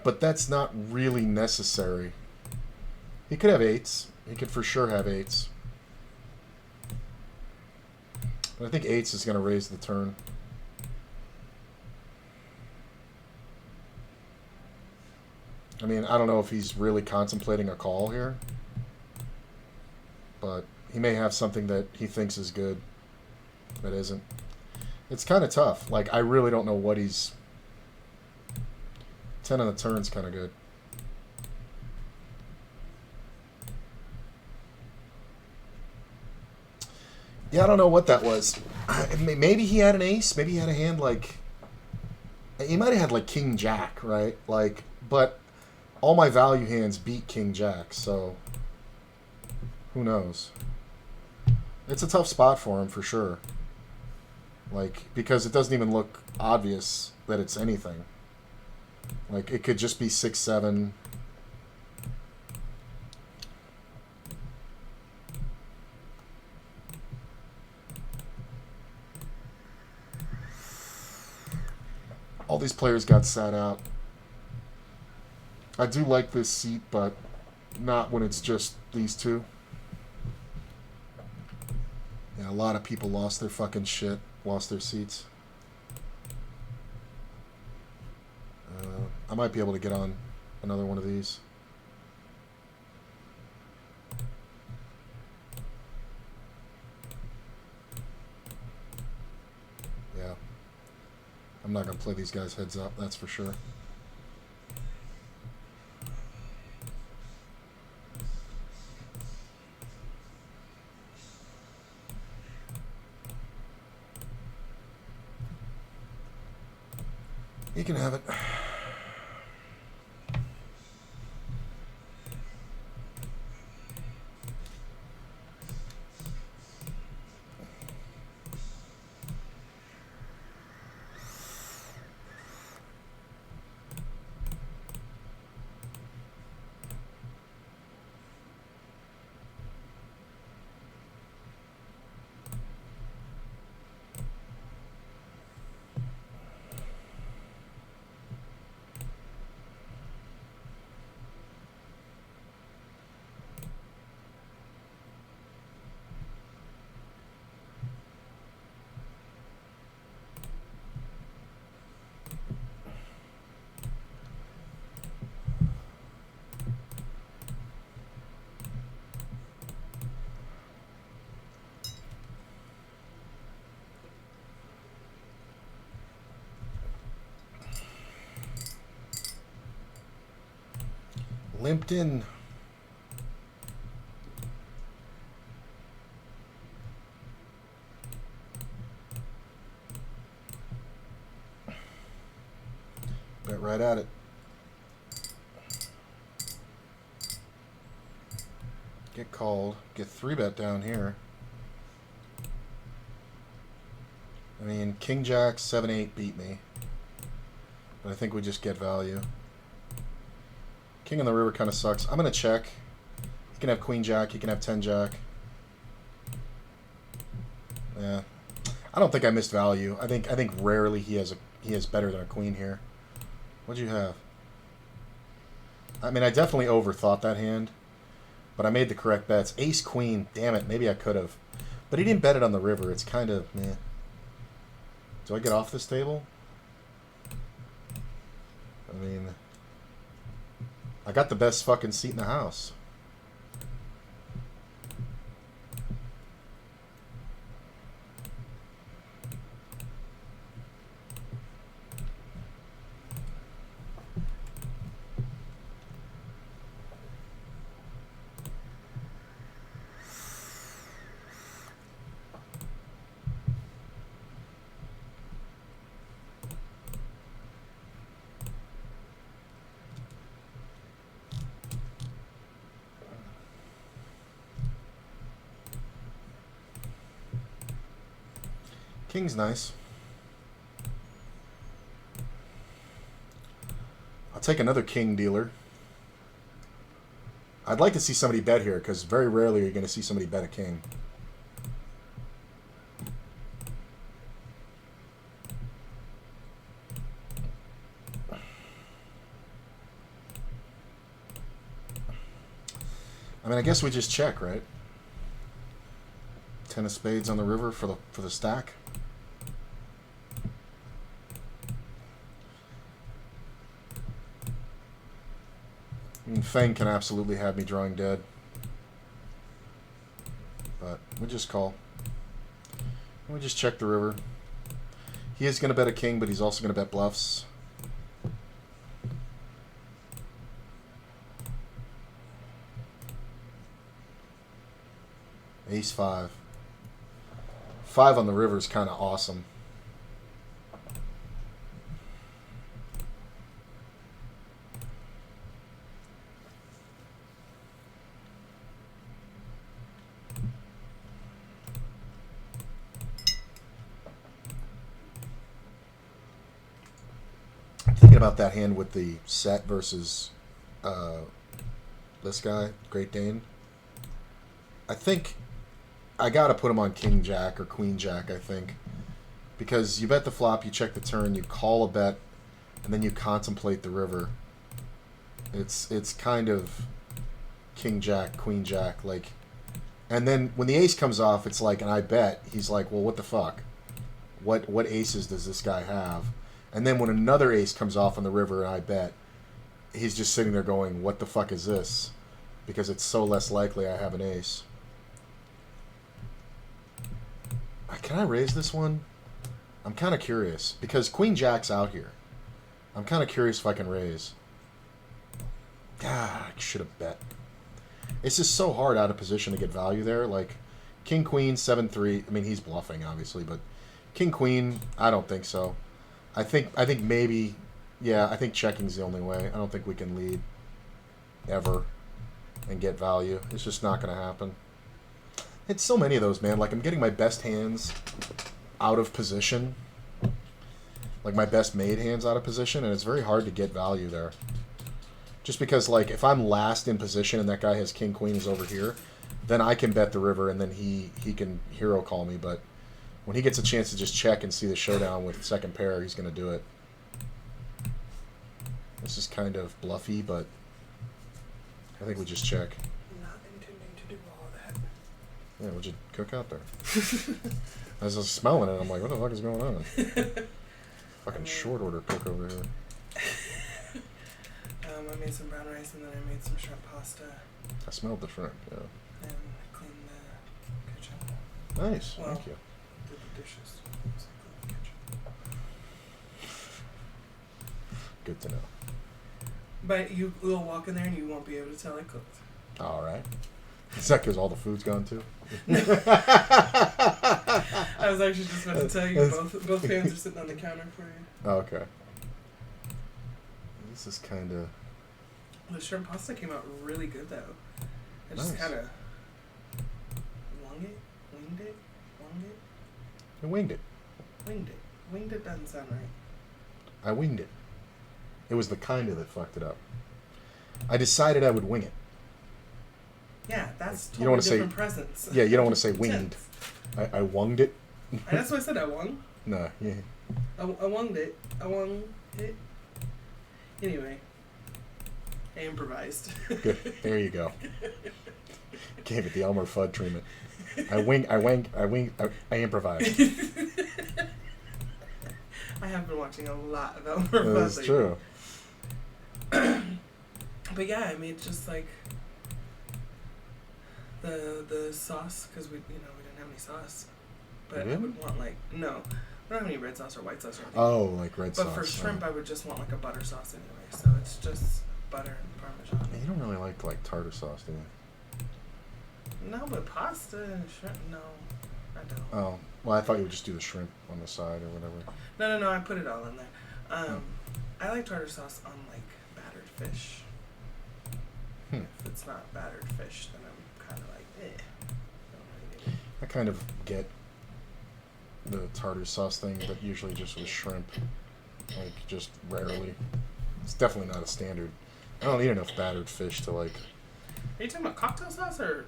But that's not really necessary. He could have eights. He could for sure have eights. But I think eights is going to raise the turn. I mean, I don't know if he's really contemplating a call here. But he may have something that he thinks is good that isn't. It's kind of tough. Like, I really don't know what he's... 10 on the turn's kind of good. Yeah, I don't know what that was. Maybe he had an ace. Maybe he had a hand like... He might have had like King Jack, right? Like, but all my value hands beat King Jack, so... Who knows? It's a tough spot for him, for sure. Like, because it doesn't even look obvious that it's anything. Like, it could just be 6-7. All these players got sat out. I do like this seat, but not when it's just these two. Yeah, a lot of people lost their fucking shit, lost their seats. I might be able to get on another one of these. Yeah. I'm not going to play these guys heads up, that's for sure. You can have it. Limped in. Bet right at it. Get called. Get 3-bet down here. I mean, King Jack 7-8 beat me. But I think we just get value. King on the river kind of sucks. I'm going to check. He can have Queen Jack. He can have 10 Jack. Yeah. I don't think I missed value. I think rarely he has better than a queen here. What'd you have? I mean, I definitely overthought that hand. But I made the correct bets. Ace Queen. Damn it. Maybe I could have. But he didn't bet it on the river. It's kind of, meh. Do I get off this table? I mean, I got the best fucking seat in the house. King's nice. I'll take another king dealer. I'd like to see somebody bet here, because very rarely are you going to see somebody bet a king. I mean, I guess we just check, right? 10 of spades on the river for the stack. I mean, Feng can absolutely have me drawing dead. But we just call. We just check the river. He is going to bet a king, but he's also going to bet bluffs. Ace 5. 5 on the river is kind of awesome. Thinking about that hand with the set versus this guy, Great Dane. I think I gotta put him on King Jack or Queen Jack, I think. Because you bet the flop, you check the turn, you call a bet, and then you contemplate the river. It's kind of King Jack, Queen Jack, like, and then when the ace comes off, it's like, and I bet, he's like, well, what the fuck? What aces does this guy have? And then when another ace comes off on the river, and I bet, he's just sitting there going, what the fuck is this? Because it's so less likely I have an ace. Can I raise this one? I'm kind of curious, because Queen Jack's out here. I'm kind of curious if I can raise. God, I should have bet. It's just so hard out of position to get value there. Like, King, Queen, 7-3. I mean, he's bluffing, obviously, but King, Queen, I don't think so. I think maybe, yeah, I think checking's the only way. I don't think we can lead ever and get value. It's just not going to happen. It's so many of those, man. Like, I'm getting my best hands out of position. Like, my best made hands out of position, and it's very hard to get value there. Just because, like, if I'm last in position and that guy has King, Queen is over here, then I can bet the river and then he can hero call me. But when he gets a chance to just check and see the showdown with second pair, he's going to do it. This is kind of bluffy, but I think we just check. Not intending to do all that. Yeah, what'd you cook out there? I was just smelling it, I'm like, what the fuck is going on? Fucking short order cook over here. I made some brown rice and then I made some shrimp pasta. I smelled the shrimp, yeah. And I cleaned the kitchen. Nice, Well, thank you. did the dishes. So I cleaned the kitchen. Good to know. But you'll walk in there and you won't be able to tell I cooked. All right. Is that because all the food's gone too? I was actually just about to tell you both pans are sitting on the counter for you. Okay. This is kind of... The shrimp pasta came out really good though. I Nice. just kind of winged it. I winged it. Winged it doesn't sound right. I winged it. It was the kind of that fucked it up. I decided I would wing it. Yeah, that's You don't wanna totally say- different presents. Yeah, you don't want to say winged. Tense. I wunged it. That's why I said I won. Nah, yeah. I wonged it. I won it. Anyway, I improvised. Good. There you go. Gave it the Elmer Fudd treatment. I improvised. I have been watching a lot of Elmer Fudd. That's lately. true. But yeah, I made just like the sauce because we didn't have any sauce. But I would want like we don't have any red sauce or white sauce or anything. Oh, like red sauce. But for shrimp, I would just want like a butter sauce anyway. So it's just butter and Parmesan. You don't really like tartar sauce, do you? No, but pasta and shrimp, no, I don't. Oh, well, I thought you would just do the shrimp on the side or whatever. No, I put it all in there. I like tartar sauce on like battered fish. If it's not battered fish, then I'm kind of like, eh. Don't really get it. I kind of get the tartar sauce thing, but usually just with shrimp. Like, just rarely. It's definitely not a standard. I don't eat enough battered fish to like... Are you talking about cocktail sauce or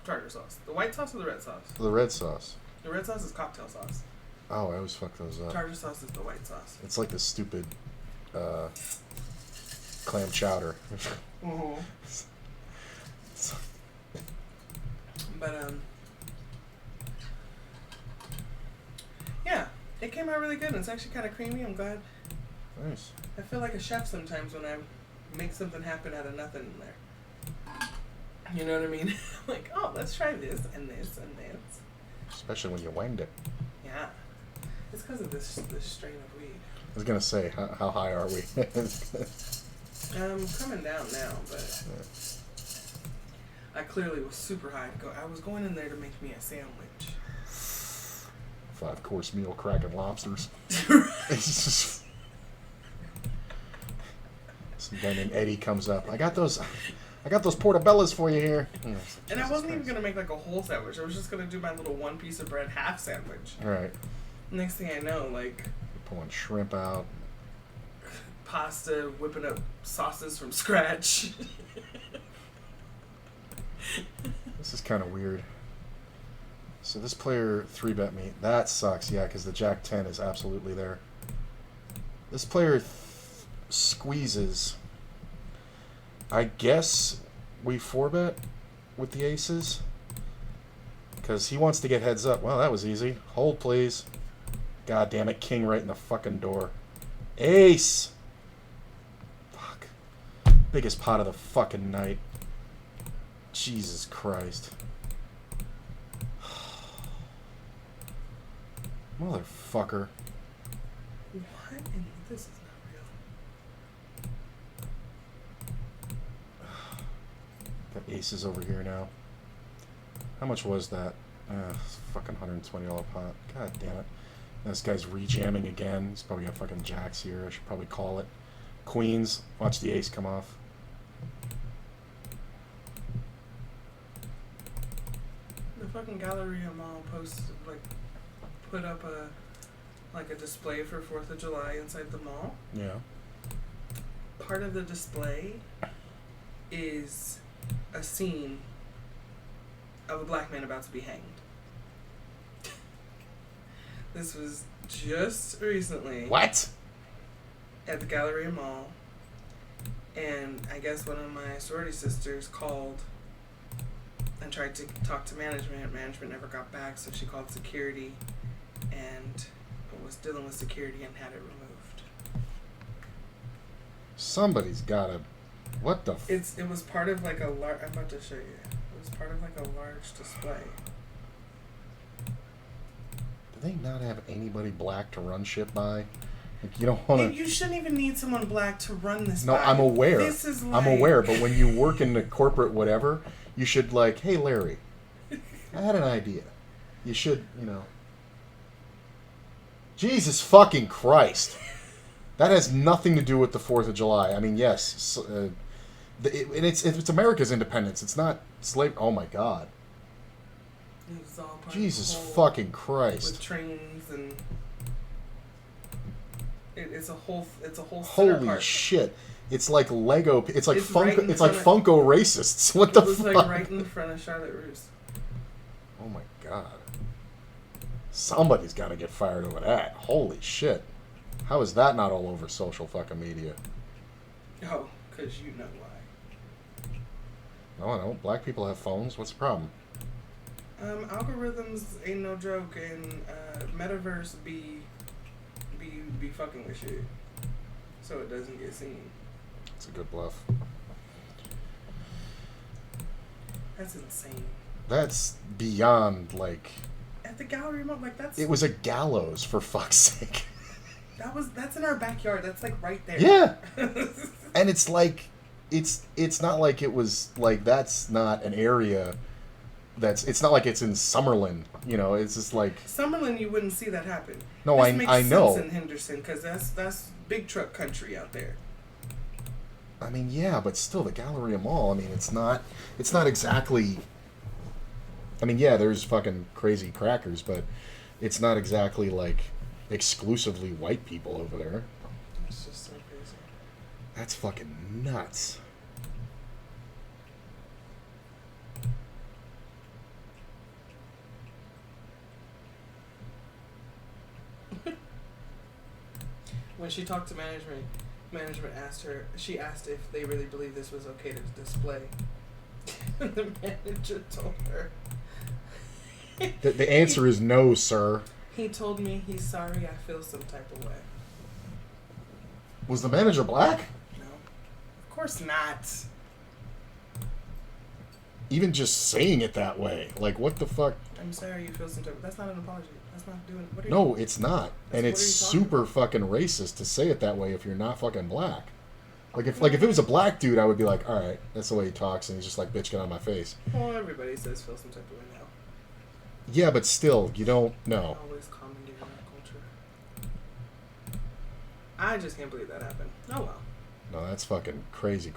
tartar sauce? The white sauce or the red sauce? The red sauce. The red sauce is cocktail sauce. Oh, I always fuck those up. Tartar sauce is the white sauce. It's like the stupid clam chowder. Mm-hmm. But yeah, it came out really good and it's actually kind of creamy. I'm glad. Nice. I feel like a chef sometimes when I make something happen out of nothing in there. You know what I mean? Like, oh, let's try this and this and this. Especially when you winged it. Yeah. It's because of this strain of weed. I was going to say, how high are we? Coming down now, but I clearly was super high to go. I was going in there to make me a sandwich. 5-course meal, cracking lobsters. It's just... Some guy named Eddie comes up. I got those portobellas for you here. And I wasn't even going to make like a whole sandwich. I was just going to do my little one piece of bread half sandwich. All right. Next thing I know, like... Pulling shrimp out. pasta, whipping up sauces from scratch. This is kind of weird. So this player 3-bet me. That sucks, yeah, because the Jack 10 is absolutely there. This player squeezes. I guess we 4-bet with the aces. Because he wants to get heads up. Well, that was easy. Hold, please. God damn it, king right in the fucking door. Ace! Fuck. Biggest pot of the fucking night. Jesus Christ. Motherfucker. What? This is not real. Got aces over here now. How much was that? Fucking $120 pot. God damn it. This guy's rejamming again. He's probably got fucking jacks here. I should probably call it. Queens. Watch the ace come off. The fucking Galleria Mall posted, like, put up a display for 4th of July inside the mall. Yeah. Part of the display is a scene of a black man about to be hanged. This was just recently. What? At the Galleria Mall. And I guess one of my sorority sisters called and tried to talk to management. Management never got back, so she called security and was dealing with security and had it removed. Somebody's gotta. What the? It was part of like a large. I'm about to show you. It was part of like a large display. Do they not have anybody black to run shit by? Like, you don't want to. You shouldn't even need someone black to run this. No, by. I'm aware. This is like... I'm aware, but when you work in the corporate whatever, you should like, hey Larry, I had an idea. You should, you know. Jesus fucking Christ. That has nothing to do with the 4th of July. I mean, yes, it's America's independence. It's not slave. Oh my God. It was all part Jesus of the whole, fucking Christ. with trains and it's a whole Holy part. shit. It's like Lego. It's like Funko. Right it's like Funko racists. What the fuck? It was like right in front of Charlotte Russe. Oh my God. Somebody's got to get fired over that. Holy shit. How is that not all over social fucking media? Oh, because you know why. No, I don't. Black people have phones. What's the problem? Algorithms ain't no joke, and metaverse be fucking with shit, so it doesn't get seen. It's a good bluff. That's insane. That's beyond like. At the gallery, like that's. It was a gallows, for fuck's sake. That's in our backyard. That's like right there. Yeah. And it's like, it's not like it was like that's not an area. It's not like it's in Summerlin, you know. It's just like Summerlin. You wouldn't see that happen. No, this I makes know. Sense in Henderson, because that's big truck country out there. I mean, yeah, but still, the Galleria Mall. I mean, it's not exactly. I mean, yeah, there's fucking crazy crackers, but it's not exactly like exclusively white people over there. It's just so crazy. That's fucking nuts. When she talked to management asked if they really believe this was okay to display. And the manager told her. The answer is no, sir. He told me he's sorry. I feel some type of way. Was the manager black? No, of course not. Even just saying it that way, like what the fuck? I'm sorry you feel some type of. That's not an apology. That's not doing. What are No, you, it's not, and it's super fucking racist to say it that way if you're not fucking black. Like if it was a black dude, I would be like, all right, that's the way he talks, and he's just like, bitch, get on my face. Well, everybody says feel some type of way now. Yeah, but still, you don't know. Always commandeering our culture. I just can't believe that happened. Oh well. No, that's fucking crazy.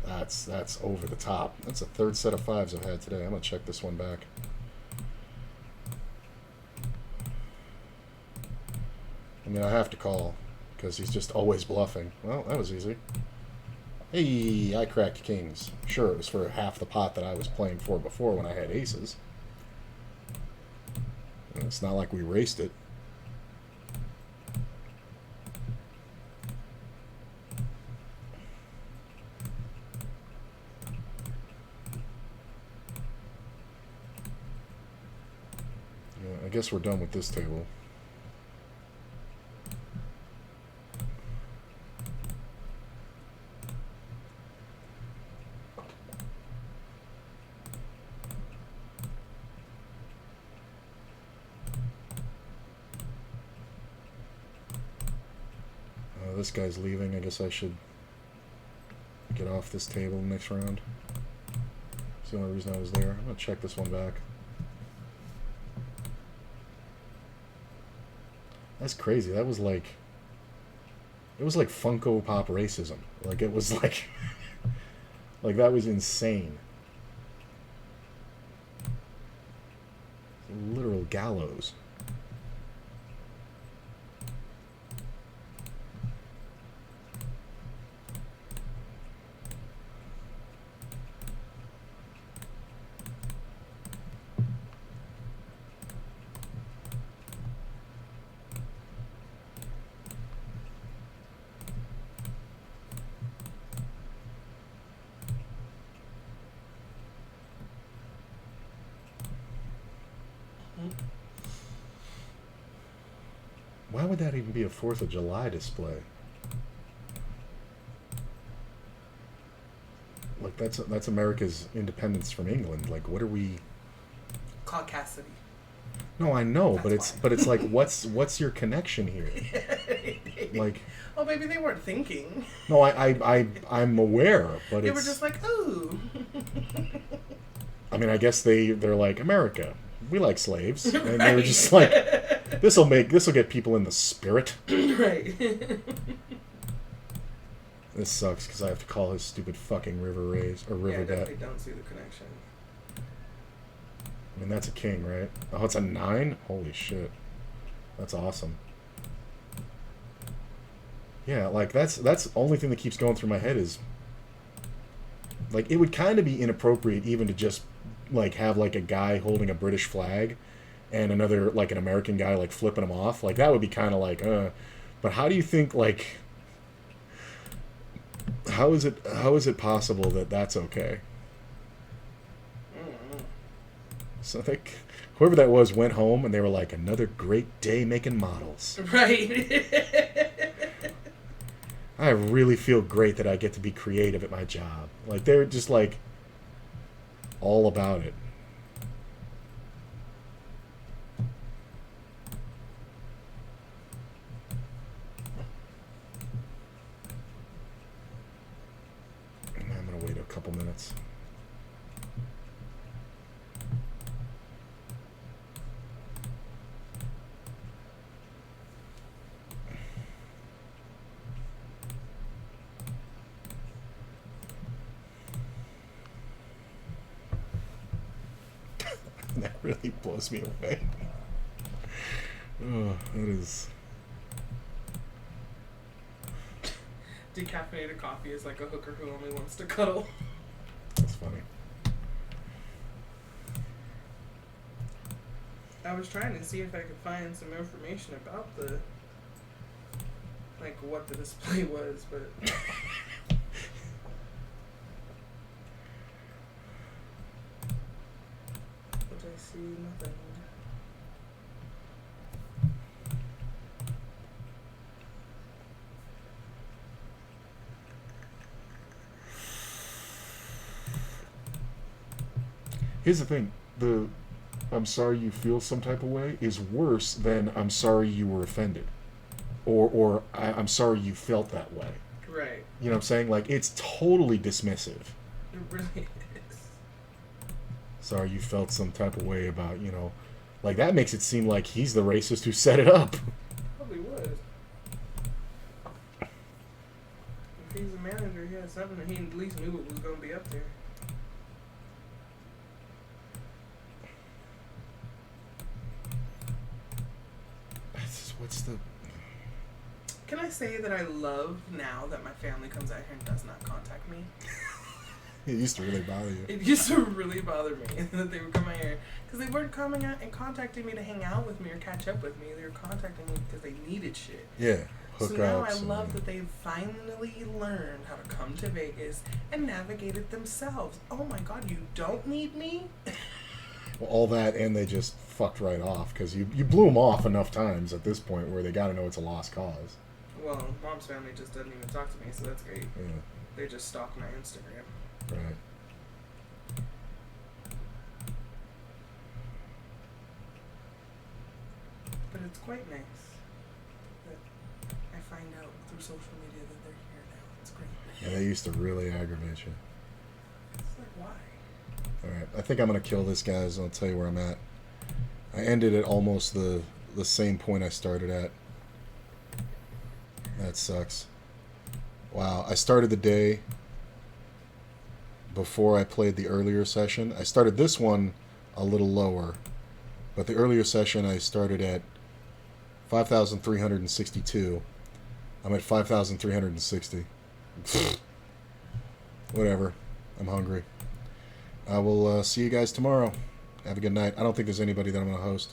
That's over the top. That's a third set of fives I've had today. I'm gonna check this one back. mean, I have to call because he's just always bluffing. Well, that was easy. Hey, I cracked kings. Sure, it was for half the pot that I was playing for before when I had aces. And it's not like we raced it. Yeah, I guess we're done with this table. This guy's leaving. I guess I should get off this table next round. That's the only reason I was there. I'm going to check this one back. That's crazy. That was like... It was like Funko Pop racism. Like, it was like... like, that was insane. Literal gallows. Why would that even be a 4th of July display? Like, that's America's independence from England. Like, what are we... Caucasity. No, I know, That's but it's like, what's your connection here? Like... Oh, maybe they weren't thinking. No, I'm aware, but they were just like, ooh. I mean, I guess they're like, America, we like slaves, and Right. they were just like, this'll get people in the spirit. Right. This sucks because I have to call his stupid fucking river raise or river Yeah, I debt. definitely don't see the connection. I mean, that's a king, right? Oh, it's a 9? Holy shit, that's awesome. Yeah, like that's the only thing that keeps going through my head is like it would kind of be inappropriate even to just like have like a guy holding a British flag and another like an American guy like flipping them off. Like that would be kind of like but how do you think like how is it possible that that's okay? So I think whoever that was went home and they were like, another great day making models. Right. I really feel great that I get to be creative at my job. Like, they're just, like, all about it. And I'm going to wait a couple minutes. That really blows me away. Oh, that is... Decaffeinated coffee is like a hooker who only wants to cuddle. That's funny. I was trying to see if I could find some information about the, like, what the display was, but... But I see nothing. Here's the thing. The I'm sorry you feel some type of way is worse than I'm sorry you were offended. Or I'm sorry you felt that way. Right. You know what I'm saying? Like, it's totally dismissive. It really is. Sorry you felt some type of way about, you know... Like, that makes it seem like he's the racist who set it up. Probably would. If he's a manager, he had something, he at least knew what was going to be up there. What's the... Can I say that I love now that my family comes out here and does not contact me? It used to really bother you. It used to really bother me that they would come out here because they weren't coming out and contacting me to hang out with me or catch up with me. They were contacting me because they needed shit. Yeah, So now I hookups. love that they've finally learned how to come to Vegas and navigate it themselves. Oh my God, you don't need me? Well, all that, and they just fucked right off because you blew them off enough times at this point where they got to know it's a lost cause. Well, mom's family just doesn't even talk to me, so that's great. Yeah, They just stalk my Instagram. right. But it's quite nice that I find out through social media that they're here now. It's great. Yeah, they used to really aggravate you. It's like, why? All right, I think I'm gonna kill this, guys. I'll tell you where I'm at. I ended at almost the same point I started at. That sucks. Wow, I started the day before I played the earlier session. I started this one a little lower, but the earlier session I started at 5,362. I'm at 5,360. Whatever. I'm hungry. I will see you guys tomorrow. Have a good night. I don't think there's anybody that I'm going to host.